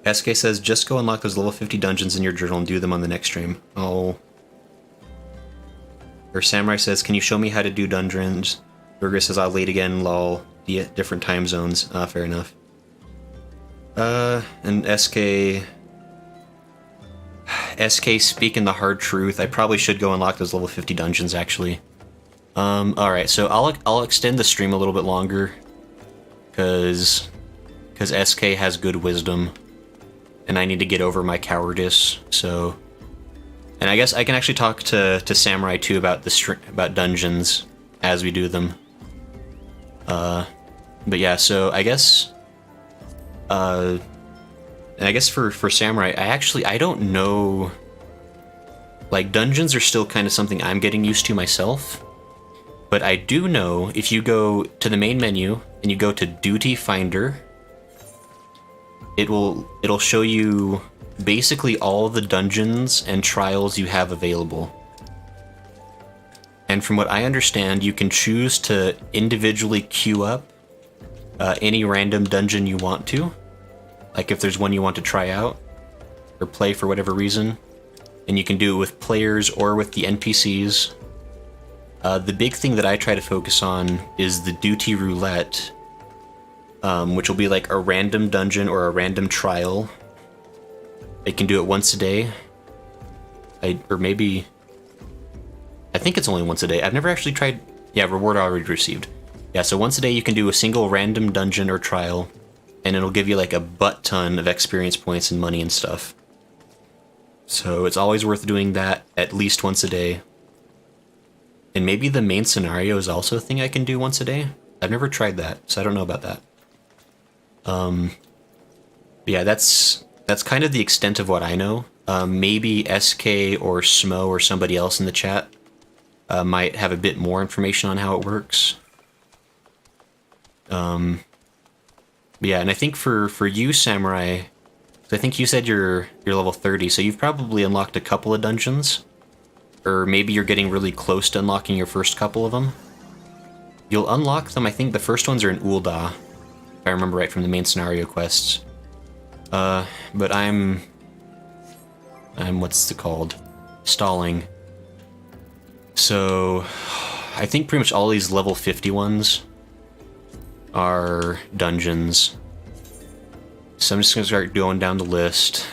SK says, just go unlock those level 50 dungeons in your journal and do them on the next stream. Oh. Or Samurai says, can you show me how to do dungeons? Burger says, I'll late again, lol. Different time zones. Fair enough. And SK speaking the hard truth. I probably should go unlock those level 50 dungeons, actually. Alright, so I'll extend the stream a little bit longer. Because SK has good wisdom. And I need to get over my cowardice, so... And I guess I can actually talk to Samurai too about about dungeons as we do them. But yeah, so I guess... and I guess for Samurai, I don't know... Like, dungeons are still kind of something I'm getting used to myself. But I do know if you go to the main menu and you go to Duty Finder, it'll show you basically all the dungeons and trials you have available. And from what I understand, you can choose to individually queue up any random dungeon you want to. Like if there's one you want to try out or play for whatever reason. And you can do it with players or with the NPCs. The big thing that I try to focus on is the Duty Roulette, which will be like a random dungeon or a random trial. They can do it once a day. Or maybe... I think it's only once a day. I've never actually tried... Yeah, reward already received. Yeah, so once a day you can do a single random dungeon or trial, and it'll give you like a butt ton of experience points and money and stuff. So it's always worth doing that at least once a day. And maybe the main scenario is also a thing I can do once a day. I've never tried that, so I don't know about that. Yeah, that's kind of the extent of what I know. Maybe SK or Smo or somebody else in the chat might have a bit more information on how it works. Yeah, and I think for you, Samurai, I think you said you're level 30, so you've probably unlocked a couple of dungeons. Or maybe you're getting really close to unlocking your first couple of them. You'll unlock them, I think the first ones are in Ul'dah, if I remember right from the main scenario quests. But I'm what's it called? Stalling. So, I think pretty much all these level 50 ones are dungeons. So I'm just gonna start going down the list.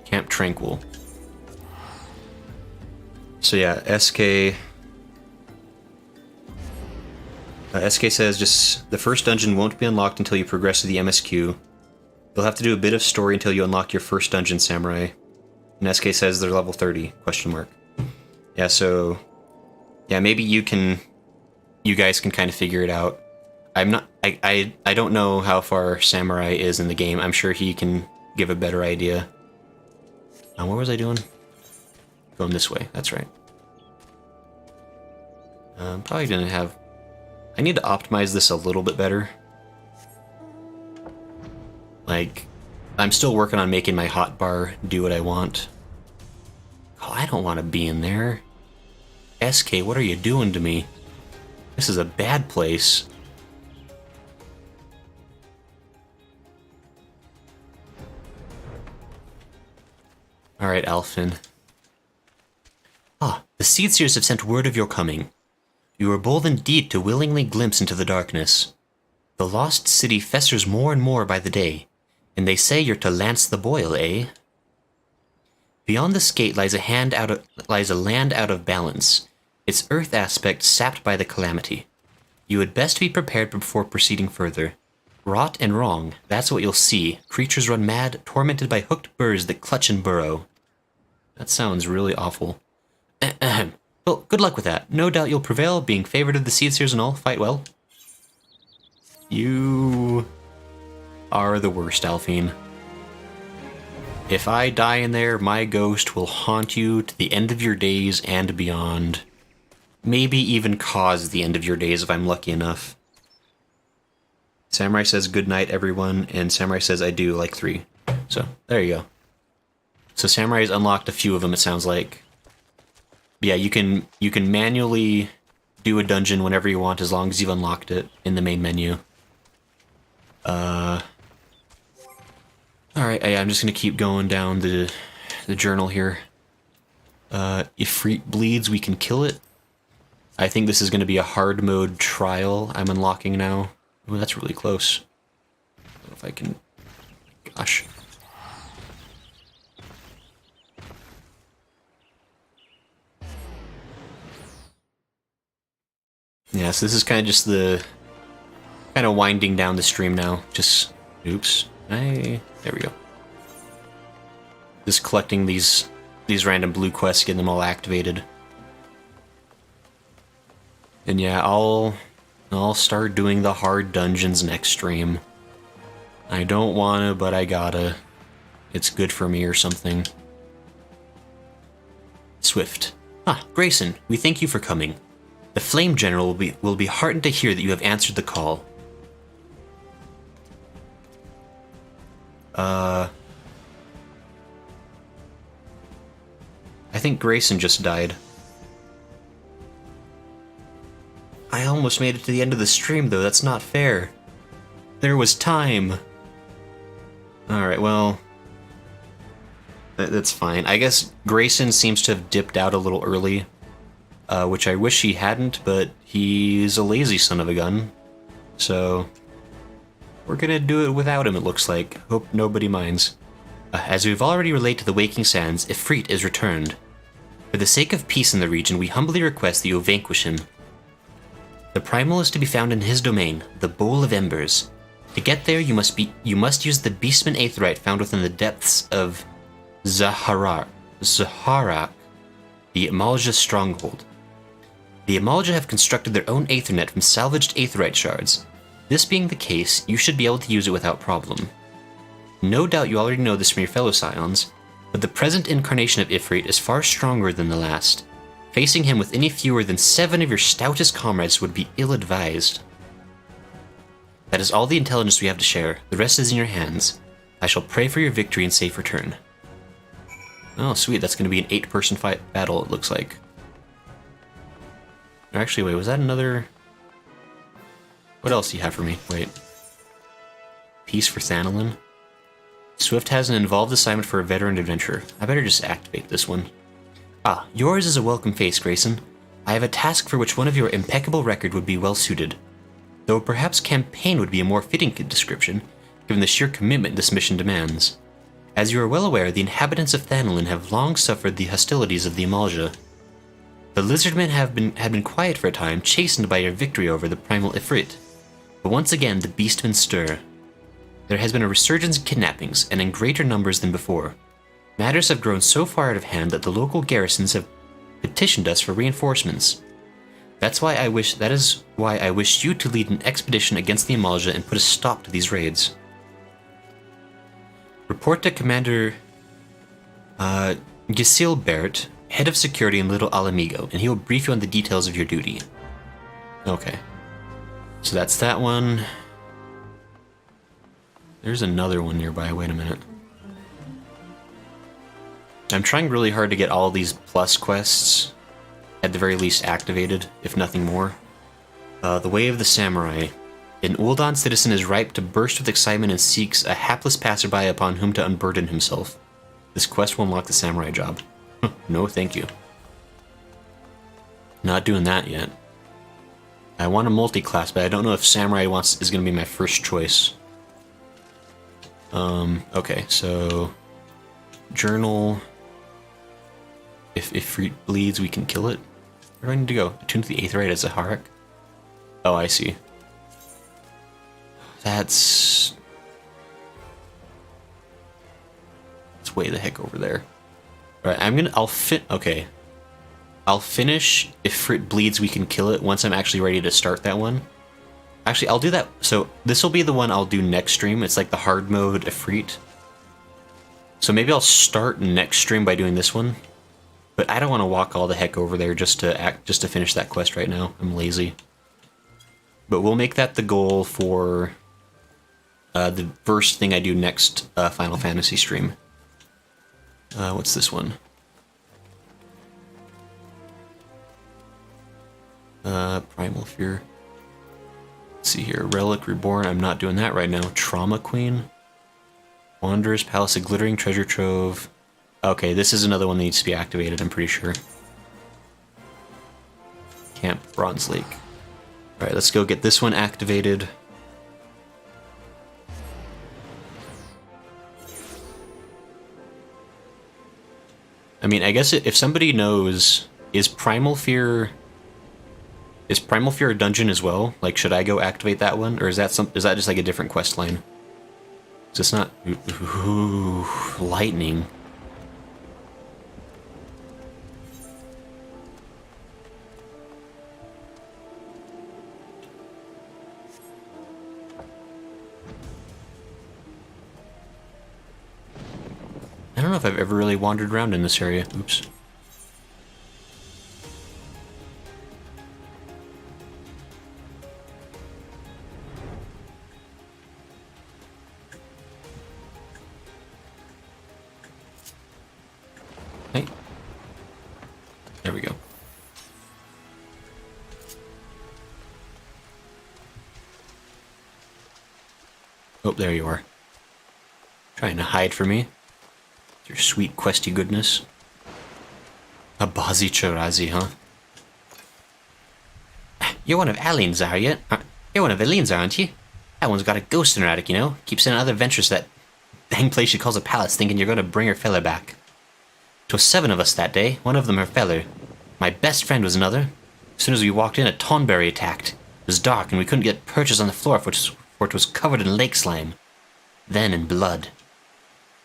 Camp Tranquil. So yeah, SK says just the first dungeon won't be unlocked until you progress to the MSQ. You'll have to do a bit of story until you unlock your first dungeon, Samurai. And SK says they're level 30, question mark. Yeah, so Yeah, maybe you guys can kind of figure it out. I don't know how far Samurai is in the game. I'm sure he can give a better idea. What was I doing? Going this way, that's right. Probably gonna have... I need to optimize this a little bit better. Like, I'm still working on making my hotbar do what I want. Oh, I don't want to be in there. SK, what are you doing to me? This is a bad place. Alright, Alfin. Ah, the Seedseers have sent word of your coming. You are bold indeed to willingly glimpse into the darkness. The lost city festers more and more by the day, and they say you're to lance the boil, eh? Beyond this gate lies a land out of balance, its earth aspect sapped by the calamity. You had best be prepared before proceeding further. Rot and wrong, that's what you'll see. Creatures run mad, tormented by hooked birds that clutch and burrow. That sounds really awful. Well, good luck with that. No doubt you'll prevail, being favored of the Seedseers and all. Fight well. You are the worst, Alphine. If I die in there, my ghost will haunt you to the end of your days and beyond. Maybe even cause the end of your days if I'm lucky enough. Samurai says good night, everyone, and Samurai says I do, like 3. So, there you go. So Samurai's unlocked a few of them, it sounds like. Yeah, you can manually do a dungeon whenever you want as long as you've unlocked it in the main menu. Alright, I'm just gonna keep going down the journal here. Ifrit bleeds, we can kill it. I think this is gonna be a hard mode trial I'm unlocking now. Ooh, that's really close. I don't know if I can... Gosh. Yeah, so this is kind of just the... kind of winding down the stream now. Just... Oops. There we go. Just collecting these random blue quests, getting them all activated. And yeah, I'll start doing the hard dungeons next stream. I don't wanna, but I gotta. It's good for me or something. Swift. Ah, Grayson, we thank you for coming. The Flame General will be heartened to hear that you have answered the call. I think Grayson just died. I almost made it to the end of the stream, though. That's not fair. There was time. Alright, well... That's fine. I guess Grayson seems to have dipped out a little early. Which I wish he hadn't, but he's a lazy son of a gun. So... we're gonna do it without him, it looks like. Hope nobody minds. As we've already relayed to the Waking Sands, Ifrit is returned. For the sake of peace in the region, we humbly request that you vanquish him. The Primal is to be found in his domain, the Bowl of Embers. To get there, you must use the Beastman Aetherite found within the depths of Zaharak, the Amalja stronghold. The Amalja have constructed their own Aethernet from salvaged Aetherite shards. This being the case, you should be able to use it without problem. No doubt you already know this from your fellow Scions, but the present incarnation of Ifrit is far stronger than the last. Facing him with any fewer than 7 of your stoutest comrades would be ill-advised. That is all the intelligence we have to share. The rest is in your hands. I shall pray for your victory and safe return. Oh, sweet. That's going to be an 8-person fight battle, it looks like. Actually, wait, was that another... What else do you have for me? Wait. Peace for Thanalin. Swift has an involved assignment for a veteran adventurer. I better just activate this one. Ah, yours is a welcome face, Grayson. I have a task for which one of your impeccable record would be well suited. Though perhaps campaign would be a more fitting description, given the sheer commitment this mission demands. As you are well aware, the inhabitants of Thanalin have long suffered the hostilities of the Amalja. The Lizardmen had been quiet for a time, chastened by your victory over the Primal Ifrit. But once again, the Beastmen stir. There has been a resurgence in kidnappings, and in greater numbers than before. Matters have grown so far out of hand that the local garrisons have petitioned us for reinforcements. That is why I wish you to lead an expedition against the Eorzea and put a stop to these raids. Report to Commander Ixal Barrett, head of security in Little Alamigo, and he will brief you on the details of your duty. Okay. So that's that one. There's another one nearby. Wait a minute. I'm trying really hard to get all these plus quests, at the very least, activated, if nothing more. The Way of the Samurai. An Uldan citizen is ripe to burst with excitement and seeks a hapless passerby upon whom to unburden himself. This quest will unlock the samurai job. No, thank you. Not doing that yet. I want a multi-class, but I don't know if samurai is going to be my first choice. Okay, so... Journal... If Ifrit bleeds, we can kill it. Where do I need to go? Attune to the 8th rite as a Harak? Oh, I see. That's way the heck over there. Alright, I'll finish Ifrit bleeds, we can kill it once I'm actually ready to start that one. Actually, I'll do that. So this will be the one I'll do next stream. It's like the hard mode Ifrit. So maybe I'll start next stream by doing this one. But I don't want to walk all the heck over there just to finish that quest right now. I'm lazy. But we'll make that the goal for the first thing I do next Final Fantasy stream. What's this one? Primal Fear. Let's see here. Relic Reborn. I'm not doing that right now. Trauma Queen. Wanderer's Palace, a glittering treasure trove. Okay, this is another one that needs to be activated, I'm pretty sure. Camp Bronze Lake. Alright, let's go get this one activated. I mean, I guess if somebody knows, is Primal Fear a dungeon as well? Like, should I go activate that one, or is that just like a different quest line? So it's not. Ooh, lightning. I don't know if I've ever really wandered around in this area. Oops. Hey. There we go. Oh, there you are. Trying to hide from me. Your sweet questy goodness. Abazi Charazi, huh? You're one of Aline's, are you? You're one of Aline's, aren't you? That one's got a ghost in her attic, you know? Keeps sending other adventures to that dang place she calls a palace, thinking you're gonna bring her feller back. 'Twas 7 of us that day, one of them her feller. My best friend was another. As soon as we walked in, a tonberry attacked. It was dark, and we couldn't get perches on the floor, for it was covered in lake slime. Then in blood.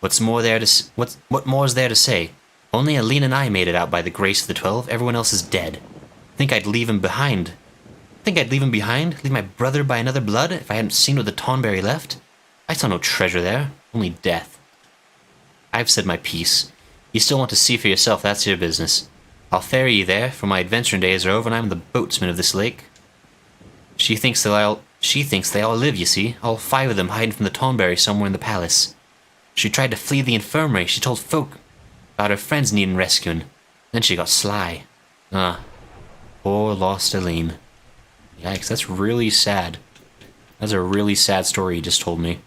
What more is there to say? Only Aline and I made it out by the grace of the 12. Everyone else is dead. Think I'd leave him behind? Leave my brother by another blood if I hadn't seen what the Tonberry left? I saw no treasure there, only death. I've said my piece. You still want to see for yourself, that's your business. I'll ferry you there, for my adventuring days are over and I'm the boatsman of this lake. She thinks they all live, you see, all 5 of them hiding from the Tonberry somewhere in the palace. She tried to flee the infirmary. She told folk about her friends needing rescuing. Then she got sly. Poor lost Aline. Yikes, that's really sad. That's a really sad story you just told me.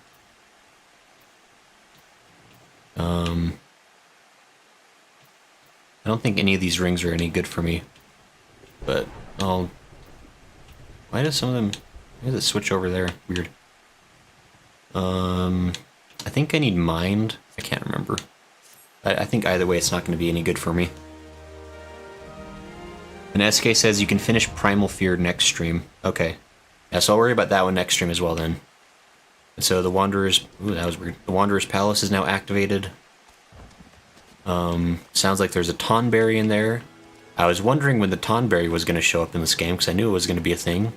I don't think any of these rings are any good for me. But I'll... Why does some of them... Why does it switch over there? Weird. I think I need Mind. I can't remember. I think either way it's not going to be any good for me. And SK says you can finish Primal Fear next stream. Okay. Yeah, so I'll worry about that one next stream as well then. And so the Wanderer's... Ooh, that was weird. The Wanderer's Palace is now activated. Sounds like there's a Tonberry in there. I was wondering when the Tonberry was going to show up in this game, because I knew it was going to be a thing.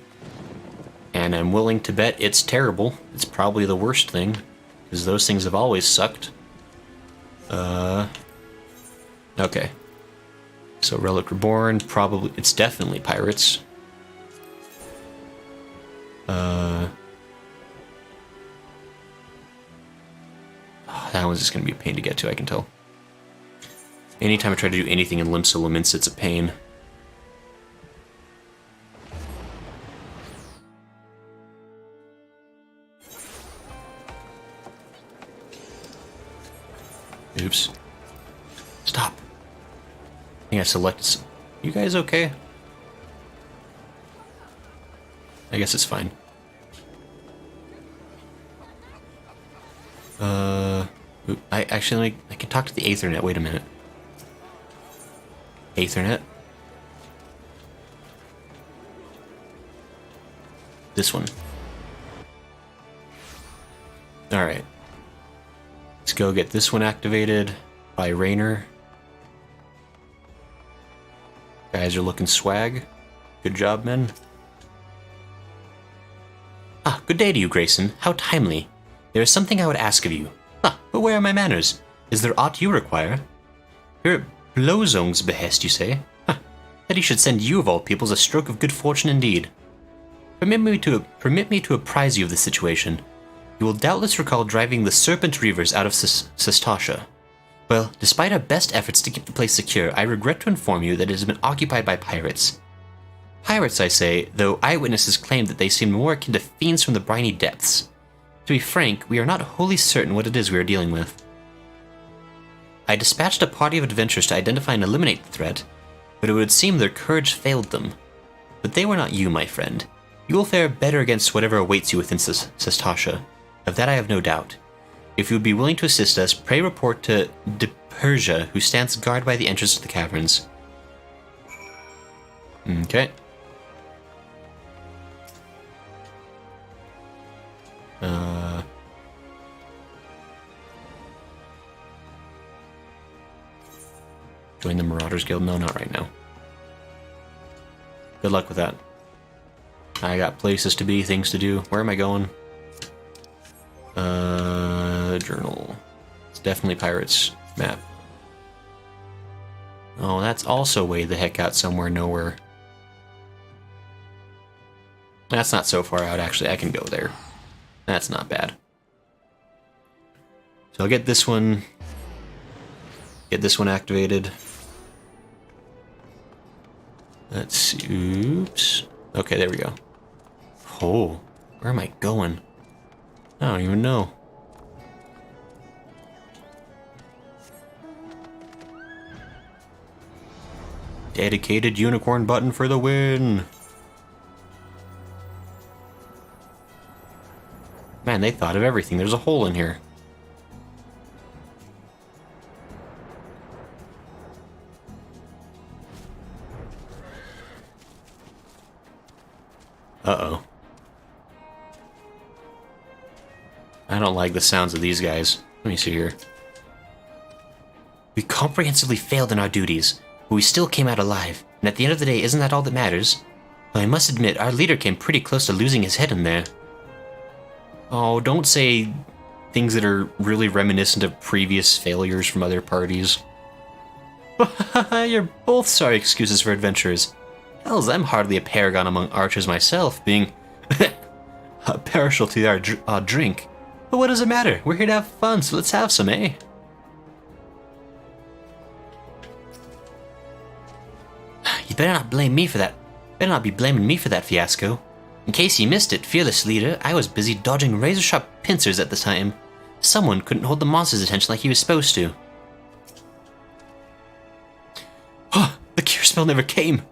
And I'm willing to bet it's terrible. It's probably the worst thing, because those things have always sucked. Okay. So Relic Reborn, probably, it's definitely pirates. That one's just going to be a pain to get to, I can tell. Anytime I try to do anything in Limsa Limits, it's a pain. Oops. Stop. I think I selected... You guys okay? I guess it's fine. I can talk to the Aethernet. Wait a minute. Aethernet. This one. Alright. Let's go get this one activated by Rainer. Guys are looking swag. Good job, men. Ah, good day to you, Grayson. How timely. There is something I would ask of you. Ah, but where are my manners? Is there aught you require? You're at Blozong's behest, you say? Huh, that he should send you of all peoples a stroke of good fortune indeed. Permit me to apprise you of the situation. You will doubtless recall driving the Serpent Reavers out of Sestasha. Well, despite our best efforts to keep the place secure, I regret to inform you that it has been occupied by pirates. Pirates, I say, though eyewitnesses claim that they seem more akin to fiends from the briny depths. To be frank, we are not wholly certain what it is we are dealing with. I dispatched a party of adventurers to identify and eliminate the threat, but it would seem their courage failed them. But they were not you, my friend. You will fare better against whatever awaits you within Sestasha. Of that I have no doubt. If you would be willing to assist us, pray report to De Persia, who stands guard by the entrance to the caverns. Okay. Join the Marauders Guild? No, not right now. Good luck with that. I got places to be, things to do. Where am I going? Journal. It's definitely Pirates map. Oh, that's also way the heck out somewhere nowhere. That's not so far out, actually. I can go there. That's not bad. So I'll get this one. Get this one activated. Let's see. Oops. Okay, there we go. Oh, where am I going? I don't even know. Dedicated unicorn button for the win. Man, they thought of everything. There's a hole in here. Uh-oh. I don't like the sounds of these guys. Let me see here. We comprehensively failed in our duties, but we still came out alive. And at the end of the day, isn't that all that matters? Though I must admit, our leader came pretty close to losing his head in there. Oh, don't say things that are really reminiscent of previous failures from other parties. You're both sorry excuses for adventurers. Hells, I'm hardly a paragon among archers myself, being partial to our drink. But what does it matter? We're here to have fun, so let's have some, eh? You better not blame me for that. Better not be blaming me for that fiasco. In case you missed it, fearless leader, I was busy dodging razor-sharp pincers at the time. Someone couldn't hold the monster's attention like he was supposed to. Oh, the cure spell never came.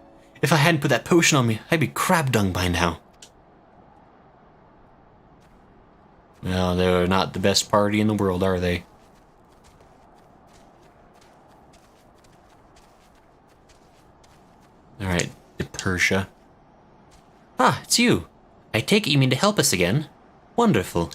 If I hadn't put that potion on me, I'd be crab dung by now. Well, they're not the best party in the world, are they? Alright, Persia. Ah, it's you. I take it you mean to help us again? Wonderful.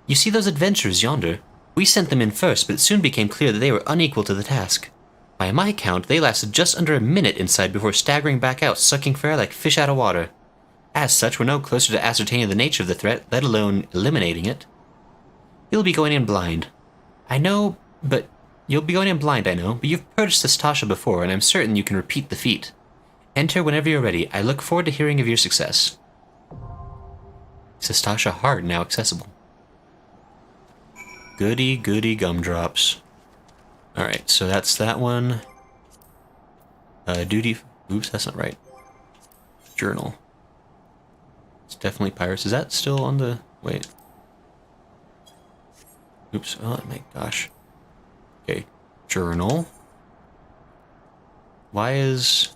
You see those adventurers yonder? We sent them in first, but it soon became clear that they were unequal to the task. By my count, they lasted just under a minute inside before staggering back out, sucking fire like fish out of water. As such, we're no closer to ascertaining the nature of the threat, let alone eliminating it. You'll be going in blind. I know, but you've purged Sestasha before, and I'm certain you can repeat the feat. Enter whenever you're ready. I look forward to hearing of your success. Sestasha Heart now accessible. Goody, goody gumdrops. Alright, so that's that one. Duty... Oops, that's not right. Journal. It's definitely Pirates. Is that still on the... Wait. Oops, oh my gosh. Okay, journal. Why is...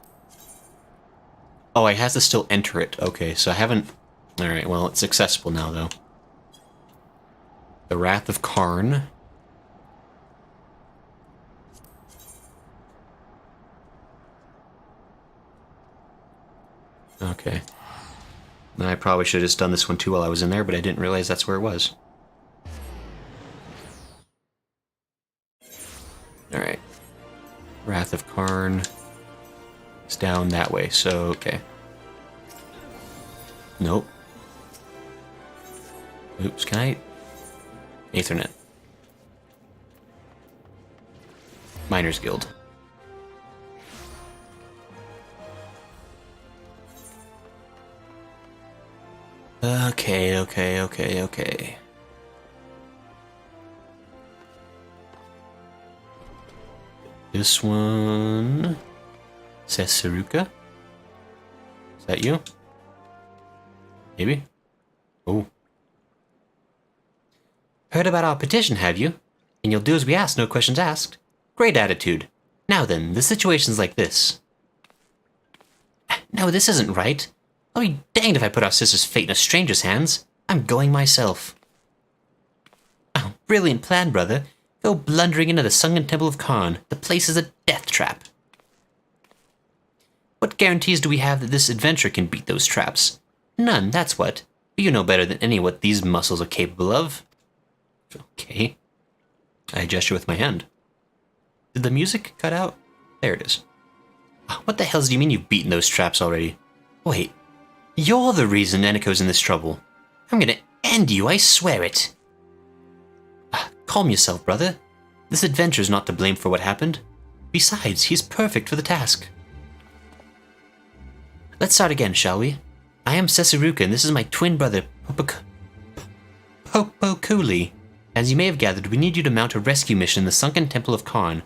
Oh, I have to still enter it. Okay, so I haven't... Alright, well, it's accessible now, though. The Wrath of Karn. Okay. Then I probably should have just done this one too while I was in there, but I didn't realize that's where it was. Alright. Wrath of Karn. It's down that way, so okay. Nope. Oops, can I... Aethernet. Miners Guild. Okay. This one... Sesaruka? Is that you? Maybe? Oh. Heard about our petition, have you? And you'll do as we ask, no questions asked. Great attitude. Now then, the situation's like this. No, this isn't right. I'll be danged if I put our sister's fate in a stranger's hands. I'm going myself. Oh, brilliant plan, brother. Go blundering into the Sunken Temple of Karn. The place is a death trap. What guarantees do we have that this adventure can beat those traps? None, that's what. But you know better than any what these muscles are capable of. Okay. I gesture with my hand. Did the music cut out? There it is. What the hell do you mean you've beaten those traps already? Wait. You're the reason Eneco's in this trouble. I'm gonna end you, I swear it. Calm yourself, brother. This adventure's not to blame for what happened. Besides, he's perfect for the task. Let's start again, shall we? I am Sesaruka, and this is my twin brother, Popokuli. As you may have gathered, we need you to mount a rescue mission in the Sunken Temple of Karn.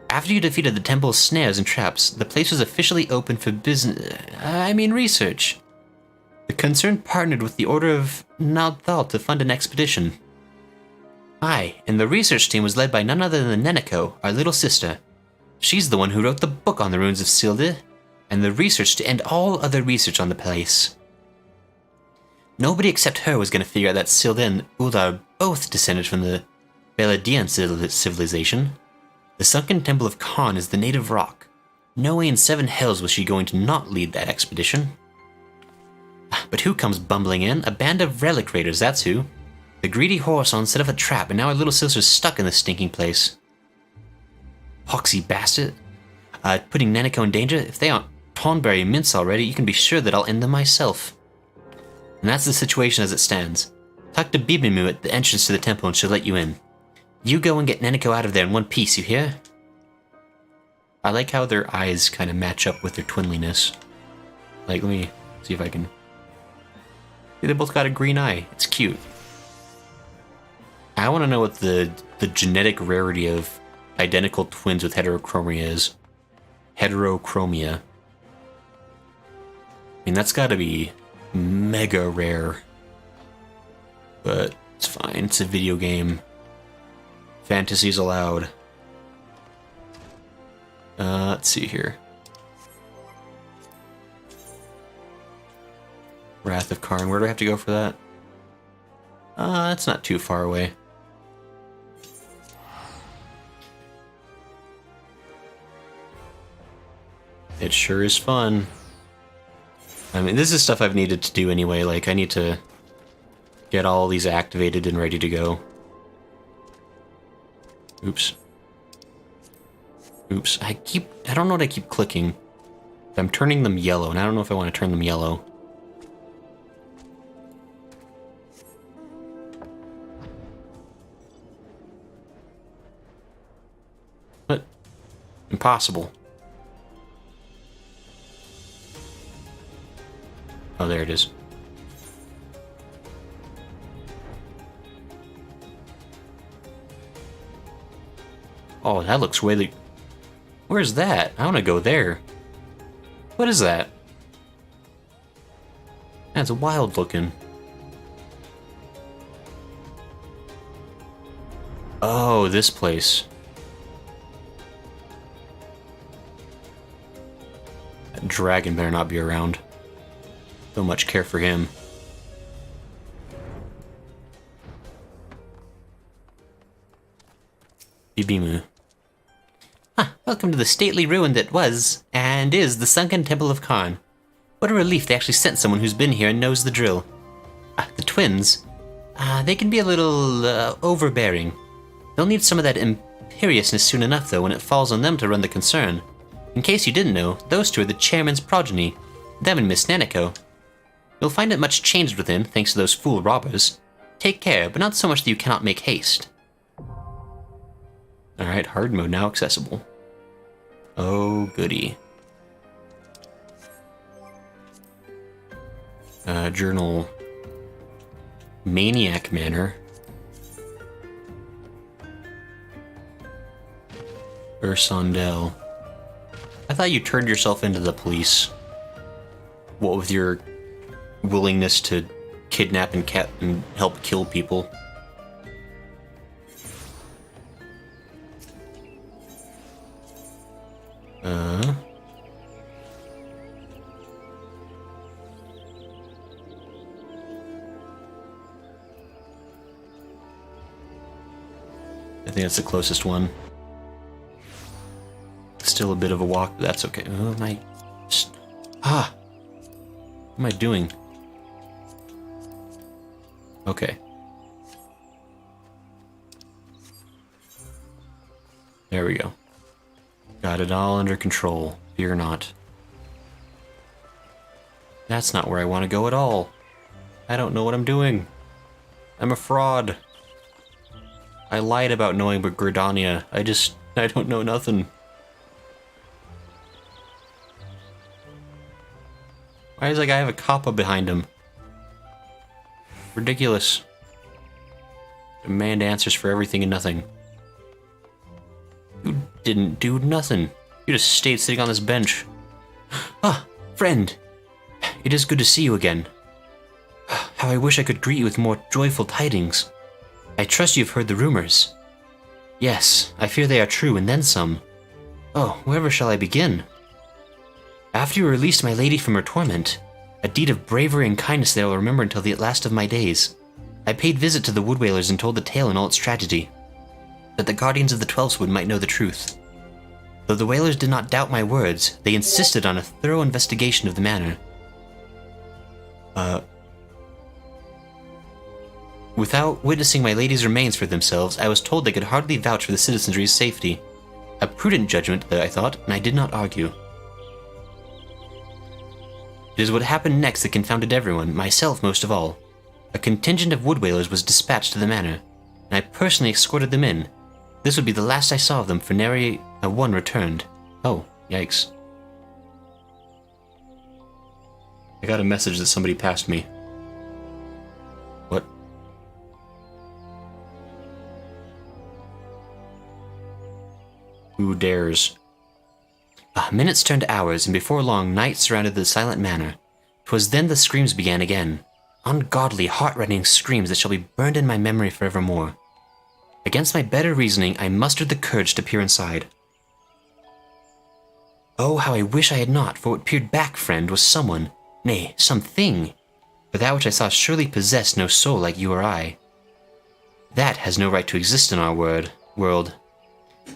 After you defeated the temple's snares and traps, the place was officially open for research. The concerned partnered with the Order of Naldthal to fund an expedition. Aye, and the research team was led by none other than Neneko, our little sister. She's the one who wrote the book on the ruins of Silde, and the research to end all other research on the place. Nobody except her was going to figure out that Silde and Uldar both descended from the Beladian civilization. The Sunken Temple of Karn is the native rock. No way in 7 hells was she going to not lead that expedition. But who comes bumbling in? A band of relic raiders, that's who. The greedy Horson set up a trap, and now our little sister's stuck in this stinking place. Poxy bastard. Putting Neneko in danger? If they aren't Tonberry mints already, you can be sure that I'll end them myself. And that's the situation as it stands. Talk to Bibimu at the entrance to the temple and she'll let you in. You go and get Neneko out of there in one piece, you hear? I like how their eyes kind of match up with their twinliness. Like, let me see if I can... See, they both got a green eye. It's cute. I want to know what the genetic rarity of identical twins with heterochromia is. Heterochromia. I mean, that's got to be mega rare. But it's fine. It's a video game. Fantasies allowed. Let's see here. Wrath of Karn. Where do I have to go for that? It's not too far away. It sure is fun. I mean, this is stuff I've needed to do anyway. Like, I need to get all these activated and ready to go. Oops. Oops, I don't know what I keep clicking. I'm turning them yellow, and I don't know if I want to turn them yellow. What? Impossible. Oh, there it is. Oh, that looks really... Where's that? I want to go there. What is that? That's wild looking. Oh, this place. That dragon better not be around. So much care for him. Bibimu. Welcome to the stately ruin that was, and is, the Sunken Temple of Karn. What a relief they actually sent someone who's been here and knows the drill. The twins. They can be a little, overbearing. They'll need some of that imperiousness soon enough, though, when it falls on them to run the concern. In case you didn't know, those two are the chairman's progeny. Them and Miss Nanako. You'll find it much changed within, thanks to those fool robbers. Take care, but not so much that you cannot make haste. Alright, hard mode now accessible. Oh, goody. Journal. Maniac Manor. Ursondel. I thought you turned yourself into the police. What with your willingness to kidnap and help kill people? I think that's the closest one. Still a bit of a walk, but that's okay. Oh my... What am I doing? Okay. There we go. Got it all under control. Fear not. That's not where I want to go at all. I don't know what I'm doing. I'm a fraud. I lied about knowing Gridania. I don't know nothing. Why is that guy have a kappa behind him? Ridiculous. Demand answers for everything and nothing. You didn't do nothing. You just stayed sitting on this bench. Friend. It is good to see you again. How I wish I could greet you with more joyful tidings. I trust you've heard the rumors. Yes, I fear they are true, and then some. Oh, wherever shall I begin? After you released my lady from her torment, a deed of bravery and kindness that I will remember until the last of my days, I paid visit to the Wood Whalers and told the tale in all its tragedy, that the guardians of the Twelfthwood might know the truth. Though the Whalers did not doubt my words, they insisted on a thorough investigation of the manor. Without witnessing my lady's remains for themselves, I was told they could hardly vouch for the citizenry's safety. A prudent judgment, I thought, and I did not argue. It is what happened next that confounded everyone, myself most of all. A contingent of wood whalers was dispatched to the manor, and I personally escorted them in. This would be the last I saw of them, for nary a one returned. Oh, yikes. I got a message that somebody passed me. What? Who dares? Minutes turned to hours, and before long, night surrounded the silent manor. 'Twas then the screams began again. Ungodly, heart-rending screams that shall be burned in my memory forevermore. Against my better reasoning, I mustered the courage to peer inside. Oh, how I wish I had not, for what peered back, friend, was someone, nay, something. For that which I saw surely possessed no soul like you or I. That has no right to exist in our world.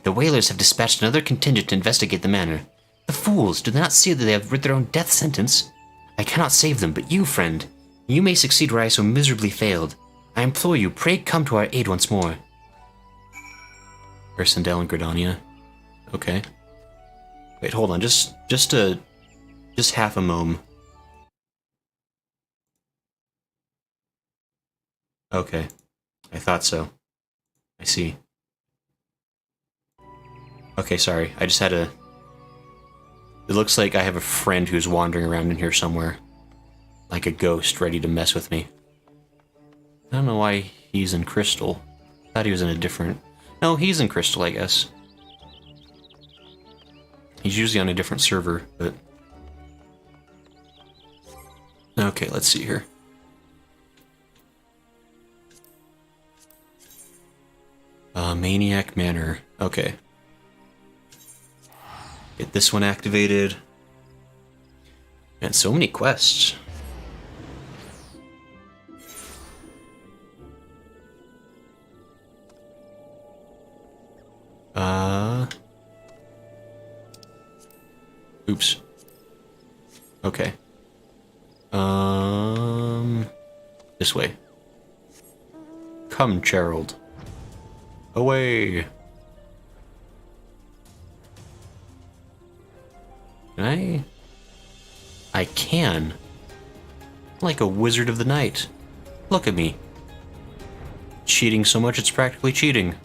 The whalers have dispatched another contingent to investigate the manor. The fools, do they not see that they have writ their own death sentence? I cannot save them, but you, friend, you may succeed where I so miserably failed. I implore you, pray come to our aid once more. Ursondel and Gridania. Okay. Wait, hold on, just half a mom. Okay, I thought so. I see. Okay, sorry, I just had a... It looks like I have a friend who's wandering around in here somewhere. Like a ghost ready to mess with me. I don't know why he's in Crystal. Thought he was in a different... No, he's in Crystal, I guess. He's usually on a different server, but... Okay, let's see here. Maniac Manor. Okay. Get this one activated. And so many quests. Oops. Okay. This way. Come, Gerald. Away. Can I can. Like a wizard of the night. Look at me. Cheating so much it's practically cheating.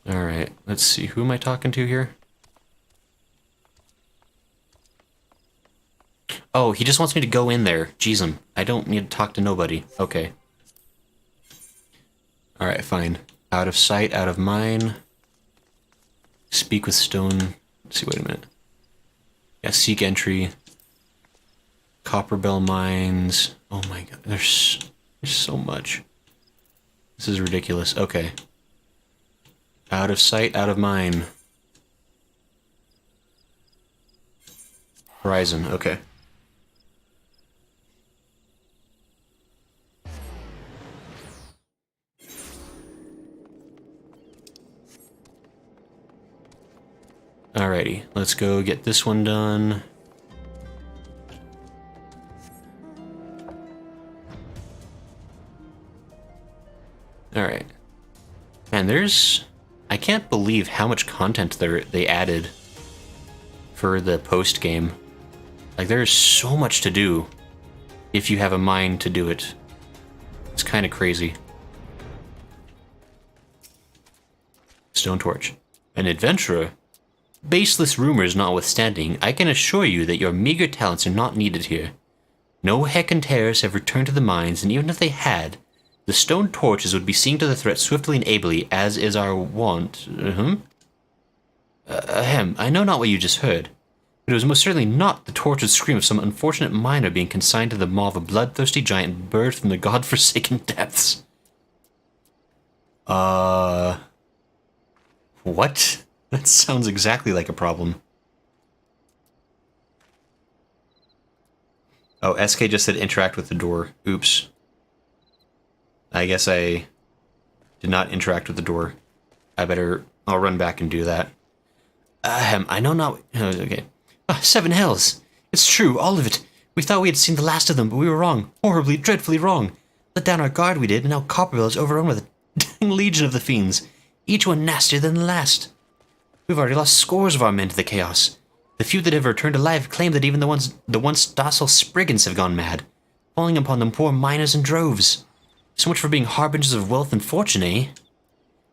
Alright, let's see. Who am I talking to here? Oh, he just wants me to go in there. Jeez, I don't need to talk to nobody. Okay. Alright, fine. Out of sight, out of mind. Speak with stone. Let's see, wait a minute. Yeah, seek entry. Copperbell mines. Oh my god, there's so much. This is ridiculous. Okay. Out of sight, out of mind. Horizon, okay. Alrighty, let's go get this one done. Alright. Man, I can't believe how much content they added for the post game. Like, there's so much to do if you have a mind to do it. It's kind of crazy. Stone Torch. An adventurer? Baseless rumors notwithstanding, I can assure you that your meager talents are not needed here. No Heckin terrorists have returned to the mines, and even if they had, the stone torches would be seeing to the threat swiftly and ably, as is our wont. I know not what you just heard, but it was most certainly not the tortured scream of some unfortunate miner being consigned to the maw of a bloodthirsty giant bird from the god-forsaken depths. What? That sounds exactly like a problem. Oh, SK just said interact with the door. Oops. I guess I did not interact with the door. I'll run back and do that. I know not... Okay. Seven hells! It's true, all of it. We thought we had seen the last of them, but we were wrong. Horribly, dreadfully wrong. Let down our guard we did, and now Copperville is overrun with a dang legion of the fiends. Each one nastier than the last. We've already lost scores of our men to the chaos. The few that have returned alive claim that even the once docile Spriggans have gone mad, falling upon them poor miners in droves. So much for being harbingers of wealth and fortune, eh?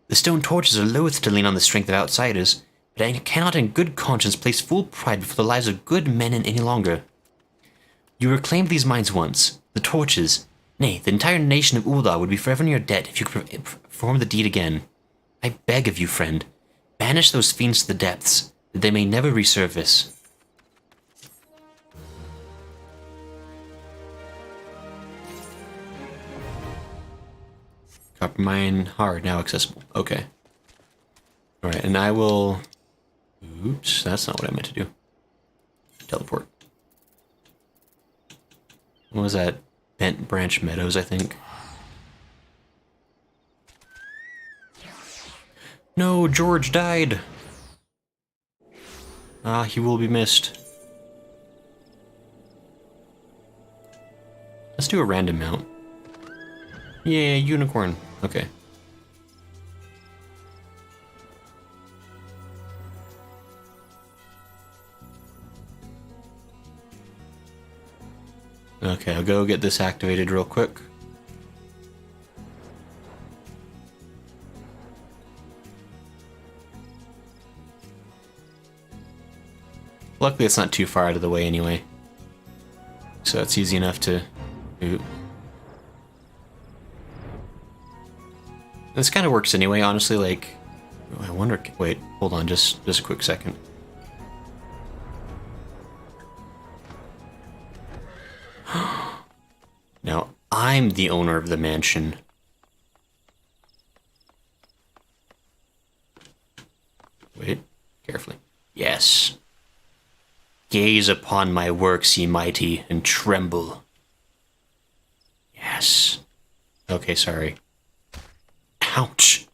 The stone torches are loath to lean on the strength of outsiders, but I cannot in good conscience place full pride before the lives of good men any longer. You reclaimed these mines once, the torches. Nay, the entire nation of Ul'dah would be forever in your debt if you could perform the deed again. I beg of you, friend, banish those fiends to the depths, that they may never resurface. Copper mine hard, now accessible. Okay. Alright, and I will... Oops, that's not what I meant to do. Teleport. What was that? Bent Branch Meadows, I think. No, George died! Ah, he will be missed. Let's do a random mount. Yeah, unicorn. Okay. Okay, I'll go get this activated real quick. Luckily, it's not too far out of the way anyway. So it's easy enough to do. This kind of works anyway, honestly, like... I wonder... Wait, hold on, just a quick second. Now, I'm the owner of the mansion. Wait, carefully. Yes. Gaze upon my works, ye mighty, and tremble. Yes. Okay, sorry. Ouch.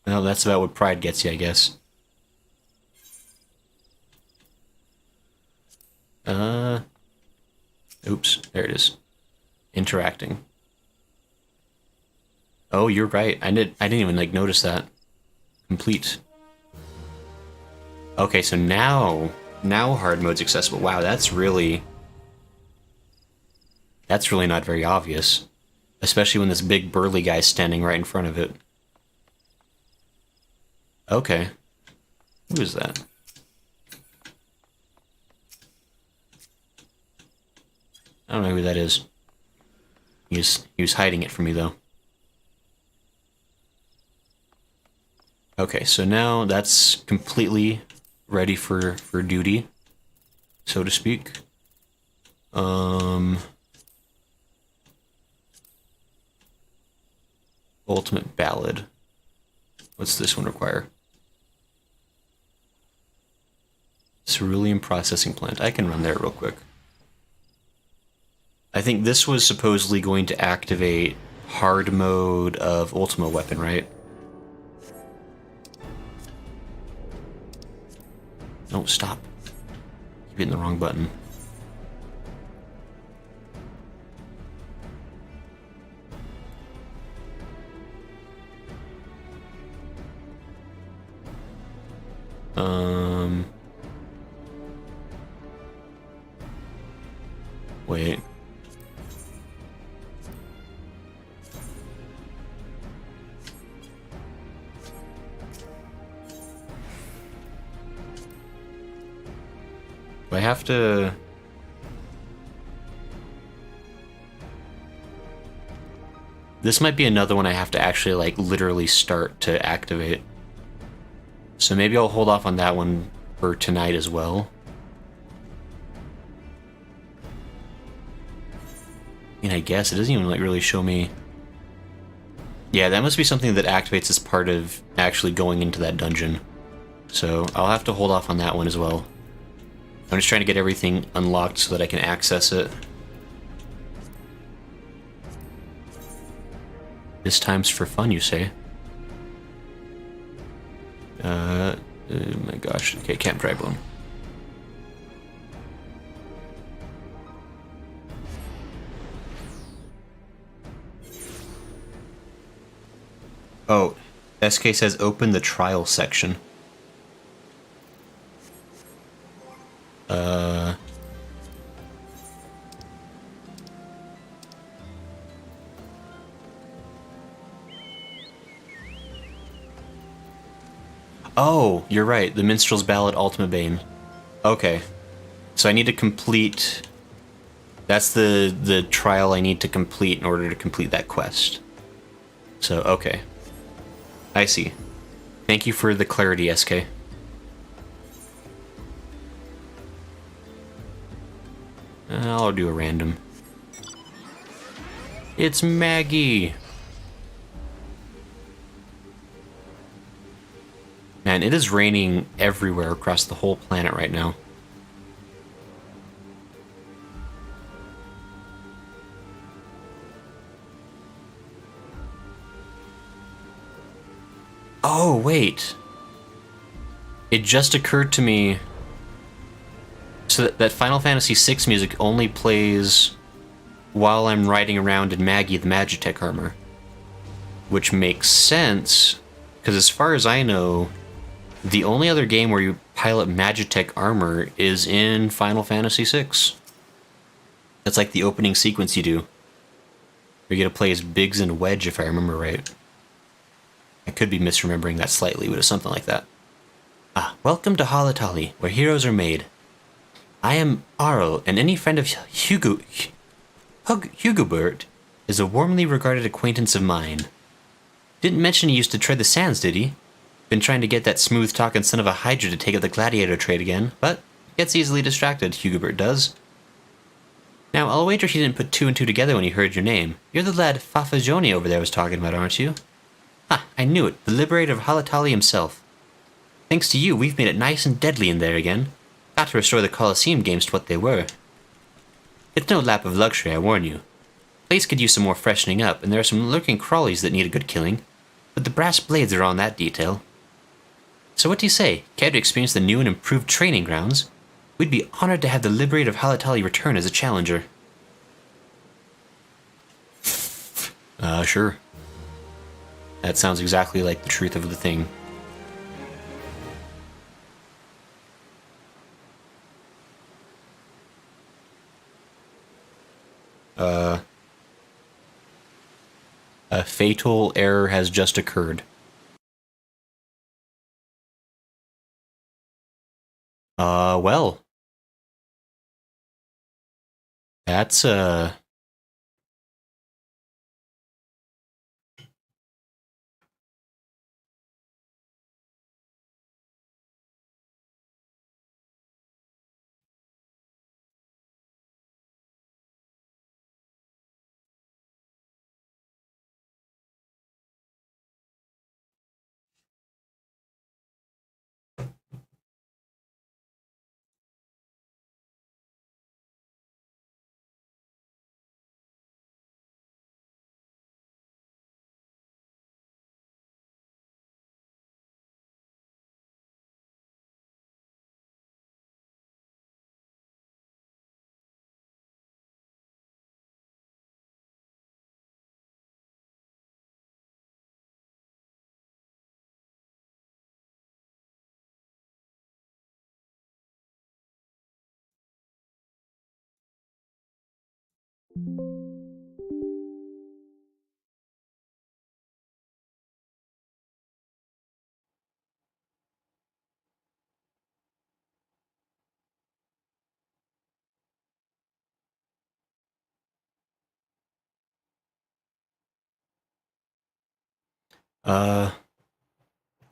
Well, that's about what pride gets you, I guess. Oops, there it is. Interacting. Oh, you're right. I didn't even like notice that. Complete. Okay, so now hard mode's accessible. Wow, that's really not very obvious, especially when this big burly guy's standing right in front of it. Okay. Who is that? I don't know who that is. He was hiding it from me, though. Okay, so now that's completely ready for duty, so to speak. Ultimate Ballad. What's this one require? Cerulean Processing Plant. I can run there real quick. I think this was supposedly going to activate hard mode of Ultima Weapon, right? No, stop. Keep hitting the wrong button. Wait. Do I have to... This might be another one I have to actually, like, literally start to activate. So maybe I'll hold off on that one for tonight as well. I mean, I guess it doesn't even, like, really show me... Yeah, that must be something that activates as part of actually going into that dungeon. So I'll have to hold off on that one as well. I'm just trying to get everything unlocked so that I can access it. This time's for fun, you say? Oh my gosh. Okay, Camp Drybone. Oh, SK says open the trial section. Oh, you're right. The Minstrel's Ballad Ultima Bane. Okay. So I need to complete... That's the trial I need to complete in order to complete that quest. So, okay. I see. Thank you for the clarity, SK. I'll do a random. It's Maggie! Man, it is raining everywhere across the whole planet right now. Oh, wait. It just occurred to me... So that Final Fantasy VI music only plays while I'm riding around in Maggie the Magitech armor. Which makes sense, because as far as I know, the only other game where you pilot Magitech armor is in Final Fantasy VI. That's like the opening sequence you do. You're gonna play as Biggs and Wedge, if I remember right. I could be misremembering that slightly, but it's something like that. Welcome to Halatali, where heroes are made. I am Arl, and any friend of Hugobert is a warmly regarded acquaintance of mine. Didn't mention he used to tread the sands, did he? Been trying to get that smooth-talking son of a Hydra to take up the gladiator trade again, but gets easily distracted, Hugobert does. Now, I'll wager he didn't put two and two together when he heard your name. You're the lad Fafajoni over there was talking about, aren't you? I knew it, the liberator of Halatali himself. Thanks to you, we've made it nice and deadly in there again. Got to restore the Colosseum games to what they were. It's no lap of luxury, I warn you. Place could use some more freshening up, and there are some lurking crawlies that need a good killing, but the brass blades are on that detail. So what do you say? Care to experience the new and improved training grounds? We'd be honored to have the liberator of Halatali return as a challenger. Sure. That sounds exactly like the truth of the thing. A fatal error has just occurred. Well. That's,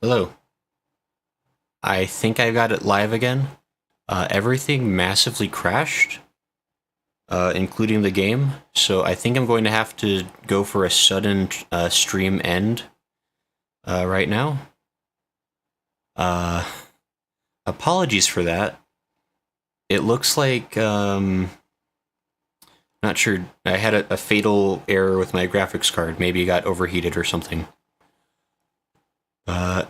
hello. I think I got it live again. Everything massively crashed, including the game, so I think I'm going to have to go for a sudden stream end right now. Apologies for that. It looks like, not sure, I had a fatal error with my graphics card. Maybe it got overheated or something.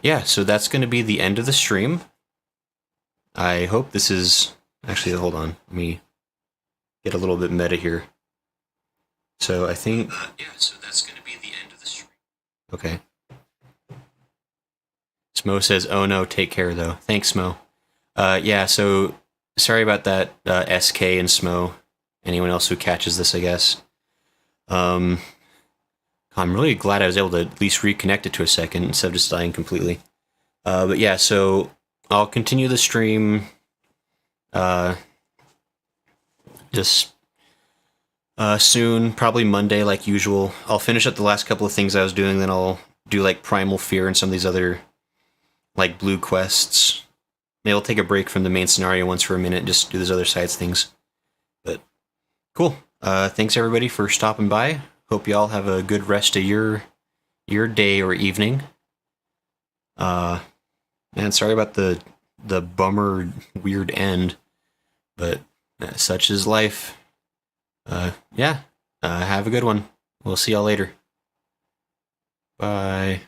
Yeah, so that's going to be the end of the stream. I hope this is... Actually, hold on. Let me get a little bit meta here. So I think... yeah, so that's going to be the end of the stream. Okay. Smo says, oh no, take care though. Thanks, Smo. Yeah, so sorry about that, SK and Smo. Anyone else who catches this, I guess. I'm really glad I was able to at least reconnect it to a second instead of just dying completely. But yeah, so I'll continue the stream just soon, probably Monday like usual. I'll finish up the last couple of things I was doing, then I'll do like Primal Fear and some of these other like blue quests. Maybe I'll take a break from the main scenario once for a minute, just do those other sides things. But cool. Thanks everybody for stopping by. Hope y'all have a good rest of your day or evening. Man, sorry about the bummer weird end, but such is life. Yeah. Have a good one. We'll see y'all later. Bye.